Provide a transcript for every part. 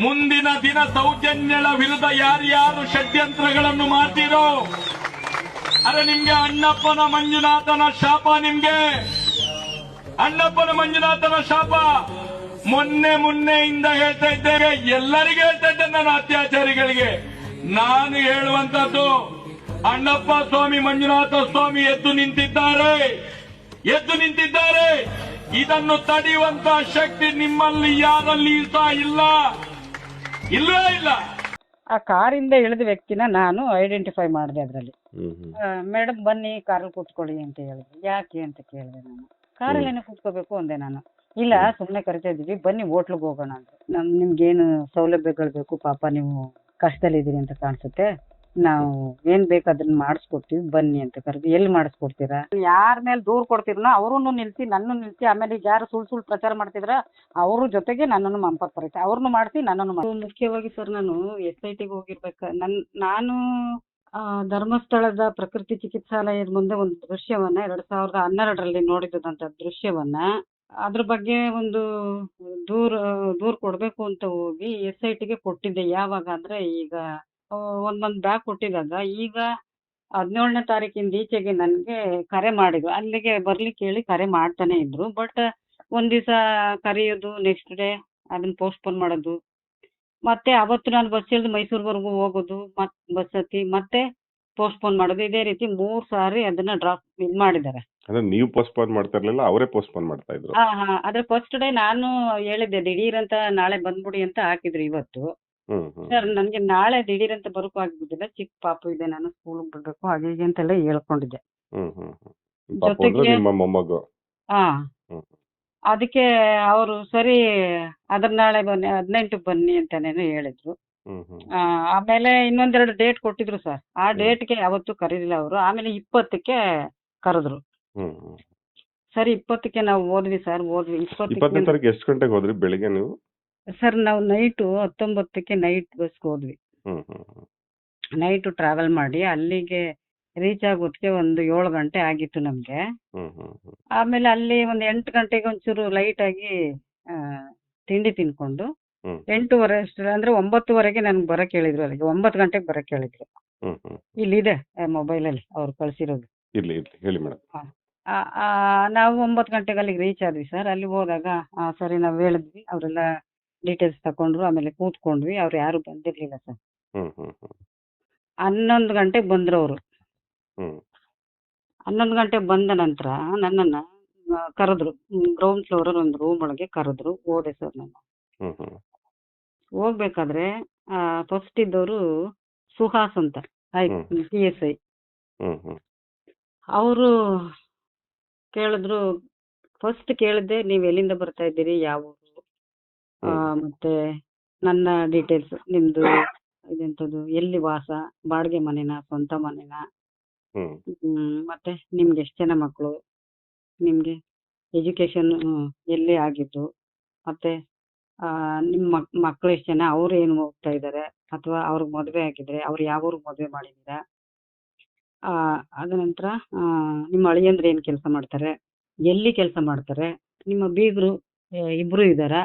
ಮುಂದಿನ ದಿನ ಸೌಜನ್ಯಳ ವಿರುದ್ಧ ಯಾರ್ಯಾರು ಷಡ್ಯಂತ್ರಗಳನ್ನು ಮಾಡ್ತೀರೋ ಅರೆ ನಿಮ್ಗೆ ಅಣ್ಣಪ್ಪನ ಮಂಜುನಾಥನ ಶಾಪ, ನಿಮ್ಗೆ ಅಣ್ಣಪ್ಪನ ಮಂಜುನಾಥನ ಶಾಪ. ಮೊನ್ನೆಯಿಂದ ಹೇಳ್ತಾ ಇದ್ದೇವೆ, ಎಲ್ಲರಿಗೂ ಹೇಳ್ತಾ ಇದ್ದೇನೆ ನಾನು, ಅತ್ಯಾಚಾರಿಗಳಿಗೆ ನಾನು ಹೇಳುವಂತದ್ದು, ಅಣ್ಣಪ್ಪ ಸ್ವಾಮಿ ಮಂಜುನಾಥ ಸ್ವಾಮಿ ಎದ್ದು ನಿಂತಿದ್ದಾರೆ. ಇದನ್ನು ತಡೆಯುವಂತ ಶಕ್ತಿ ನಿಮ್ಮಲ್ಲಿ ಯಾರಲ್ಲಿ ಸಹ ಇಲ್ಲವೇ ಇಲ್ಲ. ಆ ಕಾರಿಂದ ಇಳಿದ ವ್ಯಕ್ತಿನ ನಾನು ಐಡೆಂಟಿಫೈ ಮಾಡಿದೆ ಅದರಲ್ಲಿ. ಮೇಡಮ್ ಬನ್ನಿ ಕಾರಲ್ಲಿ ಕೂತ್ಕೊಳ್ಳಿ ಅಂತ ಹೇಳಿದ್ರು. ಯಾಕೆ ಅಂತ ಕೇಳಿದೆ ನಾನು. ಕಾರಲ್ಲಿ ಏನೋ ಕೂತ್ಕೋಬೇಕು ಅಂದೆ ನಾನು. ಇಲ್ಲ ಸುಮ್ಮನೆ ಕರಿತಾ ಇದ್ದೀವಿ, ಬನ್ನಿ ಹೋಟ್ಲಿಗೆ ಹೋಗೋಣ ಅಂತ. ನಿಮ್ಗೇನು ಸೌಲಭ್ಯಗಳು ಬೇಕು, ಪಾಪ ನೀವು ಕಷ್ಟದಲ್ಲಿದ್ದೀರಿ ಅಂತ ಕಾಣಿಸುತ್ತೆ, ನಾವು ಏನ್ ಬೇಕು ಅದನ್ನ ಮಾಡಿಸ್ಕೊಡ್ತೀವಿ ಬನ್ನಿ ಅಂತ ಕರೆದು. ಎಲ್ಲಿ ಮಾಡಿಸ್ಕೊಡ್ತೀರಾ, ಯಾರ ಮೇಲೆ ದೂರ ಕೊಡ್ತೀರನೋ ಅವ್ರನ್ನು ನಿಲ್ಸಿ, ನನ್ನ ನಿಲ್ಸಿ, ಆಮೇಲೆ ಈಗ ಯಾರು ಸುಳ್ಳು ಪ್ರಚಾರ ಮಾಡ್ತಿದ್ರ ಅವ್ರ ಜೊತೆಗೆ ನನ್ನನ್ನು ಸಂಪರ್ಕ ಅವ್ರನ್ನು ಮಾಡಿಸಿ ನನ್ನನ್ನು ಮುಖ್ಯವಾಗಿ ಸರ್ ನಾನು SITಗೆ ಹೋಗಿರ್ಬೇಕು. ನಾನು ಧರ್ಮಸ್ಥಳದ ಪ್ರಕೃತಿ ಚಿಕಿತ್ಸಾಲಯದ ಮುಂದೆ ಒಂದು ದೃಶ್ಯವನ್ನ 2012ರಲ್ಲಿ ನೋಡಿದಂತ ದೃಶ್ಯವನ್ನ, ಅದ್ರ ಬಗ್ಗೆ ಒಂದು ದೂರ ಕೊಡ್ಬೇಕು ಅಂತ ಹೋಗಿ SITಗೆ ಕೊಟ್ಟಿದ್ದೆ. ಯಾವಾಗ ಅಂದ್ರೆ ಈಗ ಒಂದೊಂದು ಬ್ಯಾಗ್ ಕೊಟ್ಟಿದಾಗ ಈಗ 17ನೇ ತಾರೀಕಿಂದ ಈಚೆಗೆ ನನ್ಗೆ ಕರೆ ಮಾಡಿದ್ರು. ಅಲ್ಲಿಗೆ ಬರ್ಲಿಕ್ಕೆ ಹೇಳಿ ಕರೆ ಮಾಡ್ತಾನೆ ಇದ್ರು. ಬಟ್ ಒಂದ್ ದಿವಸ ಕರೆಯೋದು, ನೆಕ್ಸ್ಟ್ ಡೇ ಅದನ್ನ ಪೋಸ್ಟ್ಪೋನ್ ಮಾಡೋದು, ಮತ್ತೆ ಅವತ್ತು ನಾನು ಬಸ್ ಇಳಿದು ಮೈಸೂರ್ವರೆಗೂ ಹೋಗೋದು, ಬಸ್ ಹತ್ತಿ ಮತ್ತೆ ಪೋಸ್ಟ್ಪೋನ್ ಮಾಡೋದು, ಇದೇ ರೀತಿ 3 ಸಾರಿ ಅದನ್ನ ಡ್ರಾಪ್ ಮಾಡಿದ್ದಾರೆ. ಅಂದ್ರೆ ನೀವು ಪೋಸ್ಟ್ಪೋನ್ ಮಾಡ್ತಾ ಇರ್ಲಿಲ್ಲ, ಅವರೇ ಪೋಸ್ಟ್ಪೋನ್ ಮಾಡ್ತಾ ಇದ್ರು? ಅದ್ರ ಫಸ್ಟ್ ಡೇ ನಾನು ಹೇಳಿದ್ದೆ ದಿಢೀರ್ ಅಂತ ನಾಳೆ ಬಂದ್ಬಿಡಿ ಅಂತ ಹಾಕಿದ್ರು. ಇವತ್ತು ಸರ್ ನನ್ಗೆ ನಾಳೆ ದಿಢೀರ್ ಅಂತ ಬರೋಕು ಆಗಿದ್ದಿಲ್ಲ, ಚಿಕ್ಕ ಪಾಪು ಇದೆ, ನಾನು ಸ್ಕೂಲ್ಗೆ ಬಿಡ್ಬೇಕು ಹಾಗೆ ಹೀಗೆ ಅಂತೆಲ್ಲ ಹೇಳ್ಕೊಂಡಿದ್ದೆ. ಜೊತೆಗೆ ಅದಕ್ಕೆ ಅವರು ಸರಿ ಅದ್ರ ನಾಳೆ ಬನ್ನಿ 18ಕ್ಕೆ ಬನ್ನಿ ಅಂತಾನೇನು ಹೇಳಿದ್ರು. ಆಮೇಲೆ ಇನ್ನೊಂದೆರಡು ಡೇಟ್ ಕೊಟ್ಟಿದ್ರು ಸರ್. ಆ ಡೇಟ್ಗೆ ಯಾವತ್ತೂ ಕರೀಲಿಲ್ಲ ಅವರು. ಆಮೇಲೆ 20ಕ್ಕೆ ಕರೆದ್ರು. ಸರಿ 20ಕ್ಕೆ ನಾವು ಹೋದ್ವಿ ಸರ್. 20ನೇ ತಾರೀಕು ಎಷ್ಟು ಗಂಟೆಗೆ ಹೋದ್ರಿ ಬೆಳಿಗ್ಗೆ ನೀವು? ಸರ್ ನಾವು ನೈಟು 19ಕ್ಕೆ ನೈಟ್ ಬಸ್ಗೆ ಹೋದ್ವಿ. ನೈಟು ಟ್ರಾವೆಲ್ ಮಾಡಿ ಅಲ್ಲಿಗೆ ರೀಚ್ ಆಗೋದಕ್ಕೆ ಒಂದು 7 ಗಂಟೆ ಆಗಿತ್ತು ನಮ್ಗೆ. ಆಮೇಲೆ ಅಲ್ಲಿ ಒಂದು 8 ಗಂಟೆಗೆ ಒಂಚೂರು ಲೈಟ್ ಆಗಿ ತಿಂಡಿ ತಿನ್ಕೊಂಡು 8:30 ಅಷ್ಟರ ಅಂದ್ರೆ 9:00ವರೆಗೆ ನನ್ಗೆ ಬರಕ್ ಹೇಳಿದ್ರು. ಅಲ್ಲಿಗೆ 9 ಗಂಟೆಗೆ ಬರಕ್ ಹೇಳಿದ್ರು. ಇಲ್ಲಿದೆ ಮೊಬೈಲಲ್ಲಿ ಅವ್ರು ಕಳ್ಸಿರೋದು. ಹೇಳಿ ಮೇಡಮ್. ನಾವು 9 ಗಂಟೆಗೆ ಅಲ್ಲಿಗೆ ರೀಚ್ ಆದ್ವಿ ಸರ್. ಅಲ್ಲಿ ಹೋದಾಗ ಸರಿ ನಾವು ಹೇಳಿದ್ವಿ, ಅವರೆಲ್ಲ ಡೀಟೇಲ್ಸ್ ತಕೊಂಡ್ರು. ಆಮೇಲೆ ಕೂತ್ಕೊಂಡ್ವಿ. ಅವ್ರು ಯಾರು ಬಂದಿರ್ಲಿಲ್ಲ ಸರ್. 11 ಗಂಟೆಗೆ ಬಂದ್ರು ಅವರು. 11 ಗಂಟೆಗೆ ಬಂದ ನಂತರ ನನ್ನನ್ನ ಕರೆದ್ರು. ಗ್ರೌಂಡ್ ಫ್ಲೋರ್ ಅಲ್ಲಿ ಒಂದು ರೂಮ್ ಒಳಗೆ ಕರೆದ್ರು. ಹೋದೆ ಸರ್ ನಾನು. ಹೋಗ್ಬೇಕಾದ್ರೆ ಫಸ್ಟ್ ಇದ್ದವರು ಸುಹಾಸ್ ಅಂತ PSI. ಅವರು ಕೇಳಿದ್ರು. ಫಸ್ಟ್ ಕೇಳಿದ್ದೆ, ನೀವ್ ಎಲ್ಲಿಂದ ಬರ್ತಾ ಇದ್ದೀರಿ, ಯಾವ ಊರು, ಮತ್ತೆ ನನ್ನ ಡೀಟೇಲ್ಸ್, ನಿಮ್ದು ಇದೆಂತದ್ದು, ಎಲ್ಲಿ ವಾಸ, ಬಾಡಿಗೆ ಮನೆನಾ, ಸ್ವಂತ ಮನೆನಾ, ಮತ್ತೆ ನಿಮ್ಗೆ ಎಷ್ಟು ಜನ ಮಕ್ಕಳು, ನಿಮ್ಗೆ ಎಜುಕೇಶನ್ ಎಲ್ಲಿ ಆಗಿದ್ದು, ಮತ್ತೆ ನಿಮ್ಮ ಮಕ್ಕಳು ಎಷ್ಟು ಜನ, ಅವ್ರು ಏನು ಓದ್ತಾ ಇದ್ದಾರೆ, ಅಥವಾ ಅವ್ರಿಗೆ ಮದುವೆ ಆಗಿದ್ರೆ ಅವ್ರು ಯಾವ ಊರಿಗೆ ಮದುವೆ ಮಾಡಿದ್ದೀರಾ, ಅದ ನಂತರ ನಿಮ್ಮ ಅಳಿಯಂದ್ರೆ ಏನ್ ಕೆಲಸ ಮಾಡ್ತಾರೆ, ಎಲ್ಲಿ ಕೆಲಸ ಮಾಡ್ತಾರೆ, ನಿಮ್ಮ ಬೀಗರು ಇಬ್ರು ಇದ್ದಾರ,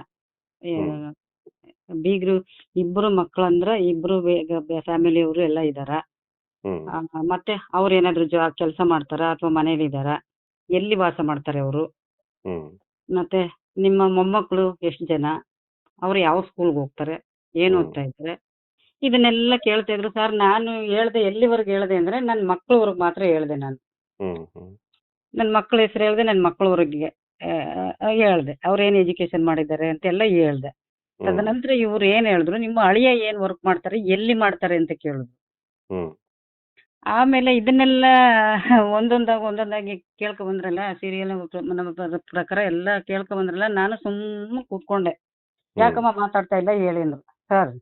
ಬೀಗರು ಇಬ್ರು ಮಕ್ಕಳಂದ್ರ ಇಬ್ರು ಫ್ಯಾಮಿಲಿಯವರು ಎಲ್ಲ ಇದ್ದಾರ, ಮತ್ತೆ ಅವ್ರು ಏನಾದ್ರು ಕೆಲಸ ಮಾಡ್ತಾರ ಅಥವಾ ಮನೇಲಿ ಇದ್ದಾರ, ಎಲ್ಲಿ ವಾಸ ಮಾಡ್ತಾರೆ ಅವರು, ಮತ್ತೆ ನಿಮ್ಮ ಮೊಮ್ಮಕ್ಕಳು ಎಷ್ಟು ಜನ, ಅವ್ರು ಯಾವ ಸ್ಕೂಲ್ಗೆ ಹೋಗ್ತಾರೆ, ಏನ್ ಓದ್ತಾ ಇದ್ದಾರೆ, ಇದನ್ನೆಲ್ಲ ಕೇಳ್ತಾ ಇದ್ರು ಸರ್. ನಾನು ಹೇಳ್ದೆ, ಎಲ್ಲಿವರೆಗೆ ಹೇಳ್ದೆ ಅಂದ್ರೆ ನನ್ನ ಮಕ್ಕಳವ್ರಿಗೆ ಮಾತ್ರ ಹೇಳ್ದೆ. ನಾನು ನನ್ನ ಮಕ್ಕಳ ಹೆಸರು ಹೇಳ್ದೆ, ನನ್ನ ಮಕ್ಕಳವ್ರಿಗೆ ಹೇಳ್ದೆ, ಅವ್ರೇನ್ ಎಜುಕೇಶನ್ ಮಾಡಿದ್ದಾರೆ ಅಂತೆಲ್ಲ ಹೇಳ್ದೆ. ತದನಂತರ ಇವ್ರು ಏನ್ ಹೇಳಿದ್ರು, ನಿಮ್ಮ ಅಳಿಯ ಏನ್ ವರ್ಕ್ ಮಾಡ್ತಾರೆ, ಎಲ್ಲಿ ಮಾಡ್ತಾರೆ ಅಂತ ಕೇಳಿದ್ರು. ಆಮೇಲೆ ಇದನ್ನೆಲ್ಲ ಒಂದೊಂದಾಗಿ ಕೇಳ್ಕೊ ಬಂದ್ರಲ್ಲ, ಸೀರಿಯಲ್ ನಮ್ಮ ಪ್ರಕಾರ ಎಲ್ಲ ಕೇಳ್ಕೊ ಬಂದ್ರಲ್ಲ, ನಾನು ಸುಮ್ಮನೆ ಕೂತ್ಕೊಂಡೆ. ಯಾಕಮ್ಮ ಮಾತಾಡ್ತಾ ಇಲ್ಲ ಹೇಳಿ ಅಂದ್ರು. ಸರ್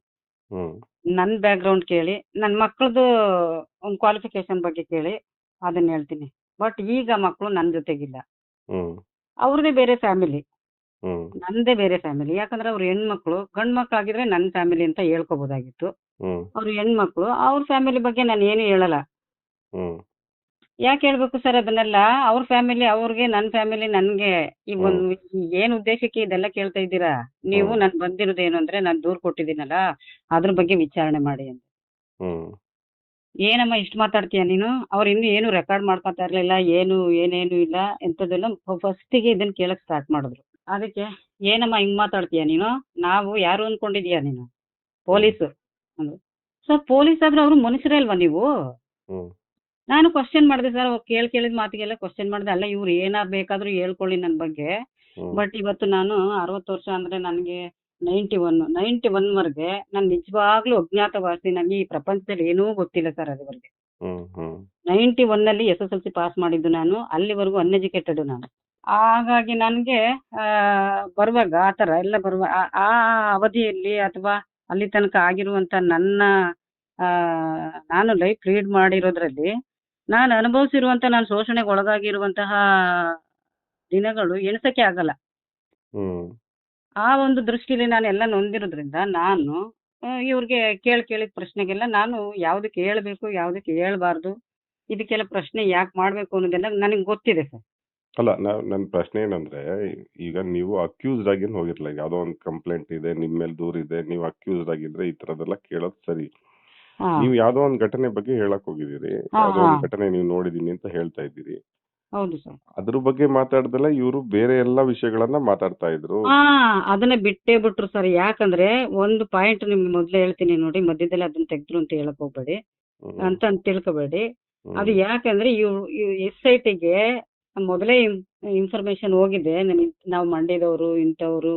ನನ್ನ ಬ್ಯಾಕ್ಗ್ರೌಂಡ್ ಕೇಳಿ, ನನ್ನ ಮಕ್ಕಳದು ಒಂದು ಕ್ವಾಲಿಫಿಕೇಶನ್ ಬಗ್ಗೆ ಕೇಳಿ ಅದನ್ನ ಹೇಳ್ತೀನಿ. ಬಟ್ ಈಗ ಮಕ್ಕಳು ನನ್ನ ಜೊತೆಗಿಲ್ಲ, ಅವ್ರದೇ ಬೇರೆ ಫ್ಯಾಮಿಲಿ, ನಂದೇ ಬೇರೆ ಫ್ಯಾಮಿಲಿ. ಯಾಕಂದ್ರೆ ಅವ್ರ ಹೆಣ್ಮಕ್ಳು, ಗಂಡ್ ಮಕ್ಳು ಆಗಿದ್ರೆ ನನ್ನ ಫ್ಯಾಮಿಲಿ ಅಂತ ಹೇಳ್ಕೋಬಹುದಾಗಿತ್ತು. ಅವ್ರ ಹೆಣ್ಮಕ್ಳು, ಅವ್ರ ಫ್ಯಾಮಿಲಿ ಬಗ್ಗೆ ನಾನು ಏನು ಹೇಳಲ್ಲ. ಯಾಕೆ ಹೇಳ್ಬೇಕು ಸರ್ ಅದನ್ನೆಲ್ಲ? ಅವ್ರ ಫ್ಯಾಮಿಲಿ ಅವ್ರಿಗೆ, ನನ್ನ ಫ್ಯಾಮಿಲಿ ನನ್ಗೆ. ಈ ಒಂದು ಏನ್ ಉದ್ದೇಶಕ್ಕೆ ಇದೆಲ್ಲ ಕೇಳ್ತಾ ಇದ್ದೀರಾ ನೀವು? ಹ್ಮ್. ನಾನು ಬಂದಿರೋದೇನು ಅಂದ್ರೆ ನಾನು ದೂರು ಕೊಟ್ಟಿದ್ದೀನಲ್ಲ, ಅದ್ರ ಬಗ್ಗೆ ವಿಚಾರಣೆ ಮಾಡಿ ಅಂತ. ಹ್ಮ್. ಏನಮ್ಮ ಇಷ್ಟು ಮಾತಾಡ್ತೀಯ ನೀನು? ಅವ್ರು ಇನ್ನೂ ಏನು ರೆಕಾರ್ಡ್ ಮಾಡ್ಕೊತಾ ಇರ್ಲಿಲ್ಲ, ಏನೇನು ಇಲ್ಲ, ಎಂಥದ್ದೆಲ್ಲ ಫಸ್ಟಿಗೆ ಇದನ್ನ ಕೇಳಕ್ ಸ್ಟಾರ್ಟ್ ಮಾಡಿದ್ರು. ಅದಕ್ಕೆ ಏನಮ್ಮ ಹಿಂಗ್ ಮಾತಾಡ್ತೀಯ ನೀನು? ನಾವು ಯಾರು ಅನ್ಕೊಂಡಿದೀಯ ನೀನು? ಪೊಲೀಸು ಅಂದ್ರು. ಸರ್ ಪೊಲೀಸ್ ಆದ್ರೆ ಅವರು ಮನುಷ್ಯರೇ ಅಲ್ವಾ ನೀವು? ಹ್ಮ್. ನಾನು ಕ್ವಶನ್ ಮಾಡಿದೆ ಸರ್, ಕೇಳಿದ ಮಾತಿಗೆಲ್ಲ ಕ್ವಶನ್ ಮಾಡಿದೆ. ಅಲ್ಲ ಇವ್ರು ಬೇಕಾದ್ರೂ ಹೇಳ್ಕೊಳ್ಳಿ ನನ್ನ ಬಗ್ಗೆ, ಹ್ಮ್. ಬಟ್ ಇವತ್ತು ನಾನು 60 ವರ್ಷ ಅಂದ್ರೆ ನನಗೆ 91 ವರೆಗೆ ನಾನು ನಿಜವಾಗ್ಲೂ ಅಜ್ಞಾತವಾಸಿ. ನನಗೆ ಈ ಪ್ರಪಂಚದಲ್ಲಿ ಏನೂ ಗೊತ್ತಿಲ್ಲ ಸರ್ ಅದುವರೆಗೆ. ಹ್ಮ್. ಹ್ಮ್. 91ನಲ್ಲಿ SSLC ಪಾಸ್ ಮಾಡಿದ್ದು ನಾನು. ಅಲ್ಲಿವರೆಗೂ ಅನ್ಎಜುಕೇಟೆಡ್ ನಾನು. ಹಾಗಾಗಿ ನನಗೆ ಬರುವಾಗ ಆ ಥರ ಎಲ್ಲ ಆ ಅವಧಿಯಲ್ಲಿ ಅಥವಾ ಅಲ್ಲಿ ತನಕ ಆಗಿರುವಂತ ನನ್ನ ನಾನು ಲೈಫ್ ಲೀಡ್ ಮಾಡಿರೋದ್ರಲ್ಲಿ ನಾನು ಅನುಭವಿಸಿರುವಂತ, ನಾನು ಶೋಷಣೆಗೆ ಒಳಗಾಗಿರುವಂತಹ ದಿನಗಳು ಎಣಿಸಕ್ಕೆ ಆಗಲ್ಲ. ಹ್ಮ್. ಆ ಒಂದು ದೃಷ್ಟಿಲಿ ನಾನು ಎಲ್ಲ ನೊಂದಿರೋದ್ರಿಂದ ನಾನು ಇವ್ರಿಗೆ ಕೇಳಿದ ಪ್ರಶ್ನೆಗೆಲ್ಲ ನಾನು ಯಾವುದಕ್ಕೆ ಹೇಳ್ಬೇಕು, ಯಾವುದಕ್ಕೆ ಹೇಳ್ಬಾರ್ದು, ಇದಕ್ಕೆಲ್ಲ ಪ್ರಶ್ನೆ ಯಾಕೆ ಮಾಡ್ಬೇಕು ಅನ್ನೋದೆಲ್ಲ ನನಗೆ ಗೊತ್ತಿದೆ ಸರ್. ಅಲ್ಲ, ನನ್ನ ಪ್ರಶ್ನೆ ಏನಂದ್ರೆ, ಈಗ ನೀವು ಅಕ್ಯೂಸ್ಡ್ ಆಗಿ ಹೋಗಿರ್ಲಿಲ್ಲ. ಯಾವ್ದೋ ಒಂದು ಕಂಪ್ಲೇಂಟ್ ಇದೆ, ನಿಮ್ ಮೇಲೆ ದೂರಿದೆ, ನೀವು ಅಕ್ಯೂಸ್ಡ್ ಆಗಿದ್ರೆ ಈ ತರದೆಲ್ಲ ಕೇಳೋದು ಸರಿ. ಹಾ ನೀವು ಯಾವ್ದೋ ಒಂದ್ ಘಟನೆ ಬಗ್ಗೆ ಹೇಳಕ್ ಹೋಗಿದ್ದೀರಿ, ಹಾ ಯಾವ್ದೋ ಹಾ ಒಂದ್ ಘಟನೆ ನೀವು ನೋಡಿದೀನಿ ಅಂತ ಹೇಳ್ತಾ ಇದ್ದೀರಿ. ಹೌದು ಸರ್. ಅದ್ರ ಬಗ್ಗೆ ಮಾತಾಡ್ದಲ್ಲ ಇವರು ಬೇರೆ ಎಲ್ಲಾ ವಿಷಯಗಳನ್ನ ಮಾತಾಡ್ತಾ ಇದ್ರು. ಹಾ ಅದನ್ನ ಬಿಟ್ಟೇ ಬಿಟ್ರು ಸರ್. ಯಾಕಂದ್ರೆ ಒಂದು ಪಾಯಿಂಟ್ ನಿಮ್ಗೆ ಮೊದ್ಲೇ ಹೇಳ್ತೀನಿ ನೋಡಿ, ಮಧ್ಯದಲ್ಲಿ ಅದನ್ನ ತೆಗ್ದ್ರು ಅಂತ ಹೇಳಕ್ ಹೋಗ್ಬೇಡಿ ಹ್ಮ್. ಅಂತ ತಿಳ್ಕೊಬೇಡಿ. ಅದು ಹ್ಮ್. ಯಾಕಂದ್ರೆ SITಗೆ ಮೊದಲೇ ಇನ್ಫಾರ್ಮೇಶನ್ ಹೋಗಿದೆ. ನಾವು ಮಂಡ್ಯದವರು, ಇಂಥವ್ರು,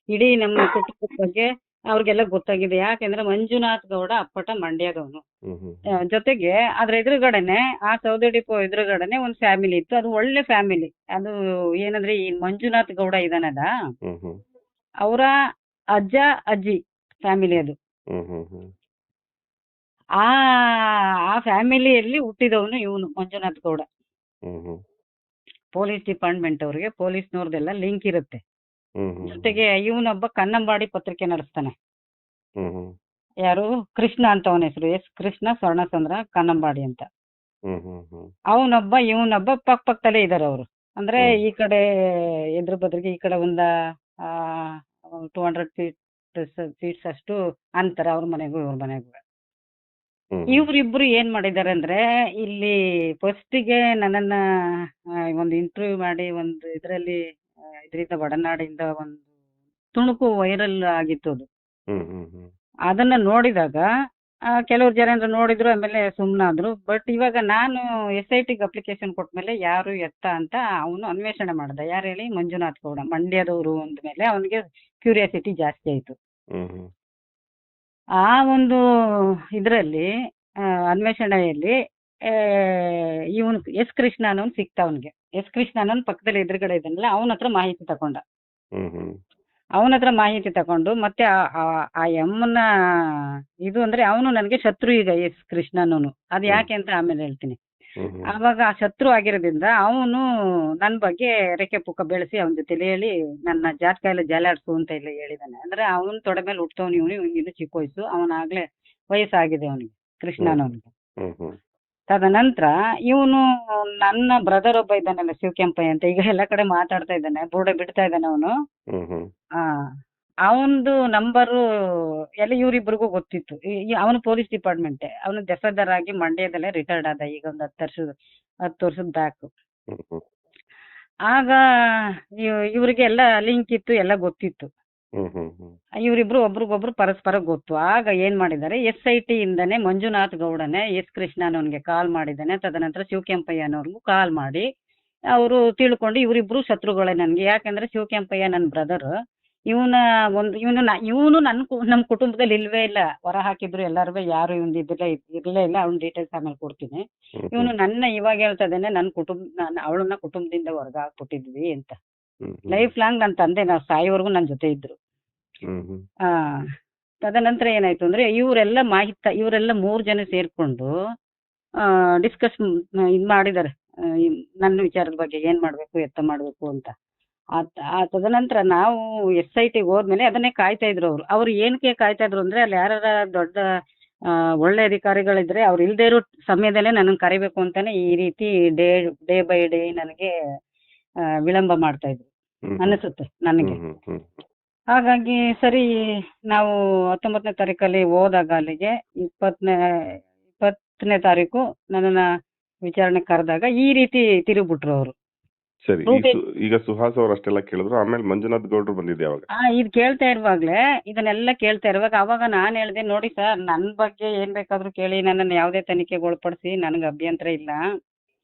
ಇಡೀ ನಮ್ಮ ಕುಟುಂಬದ ಬಗ್ಗೆ ಅವ್ರಿಗೆಲ್ಲ ಗೊತ್ತಾಗಿದೆ. ಯಾಕೆಂದ್ರೆ ಮಂಜುನಾಥ್ ಗೌಡ ಅಪ್ಪಟ ಮಂಡ್ಯದವನು. ಹ್ಮ್. ಹ್ಮ್. ಜೊತೆಗೆ ಅದ್ರ ಎದುರುಗಡೆನೆ, ಆ ಸೌದೆ ಡಿಪೋ ಎದುರುಗಡೆನೆ ಒಂದು ಫ್ಯಾಮಿಲಿ ಇತ್ತು. ಅದು ಒಳ್ಳೆ ಫ್ಯಾಮಿಲಿ. ಅದು ಏನಂದ್ರೆ ಈ ಮಂಜುನಾಥ್ ಗೌಡ ಇದಾನಲ್ಲ, ಹ್ಮ್. ಹ್ಮ್. ಅವರ ಅಜ್ಜ ಅಜ್ಜಿ ಫ್ಯಾಮಿಲಿ ಅದು. ಹ್ಮ್. ಹ್ಮ್. ಹ್ಮ್. ಆ ಆ ಫ್ಯಾಮಿಲಿಯಲ್ಲಿ ಹುಟ್ಟಿದವನು ಇವನು ಮಂಜುನಾಥ್ ಗೌಡ. ಹ್ಮ್. ಹ್ಮ್. ಪೊಲೀಸ್ ಡಿಪಾರ್ಟ್ಮೆಂಟ್ ಅವ್ರಿಗೆ ಪೊಲೀಸ್ನವ್ರದೆಲ್ಲ ಲಿಂಕ್ ಇರುತ್ತೆ. ಹ್ಮ್. ಹ್ಮ್. ಜೊತೆಗೆ ಇವನೊಬ್ಬ ಕನ್ನಂಬಾಡಿ ಪತ್ರಿಕೆ ನಡೆಸ್ತಾನೆ. ಹ್ಮ್. ಹ್ಮ್. ಯಾರು? ಕೃಷ್ಣ ಅಂತ ಅವನ ಹೆಸರು. ಕೃಷ್ಣ ಸ್ವರ್ಣಚಂದ್ರ ಕನ್ನಂಬಾಡಿ ಅಂತ. ಹ್ಮ್. ಹ್ಮ್. ಹ್ಮ್. ಇವನೊಬ್ಬ ಪಕ್ಕದಲ್ಲೇ ಇದಾರೆ ಅವರು. ಅಂದ್ರೆ ಹ್ಮ್. ಈ ಕಡೆ ಎದುರು ಬದ್ರಿಗೆ ಈ ಕಡೆ ಒಂದ 200 ಫೀಟ್ಸ್ ಅಷ್ಟು ಅಂತರ ಅವ್ರ ಮನೆಗೂ ಇವ್ರ ಮನೆಗೂ. ಹ್ಮ್. ಇವ್ರಿಬ್ರು ಏನ್ ಮಾಡಿದಾರೆ ಅಂದ್ರೆ, ಇಲ್ಲಿ ಫಸ್ಟಿಗೆ ನನ್ನನ್ನ ಒಂದು ಇಂಟರ್ವ್ಯೂ ಮಾಡಿ ಒಂದು ಇದರಿಂದ ಒಡನಾಡಿಂದ ಒಂದು ತುಣುಕು ವೈರಲ್ ಆಗಿತ್ತು ಅದು. ಹ್ಮ್. ಹ್ಮ್. ಹ್ಮ್. ಅದನ್ನ ನೋಡಿದಾಗ ಕೆಲವ್ರು ಜನ ನೋಡಿದ್ರು, ಆಮೇಲೆ ಸುಮ್ನಾದ್ರು. ಬಟ್ ಇವಾಗ ನಾನು SITಗೆ ಅಪ್ಲಿಕೇಶನ್ ಕೊಟ್ಮೇಲೆ ಯಾರು ಎತ್ತ ಅಂತ ಅವನು ಅನ್ವೇಷಣೆ ಮಾಡ್ದ. ಯಾರು ಹೇಳಿ? ಮಂಜುನಾಥ್ ಗೌಡ ಮಂಡ್ಯದವರು ಅಂದ್ಮೇಲೆ ಅವನಿಗೆ ಕ್ಯೂರಿಯಾಸಿಟಿ ಜಾಸ್ತಿ ಆಯ್ತು. ಹ್ಮ್. ಹ್ಮ್. ಆ ಒಂದು ಇದರಲ್ಲಿ ಅನ್ವೇಷಣೆಯಲ್ಲಿ ಇವನು ಕೃಷ್ಣ ಅನ್ನೋನು ಸಿಕ್ತ ಅವನಿಗೆ. ಕೃಷ್ಣ ಅನ್ನೋನು ಪಕ್ಕದಲ್ಲಿ ಎದುರುಗಡೆ ಇದ್ದಾನಲ್ಲ, ಅವನ ಹತ್ರ ಮಾಹಿತಿ ತಕೊಂಡ. ಹ್ಮ್. ಹ್ಮ್. ಅವನ ಹತ್ರ ಮಾಹಿತಿ ತಕೊಂಡು ಮತ್ತೆ ಆ ಎಮ್ಮನ ಇದು ಅಂದ್ರೆ ಅವನು ನನಗೆ ಶತ್ರು ಈಗ ಕೃಷ್ಣ ಅನ್ನೋನು. ಅದು ಯಾಕೆ ಅಂತ ಆಮೇಲೆ ಹೇಳ್ತೀನಿ. ಹ್ಮ್. ಹ್ಮ್. ಆವಾಗ ಆ ಶತ್ರು ಆಗಿರೋದ್ರಿಂದ ಅವನು ನನ್ನ ಬಗ್ಗೆ ರೆಕ್ಕೆ ಪುಕ್ಕ ಬೆಳೆಸಿ ಅವನ ಜೊತೆಲಿ ಹೇಳಿ ನನ್ನ ಜಾತಕ ಜಾಲಾಡ್ಸು ಅಂತ ಎಲ್ಲ ಹೇಳಿದಾನೆ. ಅಂದ್ರೆ ಅವನ ತೊಡೆ ಮೇಲೆ ಹುಟ್ಟವನು ಇವನು ಚಿಕ್ಕ ವಯಸ್ಸು, ಅವನಾಗ್ಲೇ ವಯಸ್ಸಾಗಿದೆ ಅವನಿಗೆ, ಕೃಷ್ಣ ಅನ್ನೋನಿಗೆ. ಹ್ಮ್. ಹ್ಮ್. ತದನಂತರ ಇವನು ನನ್ನ ಬ್ರದರ್ ಒಬ್ಬ ಇದ್ದಾನಲ್ಲ, ಶಿವಕೆಂಪಯ್ಯ ಅಂತ, ಈಗ ಎಲ್ಲ ಕಡೆ ಮಾತಾಡ್ತಾ ಇದ್ದಾನೆ, ಬುರುಡೆ ಬಿಡ್ತಾ ಇದ್ದಾನೆ ಅವನು. ಹ್ಮ್. ಹ್ಮ್. ಅವನದು ನಂಬರು ಎಲ್ಲ ಇವರಿಬ್ಬರಿಗೂ ಗೊತ್ತಿತ್ತು. ಅವನು ಪೊಲೀಸ್ ಡಿಪಾರ್ಟ್ಮೆಂಟ್, ಅವನು ದಫೇದಾರ್ ಆಗಿ ಮಂಡ್ಯದಲ್ಲೇ ರಿಟೈರ್ಡ್ ಆದ ಈಗ ಒಂದು 10 ವರ್ಷದ ಬ್ಯಾಕ್. ಹ್ಮ್. ಹ್ಮ್. ಆಗ ಇವರಿಗೆ ಎಲ್ಲ ಲಿಂಕ್ ಇತ್ತು, ಎಲ್ಲ ಗೊತ್ತಿತ್ತು. ಹ್ಮ್. ಹ್ಮ್. ಹ್ಮ್. ಇವರಿಬ್ರು ಒಬ್ರಿಗೊಬ್ರು ಪರಸ್ಪರ ಗೊತ್ತು. ಆಗ ಏನ್ ಮಾಡಿದ್ದಾರೆ, SIT ಇಂದನೇ ಮಂಜುನಾಥ್ ಗೌಡನೇ ಕೃಷ್ಣ ಅನ್ನೋನ್ಗೆ ಕಾಲ್ ಮಾಡಿದ್ದಾನೆ. ತದನಂತರ ಶಿವಕೆಂಪಯ್ಯ ಅನ್ನೋರ್ಗೂ ಕಾಲ್ ಮಾಡಿ ಅವರು ತಿಳ್ಕೊಂಡು ಇವರಿಬ್ರು ಶತ್ರುಗಳೇ ನನ್ಗೆ. ಯಾಕಂದ್ರೆ ಶಿವಕೆಂಪಯ್ಯ ನನ್ನ ಬ್ರದರ್, ಇವನು ನಮ್ಮ ಕುಟುಂಬದಲ್ಲಿ ಇಲ್ವೇ ಇಲ್ಲ. ಹೊರ ಹಾಕಿದ್ರು ಎಲ್ಲಾರು, ಯಾರು ಇವನ್ ಇರ್ಲೇ ಇಲ್ಲ. ಅವ್ನ ಡೀಟೇಲ್ಸ್ ಆಮೇಲೆ ಕೊಡ್ತೀನಿ. ಇವನು ನನ್ನ ಇವಾಗ ಹೇಳ್ತಾ ಇದ್ದಾನೆ, ಅವಳನ್ನ ಕುಟುಂಬದಿಂದ ಹೊರಗ ಹಾಕ್ಬಿಟ್ಟಿದ್ವಿ ಅಂತ. ಲೈಫ್ ಲಾಂಗ್ ನನ್ನ ತಂದೆ, ನಾವು ಸಾಯೋವರೆಗೂ ನನ್ನ ಜೊತೆ ಇದ್ರು. ತದನಂತರ ಏನಾಯ್ತು ಅಂದ್ರೆ, ಇವರೆಲ್ಲ 3 ಜನ ಸೇರ್ಕೊಂಡು ಡಿಸ್ಕಸ್ ಮಾಡಿದ್ದಾರೆ ನನ್ನ ವಿಚಾರದ ಬಗ್ಗೆ, ಏನ್ ಮಾಡ್ಬೇಕು, ಎತ್ತ ಮಾಡ್ಬೇಕು ಅಂತ. ತದನಂತರ ನಾವು SITಗೆ ಹೋದ್ಮೇಲೆ ಅದನ್ನೇ ಕಾಯ್ತಾ ಇದ್ರು ಅವ್ರು ಏನಕ್ಕೆ ಕಾಯ್ತಾ ಇದ್ರು ಅಂದ್ರೆ, ಅಲ್ಲಿ ಯಾರ ದೊಡ್ಡ ಒಳ್ಳೆ ಅಧಿಕಾರಿಗಳಿದ್ರೆ ಅವ್ರು ಇಲ್ದೇ ಇರೋ ಸಮಯದಲ್ಲೇ ನನ್ನನ್ನು ಕರಿಬೇಕು ಅಂತಾನೆ ಈ ರೀತಿ ಡೇ ಡೇ ಬೈ ಡೇ ನನಗೆ ವಿಳಂಬ ಮಾಡ್ತಾ ಇದ್ರು ಅನಿಸುತ್ತೆ ನನಗೆ. ಹಾಗಾಗಿ ಸರಿ ನಾವು 19ನೇ ತಾರೀಕಲ್ಲಿ ಹೋದಾಗ ಅಲ್ಲಿಗೆ 20ನೇ ತಾರೀಕು ನನ್ನನ್ನ ವಿಚಾರಣೆ ಕರೆದಾಗ ಈ ರೀತಿ ತಿರುಗ್ಬಿಟ್ರು ಅವರು. ಸರಿ, ಈಗ ಸುಹಾಸ್ ಅವ್ರು ಅಷ್ಟೆಲ್ಲ ಕೇಳಿದ್ರು, ಆಮೇಲೆ ಮಂಜುನಾಥ್ ಗೌಡ್ರು ಬಂದಿದ್ದೆ ಯಾವಾಗ? ಇದು ಕೇಳ್ತಾ ಇರುವಾಗ್ಲೇ ಇದನ್ನೆಲ್ಲ ಕೇಳ್ತಾ ಇರುವಾಗ ಅವಾಗ ನಾನು ಹೇಳ್ದೆ, ನೋಡಿ ಸರ್, ನನ್ನ ಬಗ್ಗೆ ಏನ್ ಬೇಕಾದ್ರೂ ಕೇಳಿ, ನನ್ನನ್ನು ಯಾವುದೇ ತನಿಖೆಗೆ ಒಳಪಡಿಸಿ, ನನಗೆ ಅಭ್ಯಂತರ ಇಲ್ಲ.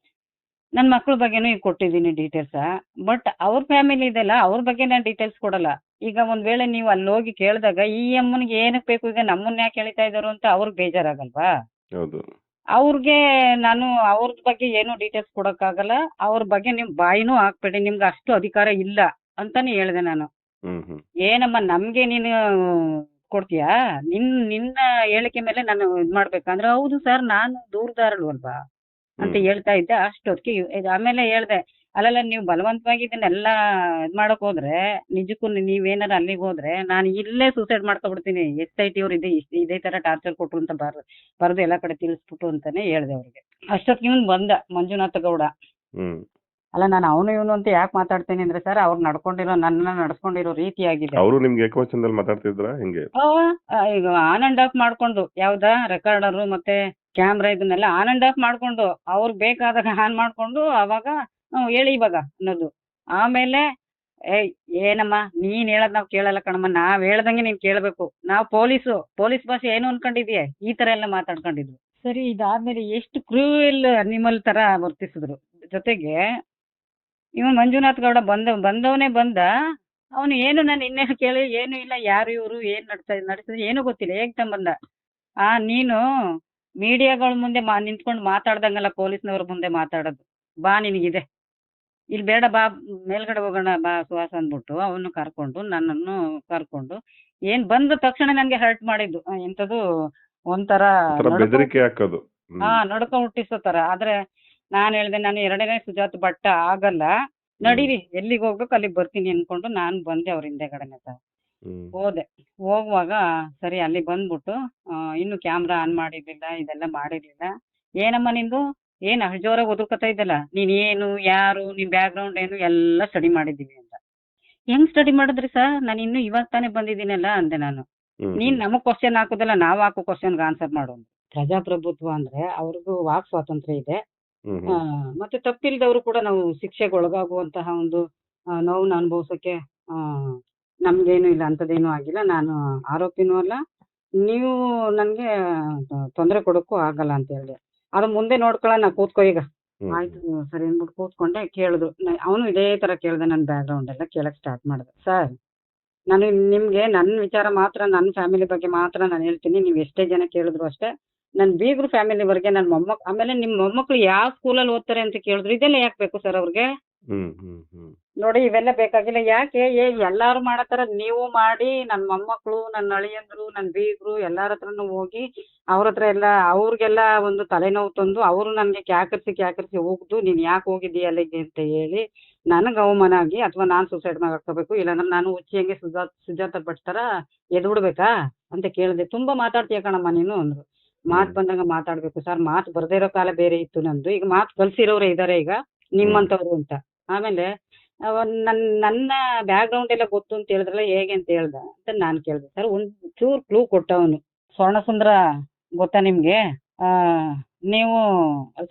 ನನ್ನ ಮಕ್ಳ ಬಗ್ಗೆನೂ ಈಗ ಕೊಟ್ಟಿದ್ದೀನಿ ಡೀಟೇಲ್ಸ್. ಬಟ್ ಅವ್ರ ಫ್ಯಾಮಿಲಿ ಇದೆಲ್ಲ, ಅವ್ರ ಬಗ್ಗೆ ನಾನು ಡೀಟೇಲ್ಸ್ ಕೊಡಲ್ಲ. ಈಗ ಒಂದ್ ವೇಳೆ ನೀವು ಅಲ್ಲಿ ಹೋಗಿ ಕೇಳಿದಾಗ ಈ ಅಮ್ಮನಿಗೆ ಏನಕ್ಕೆ ಬೇಕು, ಈಗ ನಮ್ಮನ್ನ ಯಾಕೆ ಕೇಳ್ತಾ ಇದ್ದಾರು ಅಂತ ಅವ್ರಿಗೆ ಬೇಜಾರಾಗಲ್ವಾ? ಹೌದು. ಅವ್ರಿಗೆ ನಾನು ಅವ್ರ ಬಗ್ಗೆ ಏನು ಡೀಟೇಲ್ಸ್ ಕೊಡಕ್ಕಾಗಲ್ಲ, ಅವ್ರ ಬಗ್ಗೆ ನಿಮ್ ಬಾಯಿನೂ ಹಾಕ್ಬೇಡಿ, ನಿಮ್ಗೆ ಅಷ್ಟು ಅಧಿಕಾರ ಇಲ್ಲ ಅಂತಾನೆ ಹೇಳ್ದೆ ನಾನು. ಏನಮ್ಮ ನಮ್ಗೆ ನೀನು ಕೊಡ್ತೀಯಾ, ನಿನ್ನ ಹೇಳಿಕೆ ಮೇಲೆ ನಾನು ಇದ್ ಮಾಡ್ಬೇಕಂದ್ರೆ, ಹೌದು ಸರ್ ನಾನು ದೂರದಾರಳು ಅಲ್ವಾ ಅಂತ ಹೇಳ್ತಾ ಇದ್ದೆ. ಅಷ್ಟೊತ್ತಿಗೆ ಆಮೇಲೆ ಹೇಳ್ದೆ, ಅಲ್ಲಲ್ಲ ನೀವು ಬಲವಂತವಾಗಿ ಇದನ್ನೆಲ್ಲ ಇದ್ ಮಾಡಕ್ ಹೋದ್ರೆ, ನಿಜಕ್ಕೂ ನೀವೇನಾರ ಅಲ್ಲಿಗೆ ಹೋದ್ರೆ ನಾನು ಇಲ್ಲೇ ಸೂಸೈಡ್ ಮಾಡ್ಕೊಬಿಡ್ತೀನಿ. SIT ಅವ್ರು ಇದೇ ತರ ಟಾರ್ಚರ್ ಕೊಟ್ರು ಅಂತ ಬರೆದು ಎಲ್ಲಾ ಕಡೆ ತಿಳಿಸ್ಬಿಟ್ಟು ಅಂತಾನೆ ಹೇಳ್ದೆ ಅವ್ರಿಗೆ. ಅಷ್ಟೊತ್ತಿಗೆ ಇವನ್ ಬಂದ ಮಂಜುನಾಥ ಗೌಡ. ಅಲ್ಲ, ನಾನು ಅವನು ಇವನು ಅಂತ ಯಾಕೆ ಮಾತಾಡ್ತೇನೆ ಅಂದ್ರೆ ಸರ್, ಅವ್ರು ನನ್ನ ನಡ್ಸ್ಕೊಂಡಿರೋ ರೀತಿ ಆಗಿದೆ. ಅವರು ನಿಮ್ಗೆ ಏಕವಚನದಲ್ಲಿ ಮಾತಾಡ್ತಿದ್ರ ಹೆಂಗೆ? ಈಗ ಆನ್ ಅಂಡ್ ಆಫ್ ಮಾಡ್ಕೊಂಡು, ಯಾವ್ದಾ ರೆಕಾರ್ಡರು ಮತ್ತೆ ಕ್ಯಾಮ್ರಾ ಇದನ್ನೆಲ್ಲ ಆನ್ ಅಂಡ್ ಆಫ್ ಮಾಡ್ಕೊಂಡು, ಅವ್ರಿಗೆ ಬೇಕಾದಾಗ ಆನ್ ಮಾಡ್ಕೊಂಡು ಅವಾಗ ಹೇಳಿ ಇವಾಗ ಅನ್ನೋದು. ಆಮೇಲೆ ಏನಮ್ಮ ನೀನ್ ಹೇಳದ್ ನಾವ್ ಕೇಳಲ್ಲ ಕಣಮ್ಮ, ನಾವ್ ಹೇಳ್ದಂಗೆ ನೀನ್ ಕೇಳ್ಬೇಕು, ನಾವ್ ಪೊಲೀಸ್ ಭಾಷೆ ಏನು ಅನ್ಕೊಂಡಿದ್ಯೆ, ಈ ತರ ಎಲ್ಲ ಮಾತಾಡ್ಕೊಂಡಿದ್ರು. ಸರಿ, ಇದಾದ್ಮೇಲೆ ಎಷ್ಟು ಕ್ರೂಯಲ್ ಅನಿಮಲ್ ತರ ವರ್ತಿಸಿದ್ರು. ಜೊತೆಗೆ ಇವನ್ ಮಂಜುನಾಥ್ ಗೌಡ ಬಂದವನೇ ಬಂದ, ಅವನು ಏನು ನಾನು ಇನ್ನೇನು ಕೇಳಿ ಏನು ಇಲ್ಲ, ಯಾರು ಇವರು ಏನ್ ನಡೆಸಿದ್ರೆ ಏನು ಗೊತ್ತಿಲ್ಲ, ಏಕ್ದಮ್ ಬಂದ. ನೀನು ಮೀಡಿಯಾಗಳ ಮುಂದೆ ನಿಂತ್ಕೊಂಡು ಮಾತಾಡ್ದಂಗಲ್ಲ ಪೊಲೀಸ್ನವ್ರ ಮುಂದೆ ಮಾತಾಡೋದು, ಬಾ ನಿನಗಿದೆ, ಇಲ್ಲಿ ಬೇಡ ಬಾ ಮೇಲ್ಗಡೆ ಹೋಗೋಣ ಬಾ ಸುಹಾಸ್ ಅಂದ್ಬಿಟ್ಟು ಅವನು ನನ್ನನ್ನು ಕರ್ಕೊಂಡು ಏನ್ ಬಂದ ತಕ್ಷಣ ನನ್ಗೆ ಹರ್ಟ್ ಮಾಡಿದ್ದು. ಎಂತದು ಒಂಥರ ಬೆದರಿಕೆ ಹಾಕೋದು, ನಡ್ಕ ಹುಟ್ಟಿಸೋ ತರ. ಆದ್ರೆ ನಾನ್ ಹೇಳ್ದೆ, ನಾನು 2ನೇ ಸುಜಾತ್ ಭಟ್ಟ ಆಗಲ್ಲ, ನಡೀರಿ ಎಲ್ಲಿಗೆ ಹೋಗ್ಬೇಕು ಅಲ್ಲಿಗೆ ಬರ್ತೀನಿ ಅನ್ಕೊಂಡು ನಾನು ಬಂದೆ ಅವ್ರ ಹಿಂದೆಗಡೆನೆ ಸರ್. ಹೋದೆ. ಹೋಗುವಾಗ ಸರಿ ಅಲ್ಲಿ ಬಂದ್ಬಿಟ್ಟು ಇನ್ನು ಕ್ಯಾಮ್ರಾ ಆನ್ ಮಾಡಿರ್ಲಿಲ್ಲ, ಇದೆಲ್ಲ ಮಾಡಿರ್ಲಿಲ್ಲ. ಏನಮ್ಮ ನಿಂದು ಏನ್ ಅಷ್ಟು ಜೋರಾಗಿ ಒದರ್ಕೊತಾ ಇದ್ದಲ್ಲ, ನೀನ್ ಏನು ಯಾರು ನಿನ್ ಬ್ಯಾಕ್ ಗ್ರೌಂಡ್ ಏನು ಎಲ್ಲ ಸ್ಟಡಿ ಮಾಡಿದೀನಿ ಅಂತ. ಹೆಂಗ್ ಸ್ಟಡಿ ಮಾಡಿದ್ರಿ ಸರ್, ನಾನು ಇನ್ನು ಇವಾಗ ತಾನೇ ಬಂದಿದ್ದೀನಲ್ಲ ಅಂದೆ ನಾನು. ನೀನ್ ನಮಗ್ ಕ್ವಶನ್ ಹಾಕುದಲ್ಲ, ನಾವ್ ಹಾಕೋ ಕ್ವಶನ್ಗೆ ಆನ್ಸರ್ ಮಾಡು. ಪ್ರಜಾಪ್ರಭುತ್ವ ಅಂದ್ರೆ ಅವ್ರಿಗೂ ವಾಕ್ ಸ್ವಾತಂತ್ರ್ಯ ಇದೆ, ಮತ್ತೆ ತಪ್ಪಿಲ್ದವರು ಕೂಡ ನಾವು ಶಿಕ್ಷೆಗೆ ಒಳಗಾಗುವಂತಹ ಒಂದು ನೋವನ್ನು ಅನುಭವಿಸೋಕೆ ನಮ್ಗೇನು ಇಲ್ಲ, ಅಂತದೇನು ಆಗಿಲ್ಲ. ನಾನು ಆರೋಪಿನೂ ಅಲ್ಲ, ನೀವು ನನ್ಗೆ ತೊಂದರೆ ಕೊಡೋಕ್ಕೂ ಆಗಲ್ಲ ಅಂತ ಹೇಳಿದೆ. ಅದು ಮುಂದೆ ನೋಡ್ಕೊಳ್ಳೋಣ, ಕೂತ್ಕೋ ಈಗ. ಆಯ್ತು ಸರಿ ಅಂದ್ಬಿಟ್ಟು ಕೂತ್ಕೊಂಡೆ. ಕೇಳಿದ್ರು, ಅವನು ಇದೇ ತರ ಕೇಳ್ದೆ, ನನ್ನ ಬ್ಯಾಕ್ ಗ್ರೌಂಡ್ ಎಲ್ಲ ಕೇಳಕ್ ಸ್ಟಾರ್ಟ್ ಮಾಡಿದೆ. ಸರ್, ನಾನು ನಿಮ್ಗೆ ನನ್ನ ವಿಚಾರ ಮಾತ್ರ, ನನ್ನ ಫ್ಯಾಮಿಲಿ ಬಗ್ಗೆ ಮಾತ್ರ ನಾನು ಹೇಳ್ತೀನಿ, ನೀವು ಎಷ್ಟೇ ಜನ ಕೇಳಿದ್ರು ಅಷ್ಟೇ. ನನ್ನ ಬೀಗ್ರು ಫ್ಯಾಮಿಲಿವರೆಗೆ, ನನ್ನ ಮೊಮ್ಮಕ್, ಆಮೇಲೆ ನಿಮ್ಮ ಮೊಮ್ಮಕ್ಳು ಯಾವ ಸ್ಕೂಲಲ್ಲಿ ಓದ್ತಾರೆ ಅಂತ ಕೇಳಿದ್ರು. ಇದೆಲ್ಲ ಯಾಕೆ ಬೇಕು ಸರ್ ಅವ್ರಿಗೆ? ನೋಡಿ, ಇವೆಲ್ಲ ಬೇಕಾಗಿಲ್ಲ. ಯಾಕೆ ಎಲ್ಲಾರು ಮಾಡತ್ತಾರ, ನೀವು ಮಾಡಿ. ನನ್ನ ಮೊಮ್ಮಕ್ಳು, ನನ್ನ ಅಳಿಯಂದ್ರು, ನನ್ನ ಬೀಗ್ರು ಎಲ್ಲಾರ ಹತ್ರನು ಹೋಗಿ ಅವ್ರ ಹತ್ರ ಎಲ್ಲ ಅವ್ರಿಗೆಲ್ಲ ಒಂದು ತಲೆನೋವು ತಂದು, ಅವರು ನನಗೆ ಕ್ಯಾಕರಿಸಿ ಹೋಗ್ದು, ನೀನ್ ಯಾಕೆ ಹೋಗಿದ್ದೀಯ ಅಲ್ಲಿಗೆ ಅಂತ ಹೇಳಿ ನನಗೆ ಅವಮಾನ ಆಗಿ, ಅಥವಾ ನಾನು ಸೂಸೈಡ್ ಮಾಡ್ಕೋಬೇಕು, ಇಲ್ಲಾಂದ್ರೆ ನಾನು ಹುಚ್ಚಿಯಂಗೆ ಸುಜಾತ ಭಟ್ ತರ ಎದ್ಬಿಡ್ಬೇಕಾ ಅಂತ ಕೇಳಿದೆ. ತುಂಬಾ ಮಾತಾಡ್ತೀಯ ಕಣಮ್ಮ ನೀನು ಅಂದ್ರು. ಮಾತು ಬಂದಂಗ ಮಾತಾಡ್ಬೇಕು ಸರ್, ಮಾತು ಬರ್ದೇ ಇರೋ ಕಾಲ ಬೇರೆ ಇತ್ತು ನಂದು, ಈಗ ಮಾತು ಕಲ್ಸಿರೋರೇ ಇದಾರೆ ಈಗ ನಿಮ್ಮಂತವ್ರು ಅಂತ. ಆಮೇಲೆ ನನ್ನ ಬ್ಯಾಕ್ ಗ್ರೌಂಡ್ ಎಲ್ಲ ಗೊತ್ತು ಅಂತ ಹೇಳಿದ್ರಲ್ಲ, ಹೇಗೆ ಅಂತ ಹೇಳ್ದ ಅಂತ ನಾನು ಕೇಳಿದೆ. ಸರ್, ಒಂದ್ ಚೂರ್ ಕ್ಲೂ ಕೊಟ್ಟವನು. ಸ್ವರ್ಣಸುಂದರ ಗೊತ್ತಾ ನಿಮ್ಗೆ? ನೀವು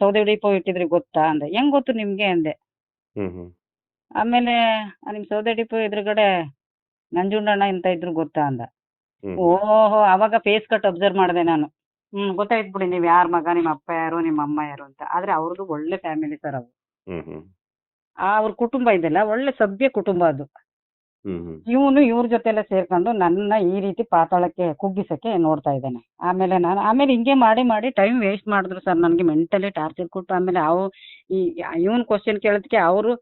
ಸೌದೆ ಡಿಪೋ ಇಟ್ಟಿದ್ರಿ ಗೊತ್ತಾ ಅಂದೆ. ಹೆಂಗ್ ಗೊತ್ತು ನಿಮ್ಗೆ ಅಂದೆ. ಆಮೇಲೆ ನಿಮ್ ಸೌದೆ ಡಿಪೋ ಎದುರುಗಡೆ ನಂಜುಂಡಣ್ಣ ಅಂತ ಇದ್ರು ಗೊತ್ತಾ ಅಂದ. ಓಹೋ, ಅವಾಗ ಫೇಸ್ ಕಟ್ ಅಬ್ಸರ್ವ್ ಮಾಡಿದೆ ನಾನು. ಗೊತ್ತಾಯ್ತು ಬಿಡಿ, ನೀವ್ ಯಾರ ಮಗ, ನಿಮ್ಮ ಅಪ್ಪ ಯಾರು, ನಿಮ್ಮ ಅಮ್ಮ ಯಾರು ಅಂತ. ಆದ್ರೆ ಅವ್ರದ್ದು ಒಳ್ಳೆ ಫ್ಯಾಮಿಲಿ ಸರ್. ಅವ್ರು ಅವ್ರ ಕುಟುಂಬ ಇದೆಲ್ಲ ಒಳ್ಳೆ ಸಭ್ಯ ಕುಟುಂಬ ಅದು. ಇವನು ಇವ್ರ ಜೊತೆ ಎಲ್ಲ ಸೇರ್ಕೊಂಡು ನನ್ನ ಈ ರೀತಿ ಪಾತಾಳಕ್ಕೆ ಕುಗ್ಗಿಸಕ್ಕೆ ನೋಡ್ತಾ ಇದ್ದಾನೆ. ಆಮೇಲೆ ಹಿಂಗೆ ಮಾಡಿ ಟೈಮ್ ವೇಸ್ಟ್ ಮಾಡಿದ್ರು ಸರ್, ನನ್ಗೆ ಮೆಂಟಲಿ ಟಾರ್ಚರ್ ಕೊಟ್ಟು. ಆಮೇಲೆ ಇವನ್ ಕ್ವಶನ್ ಕೇಳೋದಕ್ಕೆ ಅವರು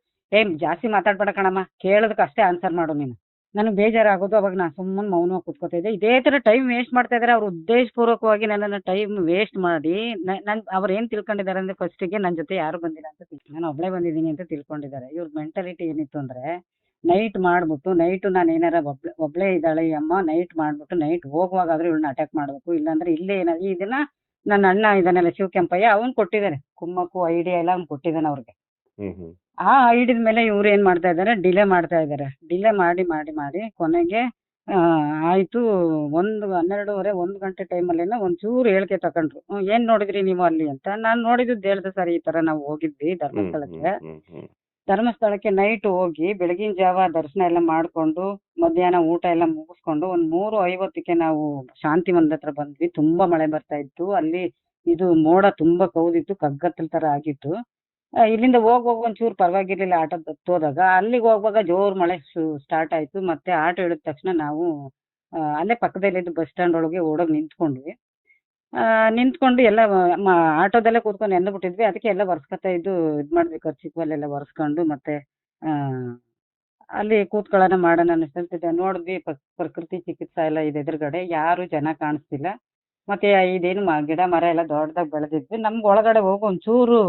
ಜಾಸ್ತಿ ಮಾತಾಡ್ಬೇಡ ಕಣಮ್ಮ, ಕೇಳೋದಕ್ಕೆ ಅಷ್ಟೇ ಆನ್ಸರ್ ಮಾಡು ನೀನು. ನನಗೆ ಬೇಜಾರಾಗೋದು. ಅವಾಗ ನಾನು ಸುಮ್ಮನೆ ಮೌನವಾಗಿ ಕೂತ್ಕೋತಾ ಇದ್ದೆ. ಇದೇ ತರ ಟೈಮ್ ವೇಸ್ಟ್ ಮಾಡ್ತಾ ಇದಾರೆ ಅವ್ರು, ಉದ್ದೇಶಪೂರ್ವಕವಾಗಿ ನನ್ನನ್ನು ಟೈಮ್ ವೇಸ್ಟ್ ಮಾಡಿ. ಅವ್ರು ಏನ್ ತಿಳ್ಕೊಂಡಿದ್ದಾರೆ ಅಂದ್ರೆ, ಫಸ್ಟಿಗೆ ನನ್ನ ಜೊತೆ ಯಾರು ಬಂದಿಲ್ಲ ಅಂತ, ನಾನು ಒಬ್ಳೆ ಬಂದಿದ್ದೀನಿ ಅಂತ ತಿಳ್ಕೊಂಡಿದ್ದಾರೆ. ಇವ್ರ ಮೆಂಟಾಲಿಟಿ ಏನಿತ್ತು ಅಂದ್ರೆ, ನೈಟ್ ಮಾಡ್ಬಿಟ್ಟು ನೈಟ್ ನಾನು ಏನಾರ ಒಬ್ಳೇ ಇದ್ದಾಳೆ ಈ ಅಮ್ಮ, ನೈಟ್ ಮಾಡ್ಬಿಟ್ಟು ನೈಟ್ ಹೋಗುವಾಗಾದ್ರೂ ಇವಳನ್ನ ಅಟ್ಯಾಕ್ ಮಾಡ್ಬೇಕು, ಇಲ್ಲಾಂದ್ರೆ ಇಲ್ಲೇ ಏನಾದ್ರು ಇದನ್ನ ನನ್ನ ಅಣ್ಣ ಇದಾನಲ್ಲ ಶಿವಕೆಂಪಯ್ಯ ಅವ್ನು ಕೊಟ್ಟಿದ್ದಾನೆ, ಕುಮ್ಮಕ್ಕು ಐಡಿಯಾ ಎಲ್ಲ ಅವ್ನು ಕೊಟ್ಟಿದ್ದಾನೆ ಅವ್ರಿಗೆ. ಆ ಐಡಿದ ಮೇಲೆ ಇವ್ರು ಏನ್ ಮಾಡ್ತಾ ಇದಾರೆ, ಡಿಲೇ ಮಾಡ್ತಾ ಇದಾರೆ. ಡಿಲೇ ಮಾಡಿ ಮಾಡಿ ಮಾಡಿ ಕೊನೆಗೆ ಆಯ್ತು 12:30 1 ಗಂಟೆ ಟೈಮಲ್ಲೇನೋ ಒಂಚೂರು ಹೇಳಿಕೆ ತಕೊಂಡ್ರು. ಏನ್ ನೋಡಿದ್ರಿ ನೀವು ಅಲ್ಲಿ ಅಂತ. ನಾನು ನೋಡಿದ್ದು ಹೇಳ್ದೆ ಸರ್, ಈ ತರ ನಾವು ಹೋಗಿದ್ವಿ ಧರ್ಮಸ್ಥಳಕ್ಕೆ ನೈಟ್ ಹೋಗಿ ಬೆಳಗಿನ ಜಾವ ದರ್ಶನ ಎಲ್ಲ ಮಾಡ್ಕೊಂಡು ಮಧ್ಯಾಹ್ನ ಊಟ ಎಲ್ಲ ಮುಗಿಸ್ಕೊಂಡು 3:50ಕ್ಕೆ ನಾವು ಶಾಂತಿ ಮಂದಿರ ಹತ್ರ ಬಂದ್ವಿ. ತುಂಬಾ ಮಳೆ ಬರ್ತಾ ಇತ್ತು ಅಲ್ಲಿ, ಇದು ಮೋಡ ತುಂಬಾ ಕೌದಿತ್ತು, ಕಗ್ಗತ್ತಲ ತರ ಆಗಿತ್ತು. ಇಲ್ಲಿಂದ ಹೋಗುವಾಗ ಒಂಚೂರು ಪರವಾಗಿರ್ಲಿಲ್ಲ ಆಟೋ ಹೋದಾಗ. ಅಲ್ಲಿಗೆ ಹೋಗುವಾಗ ಜೋರ್ ಮಳೆ ಸ್ಟಾರ್ಟ್ ಆಯ್ತು. ಮತ್ತೆ ಆಟೋ ಇಳಿದ ತಕ್ಷಣ ನಾವು ಅಲ್ಲೇ ಪಕ್ಕದಲ್ಲಿದ್ದು ಬಸ್ ಸ್ಟ್ಯಾಂಡ್ ಒಳಗೆ ಓಡೋಗಿ ನಿಂತ್ಕೊಂಡ್ವಿ. ನಿಂತ್ಕೊಂಡು ಎಲ್ಲ ಆಟೋದಲ್ಲೇ ಕೂತ್ಕೊಂಡು ಬಿಟ್ಟಿದ್ವಿ. ಅದಕ್ಕೆ ಎಲ್ಲ ಒರೆಸ್ಕೊತಾ ಇದ್ದು ಮಾಡ್ಬೇಕಾದ್ರೆ ಚಿಕ್ಕವಲ್ಲೆಲ್ಲ ಒರೆಸ್ಕೊಂಡು ಮತ್ತೆ ಅಲ್ಲಿ ಕೂತ್ಕೊಳ್ಳೋಣ ಮಾಡೋಣ ಅನಿಸ್ತಿದ್ದೆ. ನೋಡಿದ್ವಿ ಪ್ರಕೃತಿ ಚಿಕಿತ್ಸಾ ಎಲ್ಲ ಇದೆ ಎದುರುಗಡೆ, ಯಾರು ಜನ ಕಾಣಿಸ್ತಿಲ್ಲ. ಮತ್ತೆ ಇದೇನು ಗಿಡ ಮರ ಎಲ್ಲ ದೊಡ್ಡದಾಗಿ ಬೆಳೆದಿದ್ವಿ. ನಮ್ಗೆ ಒಳಗಡೆ ಹೋಗಿ ಒಂಚೂರು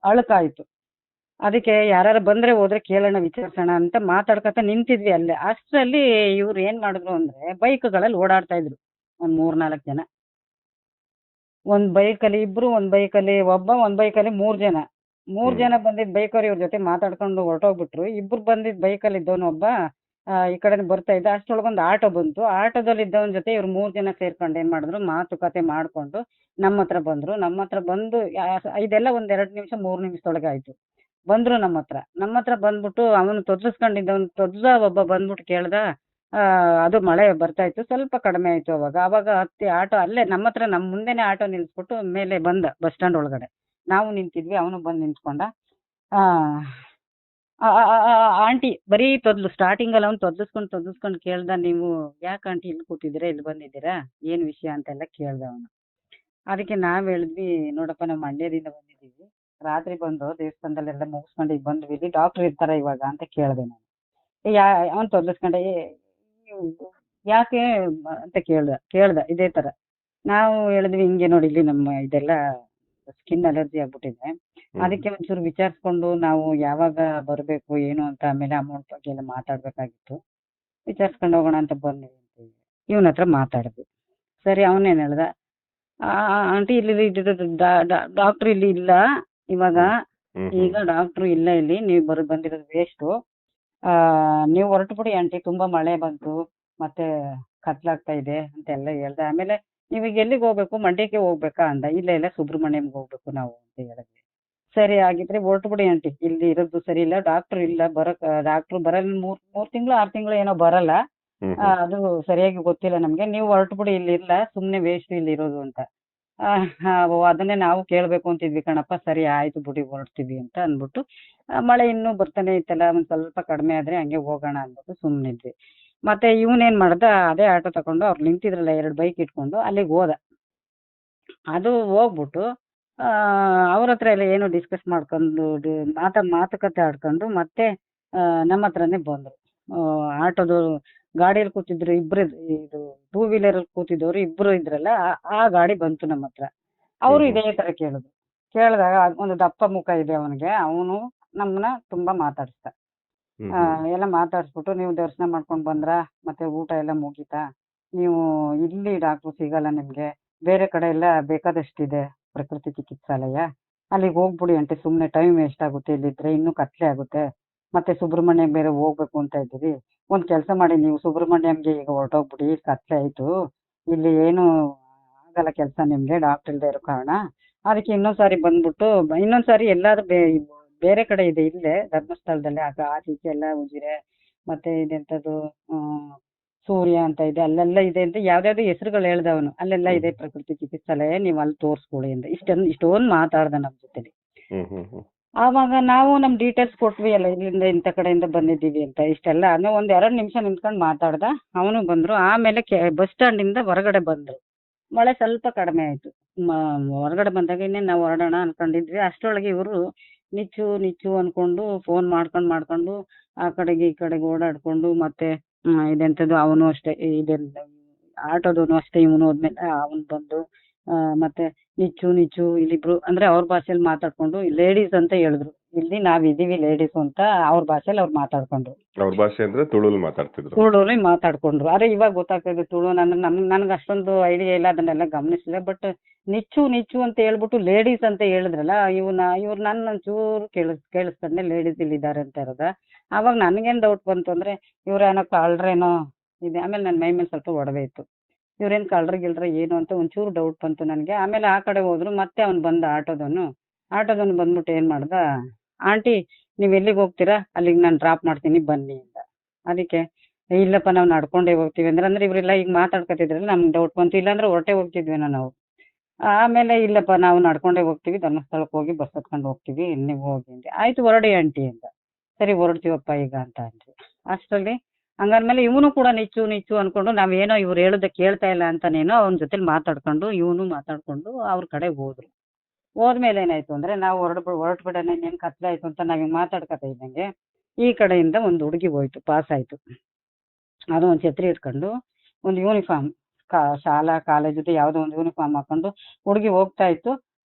ಅಳುಕಾಯ್ತು. ಅದಕ್ಕೆ ಯಾರು ಬಂದ್ರೆ ಹೋದ್ರೆ ಕೇಳೋಣ ವಿಚಾರಿಸೋಣ ಅಂತ ಮಾತಾಡ್ಕೊತ ನಿಂತಿದ್ವಿ ಅಲ್ಲೇ. ಅಷ್ಟರಲ್ಲಿ ಇವ್ರು ಏನ್ ಮಾಡಿದ್ರು ಅಂದ್ರೆ ಬೈಕ್ಗಳಲ್ಲಿ ಓಡಾಡ್ತಾ ಇದ್ರು ಒಂದ್ 3-4 ಜನ. ಒಂದ್ ಬೈಕಲ್ಲಿ ಇಬ್ರು, ಒಂದ್ ಬೈಕಲ್ಲಿ ಒಬ್ಬ, ಒಂದ್ ಬೈಕಲ್ಲಿ 3 ಜನ. 3 ಜನ ಬಂದಿದ್ ಬೈಕವ್ರು ಇವ್ರ ಜೊತೆ ಮಾತಾಡ್ಕೊಂಡು ಹೊರಟೋಗ್ಬಿಟ್ರು. ಇಬ್ರು ಬಂದಿದ್ ಬೈಕಲ್ಲಿ ಇದ್ದವನು ಒಬ್ಬ ಈ ಕಡೆ ಬರ್ತಾ ಇದ್ದ. ಅಷ್ಟೊಳಗೊಂದು ಆಟೋ ಬಂತು. ಆಟೋದಲ್ಲಿ ಇದ್ದವನ ಜೊತೆ ಇವ್ರು 3 ಜನ ಸೇರ್ಕೊಂಡು ಏನ್ ಮಾಡಿದ್ರು, ಮಾತುಕತೆ ಮಾಡ್ಕೊಂಡು ನಮ್ಮ ಹತ್ರ ಬಂದ್ರು. ನಮ್ಮ ಹತ್ರ ಬಂದು ಇದೆಲ್ಲ ಒಂದ್ 2 ನಿಮಿಷ 3 ನಿಮಿಷದೊಳಗೆ ಆಯ್ತು. ಬಂದ್ರು ನಮ್ಮ ಹತ್ರ ಬಂದ್ಬಿಟ್ಟು ಅವನು ತೊದ್ಲಿಸ್ಕೊಂಡಿದ್ದವನು ಒಬ್ಬ ಬಂದ್ಬಿಟ್ಟು ಕೇಳ್ದ, ಅದು ಮಳೆ ಬರ್ತಾ ಇತ್ತು, ಸ್ವಲ್ಪ ಕಡಿಮೆ ಆಯ್ತು. ಅವಾಗ ಹತ್ತಿ ಆಟೋ ಅಲ್ಲೇ ನಮ್ಮ ಮುಂದೆನೆ ಆಟೋ ನಿಲ್ಸ್ಬಿಟ್ಟು ಮೇಲೆ ಬಂದ ಬಸ್ ಸ್ಟ್ಯಾಂಡ್ ಒಳಗಡೆ. ನಾವು ನಿಂತಿದ್ವಿ, ಅವನು ಬಂದು ನಿಂತ್ಕೊಂಡ. ಆಂಟಿ ಬರೀ ಸ್ಟಾರ್ಟಿಂಗ್ ಅಲ್ಲಿ ಅವ್ನು ತೊದ್ಲಿಸ್ಕೊಂಡು ಕೇಳ್ದ, ನೀವು ಯಾಕೆ ಆಂಟಿ ಇಲ್ಲಿ ಕೂತಿದ್ದೀರಾ, ಇಲ್ಲಿ ಬಂದಿದ್ದೀರಾ, ಏನ್ ವಿಷಯ ಅಂತೆಲ್ಲ ಕೇಳ್ದ ಅವನು. ಅದಕ್ಕೆ ನಾವ್ ಹೇಳಿದ್ವಿ, ನೋಡಪ್ಪ ನಾವು ಮಂಡ್ಯದಿಂದ ಬಂದಿದ್ದೀವಿ, ರಾತ್ರಿ ಬಂದು ದೇವಸ್ಥಾನದಲ್ಲೆಲ್ಲ ಮುಗಿಸ್ಕೊಂಡು ಈಗ ಬಂದ್ವಿ, ಇಲ್ಲಿ ಡಾಕ್ಟರ್ ಇರ್ತಾರ ಇವಾಗ ಅಂತ ಕೇಳ್ದೆ ನಾನು. ಅವ್ನು ತೊದ್ಲಿಸ್ಕೊಂಡೆ, ಯಾಕೆ ಅಂತ ಕೇಳ್ದ ಇದೇ ತರ. ನಾವು ಹೇಳಿದ್ವಿ ಹಿಂಗೆ ನೋಡಿ, ಇಲ್ಲಿ ನಮ್ಮ ಇದೆಲ್ಲ ಸ್ಕಿನ್ ಅಲರ್ಜಿ ಆಗ್ಬಿಟ್ಟಿದೆ, ಅದಕ್ಕೆ ಒಂಚೂರು ವಿಚಾರಿಸ್ಕೊಂಡು ನಾವು ಯಾವಾಗ ಬರ್ಬೇಕು ಏನು ಅಂತ, ಆಮೇಲೆ ಅಮೌಂಟ್ ಬಗ್ಗೆ ಎಲ್ಲ ಮಾತಾಡ್ಬೇಕಾಗಿತ್ತು, ವಿಚಾರಿಸ್ಕೊಂಡು ಹೋಗೋಣ ಅಂತ ಬಂದ್ವಿ ಅಂತ ಇವನ ಹತ್ರ ಮಾತಾಡಿದ್ವಿ. ಸರಿ, ಅವನೇನ್ ಹೇಳ್ದ, ಆಂಟಿ ಇಲ್ಲಿ ಡಾಕ್ಟರ್ ಇಲ್ಲಿ ಇಲ್ಲ ಇವಾಗ, ಈಗ ಡಾಕ್ಟ್ರು ಇಲ್ಲ ಇಲ್ಲಿ, ನೀವು ಬಂದಿರೋದು ವೇಸ್ಟು, ನೀವು ಹೊರಟು ಬಿಡಿ ಆಂಟಿ, ತುಂಬಾ ಮಳೆ ಬಂತು ಮತ್ತೆ ಕತ್ಲಾಗ್ತಾ ಇದೆ ಅಂತೆಲ್ಲ ಹೇಳ್ದೆ. ಆಮೇಲೆ ನೀವೀಗ ಎಲ್ಲಿಗೆ ಹೋಗ್ಬೇಕು, ಮಂಡ್ಯಕ್ಕೆ ಹೋಗ್ಬೇಕಾ ಅಂದ. ಇಲ್ಲ ಸುಬ್ರಹ್ಮಣ್ಯಂಗೆ ಹೋಗ್ಬೇಕು ನಾವು ಅಂತ ಹೇಳಿದ್ವಿ. ಸರಿ ಆಗಿದ್ರೆ ಹೊರಟು ಬಿಡಿ ಆಂಟಿ, ಇಲ್ಲಿ ಇರೋದು ಸರಿ ಇಲ್ಲ, ಡಾಕ್ಟರ್ ಇಲ್ಲ, ಡಾಕ್ಟ್ರು ಬರಲ್ಲ, 3 ತಿಂಗಳು 6 ತಿಂಗಳು ಏನೋ ಬರಲ್ಲ, ಅದು ಸರಿಯಾಗಿ ಗೊತ್ತಿಲ್ಲ ನಮ್ಗೆ, ನೀವು ಹೊರಟು ಬಿಡಿ, ಇಲ್ಲಿ ಇಲ್ಲ, ಸುಮ್ನೆ ವೇಸ್ಟ್ ಇಲ್ಲಿ ಇರೋದು ಅಂತ. ಅದನ್ನೇ ನಾವು ಕೇಳ್ಬೇಕು ಅಂತಿದ್ವಿ ಕಣಪ್ಪ. ಸರಿ ಆಯ್ತು ಬಿಡಿ, ಹೊರಡ್ತೀವಿ ಅಂತ ಅಂದ್ಬಿಟ್ಟು, ಮಳೆ ಇನ್ನೂ ಬರ್ತಾನೆ ಇತ್ತಲ್ಲ, ಒಂದ್ ಸ್ವಲ್ಪ ಕಡಿಮೆ ಆದ್ರೆ ಹಂಗೆ ಹೋಗೋಣ ಅಂದ್ಬಿಟ್ಟು ಸುಮ್ನಿದ್ವಿ. ಮತ್ತೆ ಇವನೇನ್ ಮಾಡ್ದ, ಅದೇ ಆಟೋ ತಕೊಂಡು ಅವ್ರು ನಿಂತಿದ್ರಲ್ಲ 2 ಬೈಕ್ ಇಟ್ಕೊಂಡು ಅಲ್ಲಿಗೆ ಹೋದ. ಅದು ಹೋಗ್ಬಿಟ್ಟು ಅವ್ರ ಹತ್ರ ಎಲ್ಲ ಏನೋ ಡಿಸ್ಕಸ್ ಮಾಡ್ಕೊಂಡು ಮಾತುಕತೆ ಆಡ್ಕೊಂಡು ಮತ್ತೆ ನಮ್ಮ ಹತ್ರನೇ ಬಂದ್ರು. ಆಟೋದವ್ರು ಗಾಡಿಯಲ್ಲಿ ಕೂತಿದ್ರು ಇಬ್ರು, ಇದು 2 ವೀಲರ್ ಅಲ್ಲಿ ಕೂತಿದ್ದವ್ರು ಇಬ್ರು ಇದ್ರಲ್ಲ, ಆ ಗಾಡಿ ಬಂತು ನಮ್ಮ ಹತ್ರ. ಅವರು ಇದೇ ತರ ಕೇಳಿದಾಗ ಒಂದು ದಪ್ಪ ಮುಖ ಇದೆ ಅವನಿಗೆ, ಅವನು ನಮ್ಮನ್ನ ತುಂಬಾ ಮಾತಾಡಿಸ್ದ. ಎಲ್ಲ ಮಾತಾಡ್ಸ್ಬಿಟ್ಟು, ನೀವು ದರ್ಶನ ಮಾಡ್ಕೊಂಡ್ ಬಂದ್ರ, ಮತ್ತೆ ಊಟ ಎಲ್ಲ ಮುಗೀತಾ, ನೀವು ಇಲ್ಲಿ ಡಾಕ್ಟ್ರು ಸಿಗಲ್ಲ ನಿಮ್ಗೆ, ಬೇರೆ ಕಡೆ ಎಲ್ಲ ಬೇಕಾದಷ್ಟಿದೆ ಪ್ರಕೃತಿ ಚಿಕಿತ್ಸಾಲಯ, ಅಲ್ಲಿಗೆ ಹೋಗ್ಬಿಡಿ ಅಂತೆ, ಸುಮ್ನೆ ಟೈಮ್ ವೇಸ್ಟ್ ಆಗುತ್ತೆ, ಇಲ್ಲಿದ್ರೆ ಇನ್ನೂ ಕತ್ಲೆ ಆಗುತ್ತೆ, ಮತ್ತೆ ಸುಬ್ರಹ್ಮಣ್ಯಂ ಬೇರೆ ಹೋಗ್ಬೇಕು ಅಂತ ಇದ್ದೀವಿ. ಒಂದ್ ಕೆಲಸ ಮಾಡಿ, ನೀವು ಸುಬ್ರಹ್ಮಣ್ಯಂಗೆ ಈಗ ಹೊರಟೋಗ್ಬಿಡಿ, ಕತ್ಲೆ ಆಯ್ತು, ಇಲ್ಲಿ ಏನು ಆಗಲ್ಲ ಕೆಲಸ ನಿಮ್ಗೆ, ಡಾಕ್ಟರ್ ಇಲ್ದೇ ಇರೋ ಕಾರಣ. ಅದಕ್ಕೆ ಇನ್ನೊಂದ್ಸಾರಿ ಬಂದ್ಬಿಟ್ಟು, ಇನ್ನೊಂದ್ಸಾರಿ ಎಲ್ಲಾದ್ರೂ ಬೇರೆ ಕಡೆ ಇದೆ, ಇಲ್ಲೇ ಧರ್ಮಸ್ಥಳದಲ್ಲಿ ಆಚೀಚೆ ಎಲ್ಲ ಉಜಿರೆ ಮತ್ತೆ ಇದೆಂತದ್ದು ಸೂರ್ಯ ಅಂತ ಇದೆ, ಅಲ್ಲೆಲ್ಲ ಇದೆ ಅಂತ ಯಾವ್ದಾವ್ದು ಹೆಸರುಗಳು ಹೇಳ್ದವನು, ಅಲ್ಲೆಲ್ಲ ಇದೆ ಪ್ರಕೃತಿ ಚಿಕಿತ್ಸಾಲಯ, ನೀವು ಅಲ್ಲಿ ತೋರಿಸ್ಕೊಳ್ಳಿ ಅಂತ ಇಷ್ಟೊಂದು ಮಾತಾಡ್ದ ನಮ್ ಜೊತೆಲಿ. ಆವಾಗ ನಾವು ನಮ್ ಡೀಟೇಲ್ಸ್ ಕೊಟ್ವಿ ಅಲ್ಲ, ಇಲ್ಲಿಂದ ಇಂಥ ಕಡೆಯಿಂದ ಬಂದಿದ್ದೀವಿ ಅಂತ ಇಷ್ಟೆಲ್ಲ. ಆಮೇಲೆ 1-2 ನಿಮಿಷ ನಿಂತ್ಕೊಂಡು ಮಾತಾಡ್ದ, ಅವನು ಬಂದ್ರು. ಆಮೇಲೆ ಬಸ್ ಸ್ಟ್ಯಾಂಡ್ ಇಂದ ಹೊರಗಡೆ ಬಂದ್ರು. ಮಳೆ ಸ್ವಲ್ಪ ಕಡಿಮೆ ಆಯ್ತು. ಹೊರಗಡೆ ಬಂದಾಗ ಇನ್ನೇನು ನಾವು ಹೊರಡೋಣ ಅನ್ಕೊಂಡಿದ್ವಿ. ಅಷ್ಟರೊಳಗೆ ಇವರು ನಿಚ್ಚು ಅನ್ಕೊಂಡು ಫೋನ್ ಮಾಡ್ಕೊಂಡು ಆ ಕಡೆಗೆ ಈ ಕಡೆಗೆ ಓಡಾಡ್ಕೊಂಡು, ಮತ್ತೆ ಇದೆಂತದ್ದು ಅವನು ಅಷ್ಟೇ, ಆಟೋದವನು ಅಷ್ಟೇ, ಇವನು ಹೋದ್ಮೇಲೆ ಅವನು ಬಂದು ಮತ್ತೆ ನಿಚ್ಚು ಇಲ್ಲಿಬ್ರು ಅಂದ್ರೆ ಅವ್ರ ಭಾಷೆಯಲ್ಲಿ ಮಾತಾಡ್ಕೊಂಡು ಲೇಡೀಸ್ ಅಂತ ಹೇಳಿದ್ರು. ಇಲ್ಲಿ ನಾವಿದೀವಿ ಲೇಡೀಸ್ ಅಂತ ಅವ್ರ ಭಾಷೆಲಿ ಅವ್ರು ಮಾತಾಡ್ಕೊಂಡ್ರು. ಅವ್ರ ಭಾಷೆ ಅಂದ್ರೆ ತುಳುಲ್ ಮಾತಾಡ್ತಿದ್ರು. ತುಳುಲಿ ಮಾತಾಡ್ಕೊಂಡ್ರು. ಅರೆ ಇವಾಗ ಗೊತ್ತಾಗ್ತದೆ ತುಳು. ನನ್ಗೆ ಅಷ್ಟೊಂದು ಐಡಿಯಾ ಇಲ್ಲ, ಅದನ್ನೆಲ್ಲ ಗಮನಿಸಿಲ್ಲ. ಬಟ್ ನಿಚ್ಚು ಅಂತ ಹೇಳ್ಬಿಟ್ಟು ಲೇಡೀಸ್ ಅಂತ ಹೇಳಿದ್ರಲ್ಲ, ಇವ್ರು ನನ್ನ ಒಂಚೂರು ಕೇಳಿಸ್ಕೊಂಡೆ ಲೇಡೀಸ್ ಇಲ್ಲಿ ಇದ್ದಾರೆ ಅಂತ ಇರೋದ. ಅವಾಗ ನನ್ಗೇನ್ ಡೌಟ್ ಬಂತು ಅಂದ್ರೆ ಇವ್ರೇನೋ ಕಳ್ರೇನೋ ಇದೆ. ಆಮೇಲೆ ನನ್ನ ಮೈ ಮೇಲೆ ಸ್ವಲ್ಪ ಒಡವೆ ಇತ್ತು. ಇವ್ರೇನ್ ಕಳ್ರ ಏನು ಅಂತ ಒಂಚೂರು ಡೌಟ್ ಬಂತು ನನಗೆ. ಆಮೇಲೆ ಆ ಕಡೆ ಹೋದ್ರು. ಮತ್ತೆ ಅವ್ನು ಬಂದ ಆಟೋದವನು ಬಂದ್ಬಿಟ್ಟು ಏನ್ ಮಾಡ್ದ, ಆಂಟಿ ನೀವ್ ಎಲ್ಲಿಗೆ ಹೋಗ್ತೀರಾ, ಅಲ್ಲಿಗೆ ನಾನು ಡ್ರಾಪ್ ಮಾಡ್ತೀನಿ ಬನ್ನಿ ಅಂತ. ಅದಕ್ಕೆ ಇಲ್ಲಪ್ಪ ನಾವು ನಡ್ಕೊಂಡೇ ಹೋಗ್ತೀವಿ ಅಂದ್ರೆ ಇವರೆಲ್ಲ ಈಗ ಮಾತಾಡ್ಕೊತಿದ್ರಲ್ಲ, ನಮ್ಗೆ ಡೌಟ್ ಬಂತು. ಇಲ್ಲಾಂದ್ರೆ ಹೊರಟೆ ಹೋಗ್ತಿದ್ವೇನೋ ನಾವು. ಆಮೇಲೆ ಇಲ್ಲಪ್ಪ ನಾವು ನಡ್ಕೊಂಡೇ ಹೋಗ್ತೀವಿ, ಧರ್ಮಸ್ಥಳಕ್ಕೆ ಹೋಗಿ ಬಸ್ ಹತ್ಕೊಂಡು ಹೋಗ್ತೀವಿ, ನೀವು ಹೋಗಿ ಅಂದೆ. ಆಯ್ತು ಹೊರಡಿ ಆಂಟಿ ಅಂತ. ಸರಿ ಹೊರಡ್ತೀವಪ್ಪ ಈಗ ಅಂತ ಅಂದ್ರಿ. ಅಷ್ಟರಲ್ಲಿ ಹಂಗಂದ್ಮೇಲೆ ಇವನು ಕೂಡ ನಿಚ್ಚು ಅನ್ಕೊಂಡು ನಾವೇನೋ ಇವ್ರು ಹೇಳೋದ ಕೇಳ್ತಾ ಇಲ್ಲ ಅಂತಾನೇನೋ ಅವನ ಜೊತೆ ಮಾತಾಡ್ಕೊಂಡು ಇವನು ಮಾತಾಡ್ಕೊಂಡು ಅವ್ರ ಕಡೆ ಹೋದ್ರು. ಹೋದ್ಮೇಲೆ ಏನಾಯ್ತು ಅಂದ್ರೆ ನಾವು ಹೊರಟು ಬಿಡೋಣ, ಏನ್ ಕತ್ಲಾಯ್ತು ಅಂತ ನಾವ್ ಹಿಂಗ್ ಮಾತಾಡ್ಕೊತಾ ಇದ್ದಂಗೆ ಈ ಕಡೆಯಿಂದ ಒಂದು ಹುಡುಗಿ ಹೋಯ್ತು, ಪಾಸ್ ಆಯ್ತು. ಅದು ಒಂದು ಛತ್ರಿ ಇಟ್ಕೊಂಡು ಒಂದು ಯೂನಿಫಾರ್ಮ್, ಶಾಲಾ ಕಾಲೇಜದ್ದು ಯಾವುದೋ ಒಂದು ಯೂನಿಫಾರ್ಮ್ ಹಾಕೊಂಡು ಹುಡುಗಿ ಹೋಗ್ತಾ ಇತ್ತು.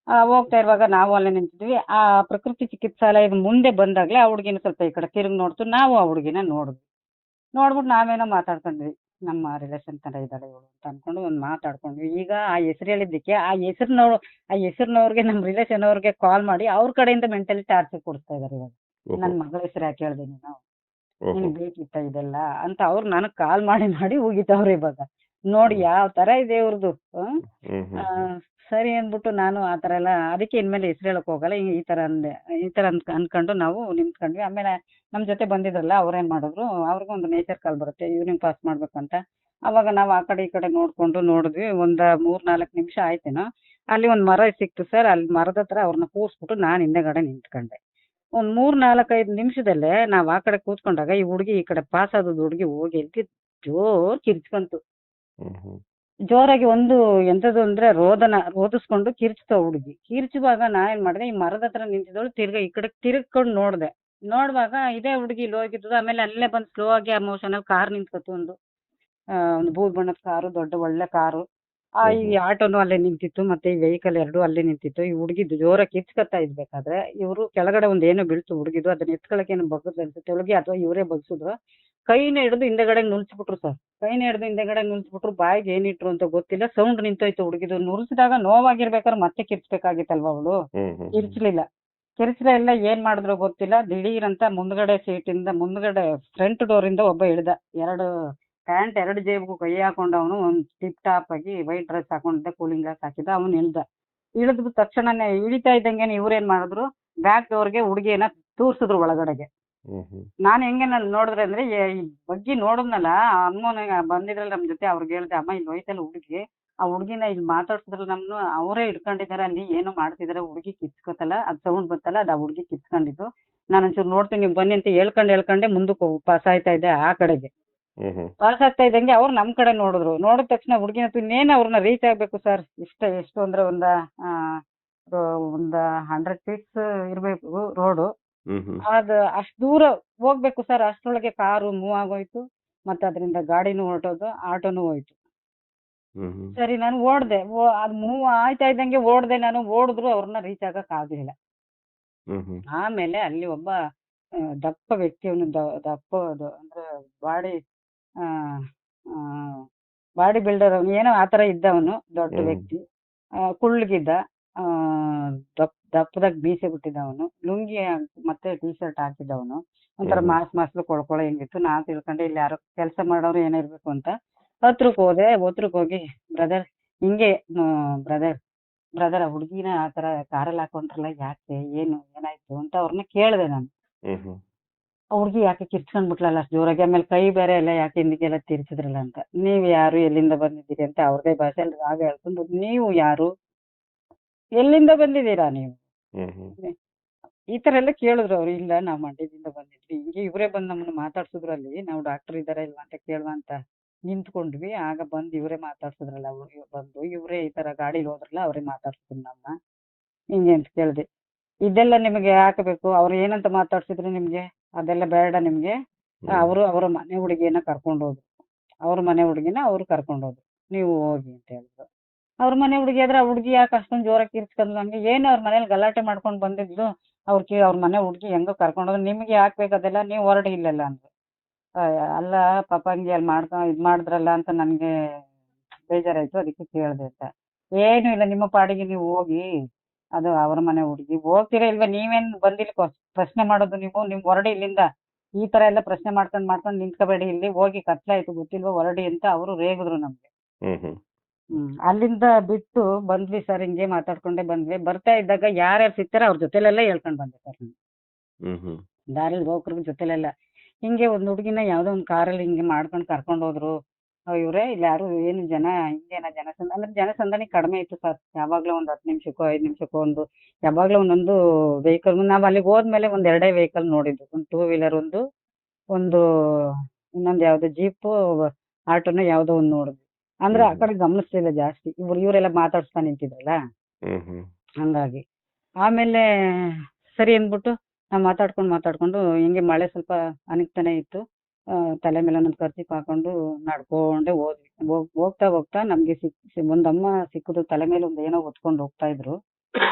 ಹೋಗ್ತಾ ಇರುವಾಗ ನಾವು ಅಲ್ಲೇ ನಿಂತಿದ್ವಿ. ಆ ಪ್ರಕೃತಿ ಚಿಕಿತ್ಸಾಲಯದ ಮುಂದೆ ಬಂದಾಗ್ಲೇ ಆ ಹುಡುಗಿನ ಸ್ವಲ್ಪ ಈ ಕಡೆ ತಿರುಗಿ ನೋಡ್ತು. ನಾವು ಆ ಹುಡುಗಿನ ನೋಡ್ಬಿಟ್ಟು ನಾವೇನೋ ಮಾತಾಡ್ಕೊಂಡ್ವಿ. ನಮ್ಮ ರಿಲೇಷನ್ ತರ ಇದ್ದಾಳೆ ಇವಳು ಅಂತ ಅನ್ಕೊಂಡು ಒಂದು ಮಾತಾಡ್ಕೊಂಡ್ವಿ. ಈಗ ಆ ಹೆಸರು ಹೇಳಿದ್ದಕ್ಕೆ ಆ ಹೆಸರಿನವ್ರಿಗೆ ನಮ್ಮ ರಿಲೇಷನ್ ಅವ್ರಿಗೆ ಕಾಲ್ ಮಾಡಿ ಅವ್ರ ಕಡೆಯಿಂದ ಮೆಂಟಲಿ ಟಾರ್ಚರ್ ಕೊಡಿಸ್ತಾ ಇದಾರೆ ಇವಾಗ. ನನ್ನ ಮಗಳ ಹೆಸರು ಯಾಕೆ ಹೇಳ್ದೆ ನೀನು, ನಿನ್ಗೆ ಬೇಕಿತ್ತ ಇದೆಲ್ಲ ಅಂತ ಅವ್ರು ನನಗ್ ಕಾಲ್ ಮಾಡಿ ಹೋಗಿತ್ತವ್ರೆ ಇವಾಗ. ನೋಡಿ ಯಾವ ತರ ಇದೆ ಇವ್ರದ್ದು. ಸರಿ ಅಂದ್ಬಿಟ್ಟು ನಾನು ಆ ತರ ಎಲ್ಲ ಅದಕ್ಕೆ ಇನ್ಮೇಲೆ ಹೆಸರು ಹೇಳಕ್ ಹೋಗಲ್ಲ. ಈ ತರ ಅನ್ಕೊಂಡು ನಾವು ನಿಂತ್ಕೊಂಡ್ವಿ. ಆಮೇಲೆ ನಮ್ ಜೊತೆ ಬಂದಿದ್ರಲ್ಲ ಅವ್ರೇನ್ ಮಾಡಿದ್ರು, ಅವ್ರಿಗೂ ಒಂದು ನೇಚರ್ ಕಾಲ್ ಬರುತ್ತೆ ಈವ್ನಿಂಗ್ ಪಾಸ್ ಮಾಡ್ಬೇಕಂತ. ಅವಾಗ ನಾವು ಆ ಕಡೆ ಈ ಕಡೆ ನೋಡಿದ್ವಿ. ಒಂದ್ 3-4 ನಿಮಿಷ ಆಯ್ತೇನೋ, ಅಲ್ಲಿ ಒಂದ್ ಮರ ಸಿಕ್ತು ಸರ್. ಅಲ್ಲಿ ಮರದ ಹತ್ರ ಅವ್ರನ್ನ ಕೂರ್ಸ್ಬಿಟ್ಟು ನಾನು ಹಿಂದೆಗಡೆ ನಿಂತ್ಕೊಂಡೆ. ಒಂದ್ 3-4-5 ನಿಮಿಷದಲ್ಲೇ ನಾವ್ ಆ ಕಡೆ ಕೂತ್ಕೊಂಡಾಗ ಈ ಹುಡುಗಿ ಈ ಕಡೆ ಪಾಸ್ ಆದದ್ ಹುಡುಗಿ ಹೋಗಿ ಎಲ್ಲಿ ಜೋರ್ ಕಿರ್ಚ್ಕೊಂತು. ಜೋರಾಗಿ ಒಂದು ಎಂತದು ಅಂದ್ರೆ ರೋದಿಸ್ಕೊಂಡು ಕಿರ್ಚ್ತಾವ ಹುಡುಗಿ. ಕಿರ್ಚುವಾಗ ನಾ ಏನ್ ಮಾಡಿದೆ, ಈ ಮರದ ಹತ್ರ ನಿಂತಿದ್ದವಳು ತಿರ್ಗಾ ಈ ಕಡೆ ತಿರ್ಗ್ಕೊಂಡು ನೋಡುವಾಗ ಇದೇ ಹುಡುಗಿ ಇಲ್ಲಿ ಹೋಗಿದ್ದು. ಆಮೇಲೆ ಅಲ್ಲೇ ಬಂದು ಸ್ಲೋ ಆಗಿ ಆ ಮೋಷನ್ ಅಲ್ಲಿ ಕಾರ್ ನಿಂತ್ಕೊತು. ಒಂದು ಬೂದ್ ಬಣ್ಣದ ಕಾರು, ದೊಡ್ಡ ಒಳ್ಳೆ ಕಾರು. ಈ ಆಟೋನು ಅಲ್ಲೇ ನಿಂತಿತ್ತು, ಮತ್ತೆ ಈ ವೆಹಿಕಲ್ 2 ಅಲ್ಲೇ ನಿಂತಿತ್ತು. ಈ ಹುಡುಗಿದ್ದು ಜೋರಾಗಿ ಕಿರ್ಚ್ಕೊತಾ ಇದ್ಬೇಕಾದ್ರೆ ಇವರು ಕೆಳಗಡೆ ಒಂದ್ ಏನೋ ಬೀಳ್ತು ಹುಡುಗಿದು. ಅದನ್ನ ಎತ್ಕೊಳಕ್ಕೆ ಏನೋ ಬಗ್ಗದ್ ಅನ್ಸುತ್ತೆ ಹುಡುಗಿ, ಅಥವಾ ಇವರೇ ಬಗ್ಸಿದ್ರು. ಕೈನ ಹಿಡಿದು ಹಿಂದೆಗಡೆ ನುಲ್ಸ್ಬಿಟ್ರು ಸರ್. ಬಾಯಿಗೆ ಏನಿಟ್ರು ಅಂತ ಗೊತ್ತಿಲ್ಲ. ಸೌಂಡ್ ನಿಂತೋಯ್ತು ಹುಡುಗಿದು. ನುರ್ಸಿದಾಗ ನೋವಾಗಿರ್ಬೇಕಾದ್ರೆ ಮತ್ತೆ ಕಿರ್ಚ್ಬೇಕಾಗಿತ್ತಲ್ವಾ ಅವಳು. ಕಿರ್ಚ್ಲೇ ಇಲ್ಲ. ಏನ್ ಮಾಡಿದ್ರು ಗೊತ್ತಿಲ್ಲ. ದಿಢೀರ್ ಅಂತ ಮುಂದ್ಗಡೆ ಫ್ರಂಟ್ ಡೋರ್ ಇಂದ ಒಬ್ಬ ಇಳ್ದ. 2 ಪ್ಯಾಂಟ್ 2 ಜೇಬ್ಗೂ ಕೈ ಹಾಕೊಂಡವನು. ಒಂದ್ ಟಿಪ್ ಟಾಪ್ ಆಗಿ ವೈಟ್ ಡ್ರೆಸ್ ಹಾಕೊಂಡಿದ್ದ, ಕೂಲಿಂಗ್ ಗ್ಲಾಸ್ ಹಾಕಿದ್ದ. ಅವನು ಇಳಿದ ತಕ್ಷಣನೇ ಇಳಿತಾ ಇದ್ದಂಗೆ ಇವ್ರೇನ್ ಮಾಡಿದ್ರು, ಬ್ಯಾಕ್ ಡೋರ್ಗೆ ಹುಡುಗಿಯನ್ನ ತೂರ್ಸಿದ್ರು ಒಳಗಡೆಗೆ. ನಾನು ನೋಡಿದ್ರೆ ಅಂದ್ರೆ ಈ ಬಗ್ಗಿ ನೋಡಿದ್ನಲ್ಲ, ಅಮ್ಮನ ಬಂದಿದ್ರಲ್ಲ ನಮ್ ಜೊತೆ, ಅವ್ರಿಗೆ ಹೇಳ್ದೆ, ಅಮ್ಮ ಇಲ್ಲಿ ಹೋಯ್ತಲ್ಲ ಹುಡುಗಿ, ಆ ಹುಡುಗಿನ ಇಲ್ಲಿ ಮಾತಾಡ್ಸಿದ್ರಲ್ಲ ನಮ್ನು, ಅವರೇ ಇಟ್ಕೊಂಡಿದ್ದಾರೆ ಅಲ್ಲಿ, ಏನೋ ಮಾಡ್ತಿದಾರೆ. ಹುಡುಗಿ ಕಿಚ್ಕೋತಲ್ಲ, ಅದ್ ಸೌಂಡ್ ಬಂತಲ್ಲ, ಅದ್ ಆ ಹುಡುಗಿ ಕಿಚ್ಕೊಂಡಿದ್ದು. ನಾನು ಒಂಚೂರು ನೋಡ್ತೀನಿ ನೀವು ಬನ್ನಿ ಅಂತ ಹೇಳ್ಕೊಂಡೆ ಮುಂದಕ್ಕೆ ಪಾಸ್ ಆಯ್ತಾ ಇದ್ದೆ. ಆ ಕಡೆಗೆ ಪಾಸ್ ಆಗ್ತಾ ಇದ್ದಂಗೆ ಅವ್ರು ನಮ್ ಕಡೆ ನೋಡಿದ ತಕ್ಷಣ ಹುಡುಗಿನ ಇನ್ನೇನು ಅವ್ರನ್ನ ರೀಚ್ ಆಗ್ಬೇಕು ಸರ್. ಎಷ್ಟು ಅಂದ್ರೆ ಒಂದ 100 ಫೀಟ್ಸ್ ಇರ್ಬೇಕು ರೋಡು. ಅದು ಅಷ್ಟ್ ದೂರ ಹೋಗ್ಬೇಕು ಸರ್. ಅಷ್ಟ್ರೊಳಗೆ ಕಾರು ಮೂವ್ ಆಗೋಯ್ತು, ಮತ್ತೆ ಅದರಿಂದ ಗಾಡಿನೂ ಹೊರಟೋದು, ಆಟೋನು ಹೋಯ್ತು. ಸರಿ ನಾನು ಓಡ್ದೆ. ಅದು ಮೂವ್ ಆಯ್ತಾ ಇದ್ದಂಗೆ ನಾನು ಓಡಿದ್ರು ಅವ್ರನ್ನ ರೀಚ್ ಆಗಕ್ ಆಗ್ಲಿಲ್ಲ. ಆಮೇಲೆ ಅಲ್ಲಿ ಒಬ್ಬ ದಪ್ಪ ವ್ಯಕ್ತಿ, ಅವನು ದಪ್ಪದು ಅಂದ್ರೆ ಬಾಡಿ ಬಿಲ್ಡರ್, ಅವನು ಏನೋ ಆತರ ಇದ್ದವನು, ದೊಡ್ಡ ವ್ಯಕ್ತಿ, ಕುಳ್ಳಗಿದ್ದ, ದಪ್ಪದಾಗ ಮೀಸೆ ಬಿಟ್ಟಿದ್ದವನು, ಲುಂಗಿ ಮತ್ತೆ ಟೀ ಶರ್ಟ್ ಹಾಕಿದ್ದವನು, ಒಂಥರ ಮಾಸ್ಲು ಕೊಳ್ಕೊಳ ಹೆಂಗಿತ್ತು. ನಾ ತಿಳ್ಕೊಂಡೆ ಇಲ್ಲಿ ಯಾರೋ ಕೆಲಸ ಮಾಡೋರು ಏನಿರ್ಬೇಕು ಅಂತ. ಹತ್ರಕ್ಕೆ ಹೋಗಿ ಬ್ರದರ್ ಹಿಂಗೆ ಬ್ರದರ್ ಆ ಹುಡುಗಿನ ಆ ತರ ಕಾರಲ್ಲಿ ಹಾಕೊಂಡ್ರಲ್ಲ, ಯಾಕೆ ಏನಾಯ್ತು ಅಂತ ಅವ್ರನ್ನ ಕೇಳಿದೆ ನಾನು. ಆ ಹುಡುಗಿ ಯಾಕೆ ಕಿರ್ಚ್ಕೊಂಡ್ಬಿಟ್ಲಲ್ಲ ಅಷ್ಟು ಜೋರಾಗಿ, ಆಮೇಲೆ ಕೈ ಬೇರೆ ಎಲ್ಲ ಯಾಕೆ ಹಿಂದಿಗೆಲ್ಲ ತಿರ್ಸಿದ್ರಲ್ಲ ಅಂತ. ನೀವ್ ಯಾರು, ಎಲ್ಲಿಂದ ಬಂದಿದ್ದೀರಿ ಅಂತ ಅವ್ರದೇ ಭಾಷೆಯಲ್ಲಿ ಆಗ ಹೇಳ್ಕೊಂಡು, ನೀವು ಯಾರು, ಎಲ್ಲಿಂದ ಬಂದಿದ್ದೀರಾ ನೀವು, ಈ ತರ ಎಲ್ಲ ಕೇಳಿದ್ರು ಅವ್ರು. ಇಲ್ಲ ನಾವ್ ಮಂಡ್ಯದಿಂದ ಬಂದಿದ್ವಿ, ಹಿಂಗೆ ಇವರೇ ಬಂದು ನಮ್ಮನ್ನ ಮಾತಾಡ್ಸಿದ್ರು. ಅಲ್ಲಿ ನಾವು ಡಾಕ್ಟರ್ ಇದಾರ ಇಲ್ವಾ ಅಂತ ಕೇಳುವ ಅಂತ ನಿಂತ್ಕೊಂಡ್ವಿ. ಆಗ ಬಂದು ಇವರೇ ಮಾತಾಡ್ಸಿದ್ರಲ್ಲ, ಬಂದು ಇವರೇ ಈ ತರ ಗಾಡಿಲಿ ಹೋದ್ರಲ್ಲ, ಅವರೇ ಮಾತಾಡ್ಸಿದ್ರು ನಮ್ಮನ್ನ. ಹಿಂಗೆ ಅಂತ ಕೇಳಿದೆ. ಇದೆಲ್ಲ ನಿಮಗೆ ಹಾಕಬೇಕು, ಅವ್ರು ಏನಂತ ಮಾತಾಡ್ಸಿದ್ರು ನಿಮ್ಗೆ, ಅದೆಲ್ಲ ಬೇಡ ನಿಮ್ಗೆ. ಅವರ ಮನೆ ಹುಡುಗಿಯನ್ನ ಕರ್ಕೊಂಡು ಹೋದ್ರು. ಅವ್ರ ಮನೆ ಹುಡುಗಿನ ಅವ್ರು ಕರ್ಕೊಂಡು ಹೋದ್ರು, ನೀವು ಹೋಗಿ ಅಂತ ಹೇಳಿದ್ರು. ಅವ್ರ ಮನೆ ಹುಡುಗಿ ಆದ್ರೆ ಆ ಹುಡುಗಿ ಯಾಕೆ ಅಷ್ಟೊಂದು ಜೋರಾಗಿ ಕಿರ್ಚ್ಕೊಂಡ್ಲು ಹಂಗೆ, ಏನು ಅವ್ರ ಮನೇಲಿ ಗಲಾಟೆ ಮಾಡ್ಕೊಂಡು ಬಂದಿದ್ಲು. ಅವ್ರ ಮನೆ ಹುಡುಗಿ ಹೆಂಗೋ ಕರ್ಕೊಂಡೋದ್ರೆ ನಿಮ್ಗೆ ಯಾಕೆ ಬೇಕು ಅದೆಲ್ಲ, ನೀವು ಹೊರಡಿ ಇಲ್ಲೆಲ್ಲ ಅಂದ್ರು. ಅಲ್ಲ ಪಾಪ ಹಂಗೆ ಅಲ್ಲಿ ಇದ್ ಮಾಡಿದ್ರಲ್ಲ ಅಂತ ನನಗೆ ಬೇಜಾರಾಯ್ತು, ಅದಕ್ಕೆ ಕೇಳಿದೆ ಅಂತ. ಏನು ಇಲ್ಲ, ನಿಮ್ಮ ಪಾಡಿಗೆ ನೀವು ಹೋಗಿ, ಅದು ಅವ್ರ ಮನೆ ಹುಡುಗಿ, ಹೋಗ್ತೀರಾ ಇಲ್ವಾ, ನೀವೇನ್ ಬಂದಿಲ್ಲ ಪ್ರಶ್ನೆ ಮಾಡೋದು, ನಿಮ್ ಹೊರಡಿ ಇಲ್ಲಿಂದ, ಈ ತರ ಎಲ್ಲ ಪ್ರಶ್ನೆ ಮಾಡ್ಕೊಂಡ್ ನಿಂತ್ಕೋಬೇಡಿ, ಇಲ್ಲಿ ಹೋಗಿ ಕತ್ಲಾಯ್ತು ಗೊತ್ತಿಲ್ವಾ ಹೊರಡಿ ಅಂತ ಅವರು ರೇಗಿದ್ರು ನಮ್ಗೆ. ಅಲ್ಲಿಂದ ಬಿಟ್ಟು ಬಂದ್ವಿ ಸರ್, ಹಿಂಗೆ ಮಾತಾಡ್ಕೊಂಡೇ ಬಂದ್ವಿ. ಬರ್ತಾ ಇದ್ದಾಗ ಯಾರ್ಯಾರು ಸಿಗ್ತಾರೋ ಅವ್ರ ಜೊತೆಲೆಲ್ಲ ಹೇಳ್ಕೊಂಡ್ ಬಂದೆ ಸರ್ ನಾನು. ದಾರಿಲಿ ಹೋಗ್ರ ಜೊತೆಲೆಲ್ಲ ಹಿಂಗೆ ಒಂದ್ ಹುಡುಗಿನ ಯಾವ್ದೋ ಒಂದ್ ಕಾರಲ್ಲಿ ಹಿಂಗೆ ಮಾಡ್ಕೊಂಡು ಕರ್ಕೊಂಡ್ ಹೋದ್ರು. ಇವ್ರೆ ಇಲ್ಲಿ ಯಾರು ಏನು ಜನ ಹಿಂಗೇನ ಜನಸಂದಣಿ ಕಡಿಮೆ ಇತ್ತು ಸರ್. ಯಾವಾಗ್ಲೂ ಒಂದ್ 10 ನಿಮಿಷಕ್ಕೋ 5 ನಿಮಿಷಕ್ಕೋ ಯಾವಾಗ್ಲೂ ಒಂದೊಂದು ವೆಹಿಕಲ್. ನಾವ್ ಅಲ್ಲಿಗೆ ಹೋದ್ಮೇಲೆ ಒಂದ್ 2 ವೆಹಿಕಲ್ ನೋಡಿದ್ದು, ಒಂದು 2 ವೀಲರ್ ಒಂದು ಇನ್ನೊಂದ್ ಯಾವ್ದೋ ಜೀಪ್ ಆಟೋನ ಯಾವ್ದೋ ಒಂದ್ ನೋಡಿದ್ವಿ. ಅಂದ್ರೆ ಆ ಕಡೆ ಗಮನಿಸ್ಲಿಲ್ಲ ಜಾಸ್ತಿ, ಇವರೆಲ್ಲ ಮಾತಾಡ್ಸ್ತಾ ನಿಂತಿದ್ರಲ್ಲ ಹಂಗಾಗಿ. ಆಮೇಲೆ ಸರಿ ಅಂದ್ಬಿಟ್ಟು ನಾವು ಮಾತಾಡ್ಕೊಂಡು ಹಿಂಗೆ ಮಳೆ ಸ್ವಲ್ಪ ಅನಿಕ್ತಾನೆ ಇತ್ತು. ತಲೆ ಮೇಲೆ ಒಂದೊಂದು ಕರ್ಚಿಪ್ ಹಾಕೊಂಡು ನಡ್ಕೊಂಡೇ ಹೋದ್ವಿ. ಹೋಗ್ತಾ ನಮ್ಗೆ ಒಂದಮ್ಮ ಸಿಕ್ಕುದು, ತಲೆ ಮೇಲೆ ಒಂದ್ ಏನೋ ಹೊತ್ಕೊಂಡು ಹೋಗ್ತಾ ಇದ್ರು,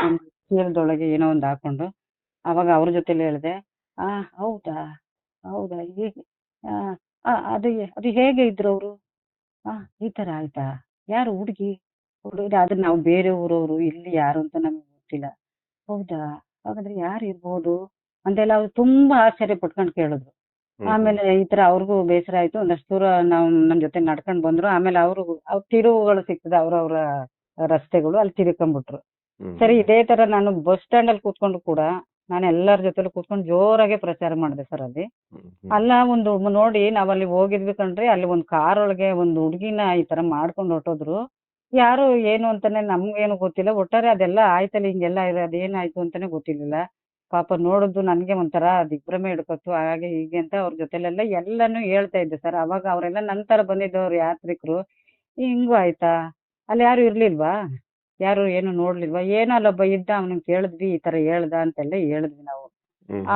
ಒಂದು ಚೀಲದೊಳಗೆ ಏನೋ ಒಂದ್ ಹಾಕೊಂಡು. ಅವಾಗ ಅವ್ರ ಜೊತೆಲಿ ಹೇಳ್ದೆ, ಹೌದಾ ಹೌದಾ ಹೀಗೆ ಅದು ಹೇಗೆ ಇದ್ರು ಅವರು? ಈ ತರ ಆಯ್ತಾ? ಯಾರು ಹುಡುಗಿ? ಆದ್ರೆ ನಾವು ಬೇರೆ ಊರವ್ರು, ಇಲ್ಲಿ ಯಾರು ಅಂತ ನಮ್ಗೆ ಗೊತ್ತಿಲ್ಲ. ಹೌದಾ, ಹಾಗಾದ್ರೆ ಯಾರು ಇರ್ಬೋದು ಅಂತೆಲ್ಲ ಅವ್ರು ತುಂಬಾ ಆಶ್ಚರ್ಯ ಪಟ್ಕೊಂಡು ಕೇಳಿದ್ರು. ಆಮೇಲೆ ಈ ತರ ಅವ್ರಿಗೂ ಬೇಸರ ಆಯ್ತು. ಒಂದಷ್ಟು ದೂರ ನಮ್ ಜೊತೆ ನಡ್ಕೊಂಡ್ ಬಂದ್ರು. ಆಮೇಲೆ ಅವ್ರ ತಿರುವುಗಳು ಸಿಗ್ತದೆ, ಅವ್ರವ್ರ ರಸ್ತೆಗಳು, ಅಲ್ಲಿ ತಿರ್ಕೊಂಡ್ಬಿಟ್ರು. ಸರಿ, ಇದೇ ತರ ನಾನು ಬಸ್ ಸ್ಟ್ಯಾಂಡ್ ಅಲ್ಲಿ ಕೂತ್ಕೊಂಡು ಕೂಡ ನಾನು ಎಲ್ಲರ ಜೊತೆಲೂ ಕೂತ್ಕೊಂಡು ಜೋರಾಗೆ ಪ್ರಚಾರ ಮಾಡಿದೆ ಸರ್ ಅಲ್ಲಿ. ಅಲ್ಲ, ಒಂದು ನೋಡಿ, ನಾವಲ್ಲಿ ಹೋಗಿದ್ವಿ ಕಣ್ರಿ, ಅಲ್ಲಿ ಒಂದ್ ಕಾರ್ ಒಳಗೆ ಒಂದು ಹುಡುಗಿನ ಈ ತರ ಮಾಡ್ಕೊಂಡು ಹೊರಟೋದ್ರು. ಯಾರು ಏನು ಅಂತಾನೆ ನಮ್ಗೇನು ಗೊತ್ತಿಲ್ಲ. ಒಟ್ಟಾರೆ ಅದೆಲ್ಲ ಆಯ್ತಲ್ಲ, ಹಿಂಗೆಲ್ಲ ಅದೇನಾಯ್ತು ಅಂತಾನೆ ಗೊತ್ತಿರ್ಲಿಲ್ಲ. ಪಾಪ ನೋಡಿದ್ದು ನನ್ಗೆ ಒಂಥರ ದಿಗ್ಭ್ರಮೆ ಹಿಡ್ಕೊತ್ತು, ಹಾಗೆ ಹೀಗೆ ಅಂತ ಅವ್ರ ಜೊತೆಲೆಲ್ಲ ಎಲ್ಲಾನು ಹೇಳ್ತಾ ಇದ್ದೆ ಸರ್. ಅವಾಗ ಅವರೆಲ್ಲ ನಂತರ ಬಂದಿದ್ದವ್ರು ಯಾತ್ರಿಕರು. ಹಿಂಗೂ ಆಯ್ತಾ, ಅಲ್ಲಿ ಯಾರು ಇರ್ಲಿಲ್ವಾ, ಯಾರು ಏನು ನೋಡ್ಲಿಲ್ವಾ? ಏನೋ ಅಲ್ಲೊಬ್ಬ ಇದ್ದ, ಅವನಿಗೆ ಕೇಳಿದ್ವಿ, ಈ ತರ ಹೇಳ್ದ ಅಂತೆಲ್ಲ ಹೇಳಿದ್ವಿ ನಾವು.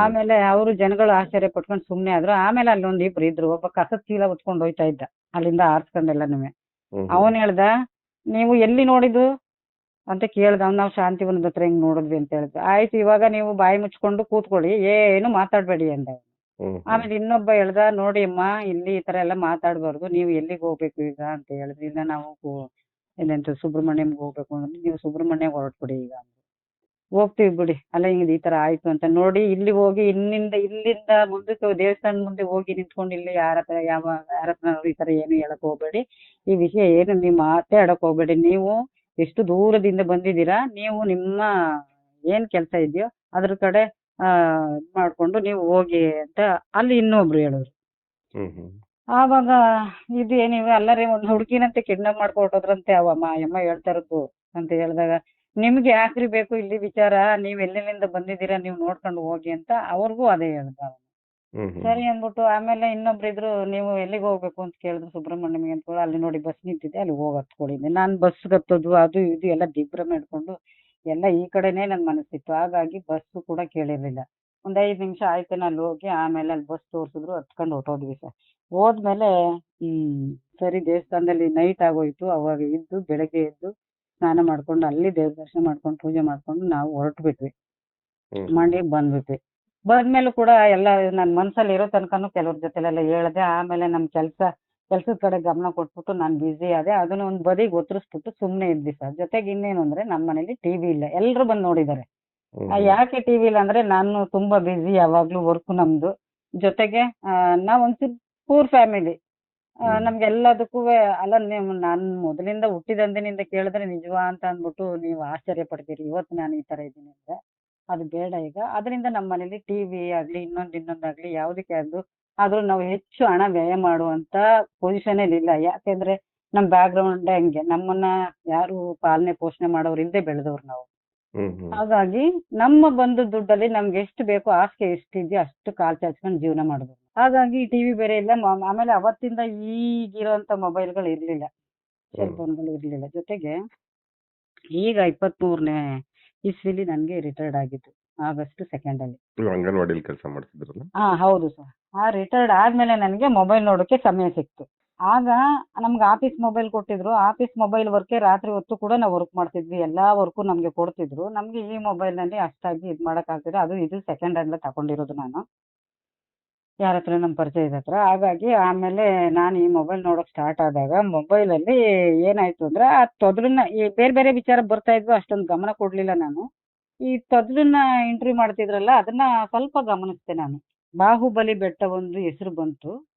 ಆಮೇಲೆ ಅವರು ಜನಗಳು ಆಶ್ಚರ್ಯ ಪಟ್ಕೊಂಡು ಸುಮ್ನೆ ಆದ್ರು. ಆಮೇಲೆ ಅಲ್ಲೊಂದ್ ಇಬ್ರು ಇದ್ರು, ಒಬ್ಬ ಕಸದ ಚೀಲ ಹೊತ್ಕೊಂಡು ಹೋಯ್ತಾ ಇದ್ದ ಅಲ್ಲಿಂದ ಆರ್ಸ್ಕೊಂಡೆಲ್ಲನೂ. ಅವನ್ ಹೇಳ್ದ, ನೀವು ಎಲ್ಲಿ ನೋಡಿದ್ದು ಅಂತ ಕೇಳ್ದ. ನಾವು ಶಾಂತಿವನದ ಹತ್ರ ಹಿಂಗ್ ನೋಡಿದ್ವಿ ಅಂತ ಹೇಳಿದ್ವಿ. ಆಯ್ತು, ಇವಾಗ ನೀವು ಬಾಯಿ ಮುಚ್ಕೊಂಡು ಕೂತ್ಕೊಳ್ಳಿ, ಏನು ಮಾತಾಡ್ಬೇಡಿ ಅಂದ. ಆಮೇಲೆ ಇನ್ನೊಬ್ಬ ಹೇಳ್ದ, ನೋಡಿ ಅಮ್ಮ, ಇಲ್ಲಿ ಈ ತರ ಎಲ್ಲ ಮಾತಾಡ್ಬಾರ್ದು, ನೀವು ಎಲ್ಲಿಗೆ ಹೋಗ್ಬೇಕು ಈಗ ಅಂತ ಹೇಳಿದ್ವಿ. ಇಲ್ಲ, ನಾವು ಏನಂತ ಸುಬ್ರಹ್ಮಣ್ಯಂಗೆ ಹೋಗ್ಬೇಕು ಅಂದ್ರೆ, ನೀವು ಸುಬ್ರಹ್ಮಣ್ಯ ಹೊರಟ್ಬಿಡಿ ಈಗ. ಹೋಗ್ತೀವಿ ಬಿಡಿ, ಅಲ್ಲ ಹಿಂಗ್ ಈ ತರ ಆಯ್ತು ಅಂತ ನೋಡಿ, ಇಲ್ಲಿ ಹೋಗಿ ಇಲ್ಲಿಂದ ಮುಂದಕ್ಕೆ ದೇವಸ್ಥಾನ ಮುಂದೆ ಹೋಗಿ ನಿಂತ್ಕೊಂಡು ಇಲ್ಲಿ ಯಾರ ಹತ್ರ ಈ ತರ ಏನು ಹೇಳಕ್ ಹೋಗ್ಬೇಡಿ, ಈ ವಿಷಯ ಏನು ನೀವು ಮಾತಾಡಕ್ ಹೋಗ್ಬೇಡಿ. ನೀವು ಎಷ್ಟು ದೂರದಿಂದ ಬಂದಿದ್ದೀರಾ, ನೀವು ನಿಮ್ಮ ಏನ್ ಕೆಲಸ ಇದೆಯೋ ಅದ್ರ ಕಡೆ ಮಾಡ್ಕೊಂಡು ನೀವು ಹೋಗಿ ಅಂತ ಅಲ್ಲಿ ಇನ್ನೊಬ್ರು ಹೇಳಿದ್ರು. ಆವಾಗ ಇದು ಏನಿವೆ ಅಲ್ಲರಿ, ಒಂದು ಹುಡುಗಿನಂತೆ ಕಿಡ್ನಾಪ್ ಮಾಡ್ಕೊಟ್ಟೋದ್ರಂತೆ ಅಮ್ಮ ಹೇಳ್ತಾ ಇರೋದು ಅಂತ ಹೇಳಿದಾಗ, ನಿಮ್ಗೆ ಯಾಕ್ರಿ ಬೇಕು ಇಲ್ಲಿ ವಿಚಾರ, ನೀವ್ ಎಲ್ಲೆಲ್ಲಿಂದ ಬಂದಿದ್ದೀರಾ, ನೀವು ನೋಡ್ಕೊಂಡು ಹೋಗಿ ಅಂತ ಅವ್ರಿಗೂ ಅದೇ ಹೇಳ್ದ. ಸರಿ ಅಂದ್ಬಿಟ್ಟು ಆಮೇಲೆ ಇನ್ನೊಬ್ರು ಇದ್ರು, ನೀವು ಎಲ್ಲಿಗೆ ಹೋಗ್ಬೇಕು ಅಂತ ಕೇಳಿದ್ರು. ಸುಬ್ರಹ್ಮಣ್ಯಂಗೆ ಅಂತ. ಅಲ್ಲಿ ನೋಡಿ ಬಸ್ ನಿಂತಿದೆ, ಅಲ್ಲಿ ಹೋಗಿ ಹತ್ಕೊಂಡಿದ್ದೆ. ನಾನು ಬಸ್ ಹತ್ತೋದು ಅದು ಇದು ಎಲ್ಲ ದಿಗ್ಭ್ರಮೆ ಹಿಡ್ಕೊಂಡು ಎಲ್ಲ ಈ ಕಡೆನೇ ನನ್ ಮನಸ್ಸಿತ್ತು. ಹಾಗಾಗಿ ಬಸ್ಸು ಕೂಡ ಕೇಳಿರ್ಲಿಲ್ಲ. ಒಂದ್ 5 ನಿಮಿಷ ಆಯ್ತೇನೋ ಅಲ್ಲಿ ಹೋಗಿ. ಆಮೇಲೆ ಅಲ್ಲಿ ಬಸ್ ತೋರ್ಸಿದ್ರು, ಹತ್ಕೊಂಡು ಹೊರ್ಟೋದ್ವಿ ಸರ್. ಹೋದ್ಮೇಲೆ ಸರಿ, ದೇವಸ್ಥಾನದಲ್ಲಿ ನೈಟ್ ಆಗೋಯ್ತು. ಅವಾಗ ಇದ್ದು ಬೆಳಗ್ಗೆ ಎದ್ದು ಸ್ನಾನ ಮಾಡ್ಕೊಂಡು ಅಲ್ಲಿ ದೇವ್ರ ದರ್ಶನ ಮಾಡ್ಕೊಂಡು ಪೂಜೆ ಮಾಡ್ಕೊಂಡು ನಾವು ಹೊರಟು ಬಿಟ್ವಿ. ಮಂಡ್ಯಕ್ಕೆ ಬಂದ್ಬಿಟ್ವಿ. ಬಂದ್ಮೇಲೂ ಕೂಡ ಎಲ್ಲ ನನ್ ಮನ್ಸಲ್ಲಿ ಇರೋ ತನಕನೂ ಕೆಲವ್ರ ಜೊತೆಲೆಲ್ಲ ಹೇಳ್ದೆ. ಆಮೇಲೆ ನಮ್ ಕೆಲ್ಸದ ಕಡೆ ಗಮನ ಕೊಟ್ಬಿಟ್ಟು ನಾನು ಬ್ಯುಸಿ ಆದೆ. ಅದನ್ನ ಒಂದ್ ಬದಿಗೆ ಒತ್ತರಿಸ್ಬಿಟ್ಟು ಸುಮ್ನೆ ಇದ್ವಿ ಸರ್. ಜೊತೆಗೆ ಇನ್ನೇನು ಅಂದ್ರೆ, ನಮ್ಮ ಮನೇಲಿ ಟಿವಿ ಇಲ್ಲ, ಎಲ್ರು ಬಂದ್ ನೋಡಿದ್ದಾರೆ. ಯಾಕೆ ಟಿವಿ ಇಲ್ಲ ಅಂದ್ರೆ, ನಾನು ತುಂಬಾ ಬ್ಯುಸಿ, ಯಾವಾಗ್ಲೂ ವರ್ಕ್ ನಮ್ದು. ಜೊತೆಗೆ ನಾವ್ ಒಂಚೂರು ಪೂರ್ ಫ್ಯಾಮಿಲಿ, ನಮ್ಗೆಲ್ಲದಕ್ಕೂ ಅಲ್ಲ, ನಾನ್ ಮೊದಲಿಂದ ಹುಟ್ಟಿದಂದಿನಿಂದ ಕೇಳಿದ್ರೆ ನಿಜವಾ ಅಂತ ಅಂದ್ಬಿಟ್ಟು ನೀವು ಆಶ್ಚರ್ಯ ಪಡ್ತೀರಿ ಇವತ್ತು ನಾನು ಈ ತರ ಇದ್ದೀನಿ ಅಂದ್ರೆ. ಅದು ಬೇಡ ಈಗ. ಅದರಿಂದ ನಮ್ಮ ಮನೇಲಿ ಟಿವಿ ಆಗ್ಲಿ ಇನ್ನೊಂದಾಗ್ಲಿ ಯಾವುದಕ್ಕೆ ಆದ್ರೂ ನಾವು ಹೆಚ್ಚು ಹಣ ವ್ಯಯ ಮಾಡುವಂತ ಪೊಸಿಷನ್ ಇಲ್ಲ. ಯಾಕೆಂದ್ರೆ ನಮ್ ಬ್ಯಾಕ್ ಗ್ರೌಂಡ್ ಹಂಗೆ, ನಮ್ಮನ್ನ ಯಾರು ಪಾಲನೆ ಪೋಷಣೆ ಮಾಡೋರು ಇಲ್ಲದೆ ಬೆಳೆದವ್ರು ನಾವು. ಹಾಗಾಗಿ ನಮ್ಮ ಬಂದು ದುಡ್ಡಲ್ಲಿ ನಮ್ಗೆ ಎಷ್ಟು ಬೇಕೋ, ಹಾಸಿಗೆ ಎಷ್ಟಿದ್ಯೋ ಅಷ್ಟು ಕಾಲ್ ಚಾಚ್ಕೊಂಡು ಜೀವನ ಮಾಡಿದ್ರು. ಹಾಗಾಗಿ ಟಿವಿ ಬೇರೆ ಇಲ್ಲ. ಆಮೇಲೆ ಅವತ್ತಿಂದ ಈಗಿರೋಂತ ಮೊಬೈಲ್ಗಳು ಇರ್ಲಿಲ್ಲ, ಸೆಲ್ ಫೋನ್ಗಳು ಇರ್ಲಿಲ್ಲ. ಜೊತೆಗೆ ಈಗ 23ನೇ ಇಸ್ವಿಲಿ ನನ್ಗೆ ರಿಟೈರ್ಡ್ ಆಗಿದ್ದು, August 2 ಅಲ್ಲಿ. ಅಂಗನವಾಡಿಲಿ ಕೆಲಸ ಮಾಡ್ತಿದ್ರಲ್ಲ? ಹೌದು ಸರ್. ರಿಟೈರ್ಡ್ ಆದ್ಮೇಲೆ ನನಗೆ ಮೊಬೈಲ್ ನೋಡೋಕೆ ಸಮಯ ಸಿಕ್ತು. ಆಗ ನಮ್ಗೆ ಆಫೀಸ್ ಮೊಬೈಲ್ ಕೊಟ್ಟಿದ್ರು. ಆಫೀಸ್ ಮೊಬೈಲ್ ವರ್ಕೆ ರಾತ್ರಿ ಹೊತ್ತು ಕೂಡ ನಾವು ವರ್ಕ್ ಮಾಡ್ತಿದ್ವಿ. ಎಲ್ಲಾ ವರ್ಕು ನಮ್ಗೆ ಕೊಡ್ತಿದ್ರು. ನಮ್ಗೆ ಈ ಮೊಬೈಲ್‌ನಲ್ಲಿ ಅಷ್ಟಾಗಿ ಇದ್ ಮಾಡಕ್ ಆಗ್ತಿಲ್ಲ. ಅದು ಇದು ಸೆಕೆಂಡ್ ಹ್ಯಾಂಡ್ ತಗೊಂಡಿರೋದು ನಾನು. ಯಾರ ಹತ್ರ ನಮ್ಮ ಪರಿಚಯದ ಹತ್ರ. ಹಾಗಾಗಿ ಆಮೇಲೆ ನಾನು ಈ ಮೊಬೈಲ್ ನೋಡೋಕ್ ಸ್ಟಾರ್ಟ್ ಆದಾಗ ಮೊಬೈಲಲ್ಲಿ ಏನಾಯ್ತು ಅಂದ್ರೆ ಆ ತೊದಲನ್ನ ಈ ಬೇರೆ ಬೇರೆ ವಿಚಾರ ಬರ್ತಾ ಇದ್ವು. ಅಷ್ಟೊಂದು ಗಮನ ಕೊಡ್ಲಿಲ್ಲ ನಾನು. ಈ ತೊದಲನ್ನ ಎಂಟ್ರಿ ಮಾಡ್ತಿದ್ರಲ್ಲ ಅದನ್ನ ಸ್ವಲ್ಪ ಗಮನಿಸ್ದೆ ನಾನು. ಬಾಹುಬಲಿ ಬೆಟ್ಟ ಒಂದು ಹೆಸರು ಬಂತು.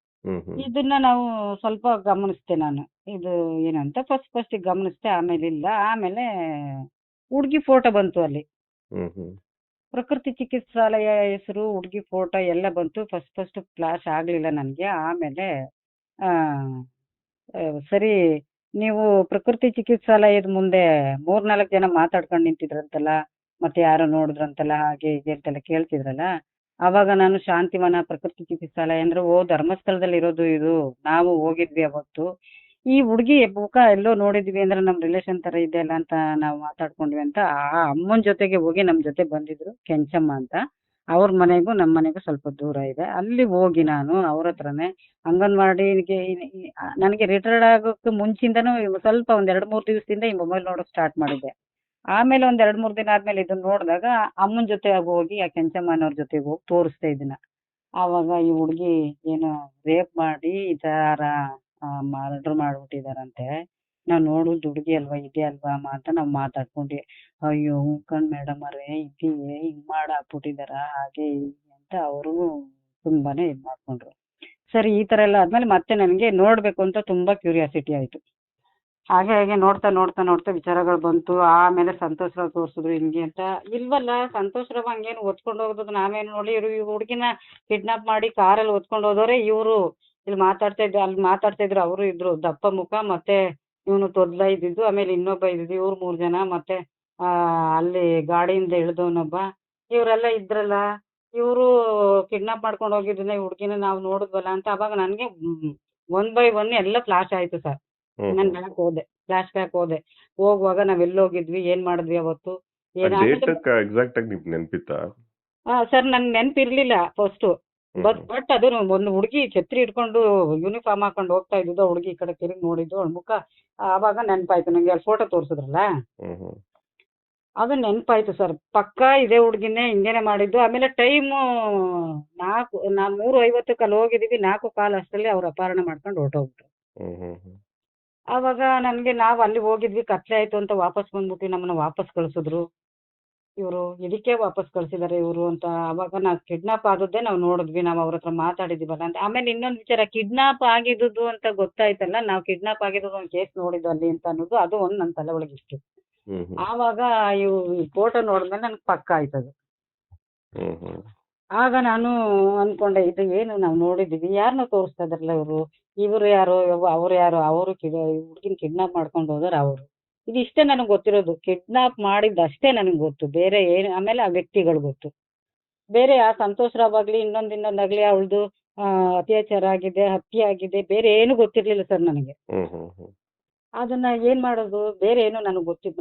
ಹ್ಮ್ ಹ್ಮ್ ಇದನ್ನ ನಾವು ಸ್ವಲ್ಪ ಗಮನಿಸ್ದೆ ನಾನು. ಇದು ಏನಂತ ಫಸ್ಟ್ ಗಮನಿಸ್ದೆ, ಆಮೇಲೆ ಇಲ್ಲ. ಆಮೇಲೆ ಹುಡ್ಗಿ ಫೋಟೋ ಬಂತು ಅಲ್ಲಿ. ಹ್ಮ್ ಹ್ಮ್ ಪ್ರಕೃತಿ ಚಿಕಿತ್ಸಾಲಯ ಹೆಸರು, ಹುಡ್ಗಿ ಫೋಟೋ ಎಲ್ಲ ಬಂತು. ಫಸ್ಟ್ ಫ್ಲಾಶ್ ಆಗ್ಲಿಲ್ಲ ನನ್ಗೆ. ಆಮೇಲೆ ಆ ಆ, ಸರಿ, ನೀವು ಪ್ರಕೃತಿ ಚಿಕಿತ್ಸಾಲಯದ ಮುಂದೆ 3-4 ಜನ ಮಾತಾಡ್ಕೊಂಡು ನಿಂತಿದ್ರಂತಲ್ಲ, ಮತ್ತೆ ಯಾರೋ ನೋಡಿದ್ರಂತಲ್ಲ, ಹಾಗೆ ಹೀಗೆ ಅಂತೆಲ್ಲ ಕೇಳ್ತಿದ್ರಲ್ಲ. ಅವಾಗ ನಾನು ಶಾಂತಿವನ ಪ್ರಕೃತಿ ಚಿಕಿತ್ಸಾಲಯ ಅಂದ್ರೆ, ಓ ಧರ್ಮಸ್ಥಳದಲ್ಲಿ ಇರೋದು ಇದು, ನಾವು ಹೋಗಿದ್ವಿ ಅವತ್ತು. ಈ ಹುಡುಗಿ ಮುಖ ಎಲ್ಲೋ ನೋಡಿದ್ವಿ ಅಂದ್ರೆ ನಮ್ ರಿಲೇಷನ್ ತರ ಇದೆಯಲ್ಲ ಅಂತ ನಾವು ಮಾತಾಡ್ಕೊಂಡ್ವಿ ಅಂತ ಆ ಅಮ್ಮನ್ ಜೊತೆಗೆ ಹೋಗಿ ನಮ್ ಜೊತೆ ಬಂದಿದ್ರು, ಕೆಂಚಮ್ಮ ಅಂತ. ಅವ್ರ ಮನೆಗೂ ನಮ್ಮ ಮನೆಗೂ ಸ್ವಲ್ಪ ದೂರ ಇದೆ. ಅಲ್ಲಿ ಹೋಗಿ ನಾನು ಅವ್ರ ಹತ್ರನೇ ಅಂಗನವಾಡಿಗೆ ನನಗೆ ರಿಟೈರ್ಡ್ ಆಗೋಕೆ ಮುಂಚಿಂದನೂ ಸ್ವಲ್ಪ ಒಂದ್ 2-3 ದಿವಸದಿಂದ ಈ ಮೊಬೈಲ್ ನೋಡೋಕ್ ಸ್ಟಾರ್ಟ್ ಮಾಡಿದ್ದೆ. ಆಮೇಲೆ ಒಂದ್ 2-3 ದಿನ ಆದ್ಮೇಲೆ ಇದನ್ನ ನೋಡಿದಾಗ ಅಮ್ಮನ್ ಜೊತೆ ಹೋಗಿ ಆ ಕೆಂಚಮ್ಮನವ್ರ ಜೊತೆಗೆ ಹೋಗಿ ತೋರಿಸ್ದೆ ಇದನ್ನ. ಆವಾಗ ಈ ಹುಡ್ಗಿ ಏನೋ ರೇಪ್ ಮಾಡಿ ಈ ತರ ಮರ್ಡರ್ ಮಾಡ್ಬಿಟ್ಟಿದಾರಂತೆ. ನಾವ್ ನೋಡುದ್ ಹುಡ್ಗಿ ಅಲ್ವಾ, ಇದೇ ಅಲ್ವಾ ಅಮ್ಮ ಅಂತ ನಾವ್ ಮಾತಾಡ್ಕೊಂಡ್ವಿ. ಅಯ್ಯೋ ಹ್ಞೂ ಕಣ್ ಮೇಡಮ್ ಅವ್ರೆ, ಇದೇ ಹಿಂಗ್ ಹಾಕ್ಬಿಟ್ಟಿದಾರ, ಹಾಗೆ ಹೀಗೆ ಅಂತ ಅವರು ತುಂಬಾನೇ ಇದ್ ಮಾಡ್ಕೊಂಡ್ರು. ಸರಿ, ಈ ತರ ಎಲ್ಲ ಆದ್ಮೇಲೆ ಮತ್ತೆ ನನ್ಗೆ ನೋಡ್ಬೇಕು ಅಂತ ತುಂಬಾ ಕ್ಯೂರಿಯಾಸಿಟಿ ಆಯ್ತು. ಹಾಗೆ ನೋಡ್ತಾ ವಿಚಾರಗಳು ಬಂತು. ಆಮೇಲೆ ಸಂತೋಷ್ ರಾವ್ ತೋರ್ಸಿದ್ರು ಹಿಂಗೆ ಅಂತ. ಇಲ್ವಲ್ಲ, ಸಂತೋಷ್ ರಾವ್ ಹಂಗೇನು ಹೊತ್ಕೊಂಡು ಹೋಗೋದು ನಾವೇನು ನೋಡಿ, ಇವ್ರು ಈ ಹುಡುಗಿನ ಕಿಡ್ನಾಪ್ ಮಾಡಿ ಕಾರಲ್ಲಿ ಹೊತ್ಕೊಂಡು ಹೋದವ್ರೆ ಇವ್ರು. ಇಲ್ಲಿ ಅಲ್ಲಿ ಮಾತಾಡ್ತಾ ಇದ್ರು, ಅವರು ಇದ್ರು, ದಪ್ಪ ಮುಖ, ಮತ್ತೆ ಇವನು ತೊದ್ಲ ಇದ್ದಿದ್ದು, ಆಮೇಲೆ ಇನ್ನೊಬ್ಬ ಇದ್ದಿದ್ದು, ಇವ್ರು 3 ಜನ, ಮತ್ತೆ ಅಲ್ಲಿ ಗಾಡಿಯಿಂದ ಇಳ್ದವನೊಬ್ಬ, ಇವರೆಲ್ಲ ಇದ್ರಲ್ಲ. ಇವರು ಕಿಡ್ನಾಪ್ ಮಾಡ್ಕೊಂಡು ಹೋಗಿದ್ದನ್ನ ಈ ಹುಡುಗಿನ ನಾವು ನೋಡಿದ್ವಲ್ಲ ಅಂತ. ಅವಾಗ ನನ್ಗೆ 1 by 1 ಎಲ್ಲ ಫ್ಲಾಶ್ ಆಯ್ತು ಸರ್. ಹ್ಮ್ ನಾನ್ ಫ್ಲಾಶ್ ಬ್ಯಾಕ್ ಹೋದೆ. ಹೋಗುವಾಗ ನಾವ್ ಎಲ್ಲಿ ಹೋಗಿದ್ವಿ, ಏನ್ ಮಾಡಿದ್ವಿ ಅವತ್ತು, ಡೇಟ್ ಎಕ್ಸಾಕ್ಟ್ ಆಗಿ ನಿಮ್ಗೆ ನೆನ್ಪಿತ್ತಾ? ಸರ್ ನನ್ಗೆ ನೆನ್ಪಿರ್ಲಿಲ್ಲ ಫಸ್ಟ್. ಹ್ಮ್ ಬಟ್ ಅದು ಒಂದು ಹುಡುಗಿ ಛತ್ರಿ ಇಟ್ಕೊಂಡು ಯೂನಿಫಾರ್ಮ್ ಹಾಕೊಂಡು ಹೋಗ್ತಾ ಇದ್ದಿದ್ದು, ಹುಡುಗಿ ಈ ಕಡೆ ತಿರುಗಿ ನೋಡಿದ್ದು, ಅವಳ ಮುಖ ಆವಾಗ ನೆನ್ಪಾಯ್ತು ನಂಗೆ. ಅಲ್ಲಿ ಫೋಟೋ ತೋರ್ಸಿದ್ರಲ್ಲ, ಹ್ಮ್ ಹ್ಮ್ ಅದು ನೆನ್ಪಾಯ್ತು ಸರ್. ಪಕ್ಕಾ ಇದೇ ಹುಡುಗಿನೇ ಹಿಂಗೇನೆ ಮಾಡಿದ್ದು. ಆಮೇಲೆ ಟೈಮು 3:50ಕ್ಕೆ ಅಲ್ಲಿ ಹೋಗಿದೀವಿ, 4:15 ಅಷ್ಟರಲ್ಲಿ ಅವ್ರು ಅಪಹರಣ ಮಾಡ್ಕೊಂಡು ಹೊರಟೋಗ್ಬಿಟ್ರು. ಹ್ಮ್ ಹ್ಮ್ ಹ್ಮ್ ಆವಾಗ ನನ್ಗೆ ನಾವು ಅಲ್ಲಿ ಹೋಗಿದ್ವಿ, ಕತ್ಲೆ ಆಯ್ತು ಅಂತ ವಾಪಸ್ ಬಂದ್ಬಿಟ್ಟು ನಮ್ಮನ್ನ ವಾಪಸ್ ಕಳ್ಸಿದ್ರು. ಇವರು ಇದಕ್ಕೆ ವಾಪಸ್ ಕಳ್ಸಿದಾರೆ ಇವರು ಅಂತ. ಅವಾಗ ನಾವು ಕಿಡ್ನಾಪ್ ಆದದ್ದೇ ನಾವು ನೋಡಿದ್ವಿ, ನಾವು ಅವ್ರ ಹತ್ರ ಮಾತಾಡಿದೀವಲ್ಲ ಅಂತ. ಆಮೇಲೆ ಇನ್ನೊಂದು ವಿಚಾರ, ಕಿಡ್ನಾಪ್ ಆಗಿದ್ದು ಅಂತ ಗೊತ್ತಾಯ್ತಲ್ಲ, ನಾವು ಕಿಡ್ನಾಪ್ ಆಗಿದ್ದು ಒಂದು ಕೇಸ್ ನೋಡಿದ್ದು ಅಲ್ಲಿ ಅಂತ ಅನ್ನೋದು, ಅದು ಒಂದು ನನ್ನ ತಲೆ ಒಳಗಿತ್ತು. ಹ್ಮ್ ಹ್ಮ್ ಆವಾಗ ಇವು ಫೋಟೋ ನೋಡಿದ್ಮೇಲೆ ನನ್ಗೆ ಪಕ್ಕ ಆಯ್ತದು. ಹ್ಮ್ ಹ್ಮ್ ಆಗ ನಾನು ಅನ್ಕೊಂಡೆ, ಇದು ಏನು ನಾವು ನೋಡಿದೀವಿ, ಯಾರನ್ನ ತೋರಿಸ್ತಾ ಇದ್ರಲ್ಲ ಇವ್ರು ಯಾರು, ಅವ್ರು ಯಾರು, ಅವರು ಹುಡುಗಿನ ಕಿಡ್ನಾಪ್ ಮಾಡ್ಕೊಂಡು ಹೋದಾರ ಅವರು. ಇದಿಷ್ಟೇ ನನಗೆ ಗೊತ್ತಿರೋದು. ಕಿಡ್ನಾಪ್ ಮಾಡಿದ್ದಷ್ಟೇ ನನಗೆ ಗೊತ್ತು, ಬೇರೆ ಏನು. ಆಮೇಲೆ ಆ ವ್ಯಕ್ತಿಗಳು ಗೊತ್ತು. ಬೇರೆ ಆ ಸಂತೋಷ್ ರಾವ್ ಆಗ್ಲಿ ಇನ್ನೊಂದಾಗ್ಲಿ ಅವಳದು ಅತ್ಯಾಚಾರ ಆಗಿದೆ, ಹತ್ಯೆ ಆಗಿದೆ, ಬೇರೆ ಏನು ಗೊತ್ತಿರ್ಲಿಲ್ಲ ಸರ್ ನನಗೆ. ಹ್ಮ್ ಹ್ಮ್ ಹ್ಮ್ ಅದನ್ನ ಏನ್ ಮಾಡೋದು, ಬೇರೆ ಏನು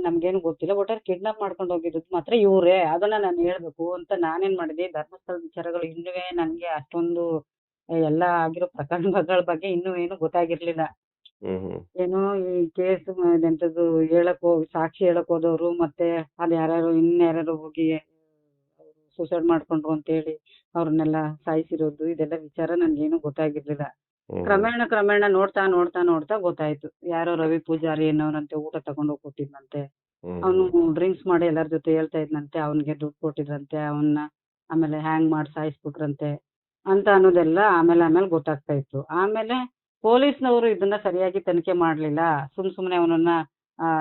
ನಮ್ಗೇನು ಗೊತ್ತಿಲ್ಲ. ಒಟ್ಟಾರೆ ಕಿಡ್ನಾಪ್ ಮಾಡ್ಕೊಂಡು ಹೋಗಿದ್ದು ಮಾತ್ರ ಇವ್ರೇ, ಅದನ್ನ ನಾನು ಹೇಳ್ಬೇಕು ಅಂತ ನಾನೇನ್ ಮಾಡಿದೆ, ಧರ್ಮಸ್ಥಳದ ವಿಚಾರಗಳು ಇನ್ನುವೇ ನನ್ಗೆ ಅಷ್ಟೊಂದು ಎಲ್ಲ ಆಗಿರೋ ಪ್ರಕರಣಗಳ ಬಗ್ಗೆ ಇನ್ನೂ ಏನು ಗೊತ್ತಾಗಿರ್ಲಿಲ್ಲ. ಹ್ಮ್ ಹ್ಮ್ ಏನು ಈ ಕೇಸ್ ಎಂತದ್ದು ಸಾಕ್ಷಿ ಹೇಳಕ್ ಹೋದವ್ರು, ಮತ್ತೆ ಅದ್ ಇನ್ಯಾರ್ಯಾರು ಹೋಗಿ ಸೂಸೈಡ್ ಮಾಡ್ಕೊಂಡ್ರು ಅಂತೇಳಿ ಅವ್ರನ್ನೆಲ್ಲ ಸಾಯಿಸಿರೋದು, ಇದೆಲ್ಲ ವಿಚಾರ ನನ್ಗೇನು ಗೊತ್ತಾಗಿರ್ಲಿಲ್ಲ. ಕ್ರಮೇಣ ನೋಡ್ತಾ ಗೊತ್ತಾಯ್ತು. ಯಾರೋ ರವಿ ಪೂಜಾರಿ ಅನ್ನೋನಂತೆ ಊಟ ತಗೊಂಡು ಹೋಗಿ ಕೊಟ್ಟಿದ್ನಂತೆ. ಅವನು ಡ್ರಿಂಕ್ಸ್ ಮಾಡಿ ಎಲ್ಲರ ಜೊತೆ ಹೇಳ್ತಾ ಇದ್ನಂತೆ, ಅವನಿಗೆ ದುಡ್ಡು ಕೊಟ್ಟಿದ್ರಂತೆ, ಅವನ್ನ ಆಮೇಲೆ ಹ್ಯಾಂಗ್ ಮಾಡಿ ಸಾಯಿಸ್ಬಿಟ್ರಂತೆ ಅಂತ ಅನ್ನೋದೆಲ್ಲ ಆಮೇಲೆ ಗೊತ್ತಾಗ್ತಾ ಇತ್ತು. ಆಮೇಲೆ ಪೊಲೀಸ್ನವರು ಇದನ್ನ ಸರಿಯಾಗಿ ತನಿಖೆ ಮಾಡ್ಲಿಲ್ಲ, ಸುಮ್ನೆ ಅವನನ್ನ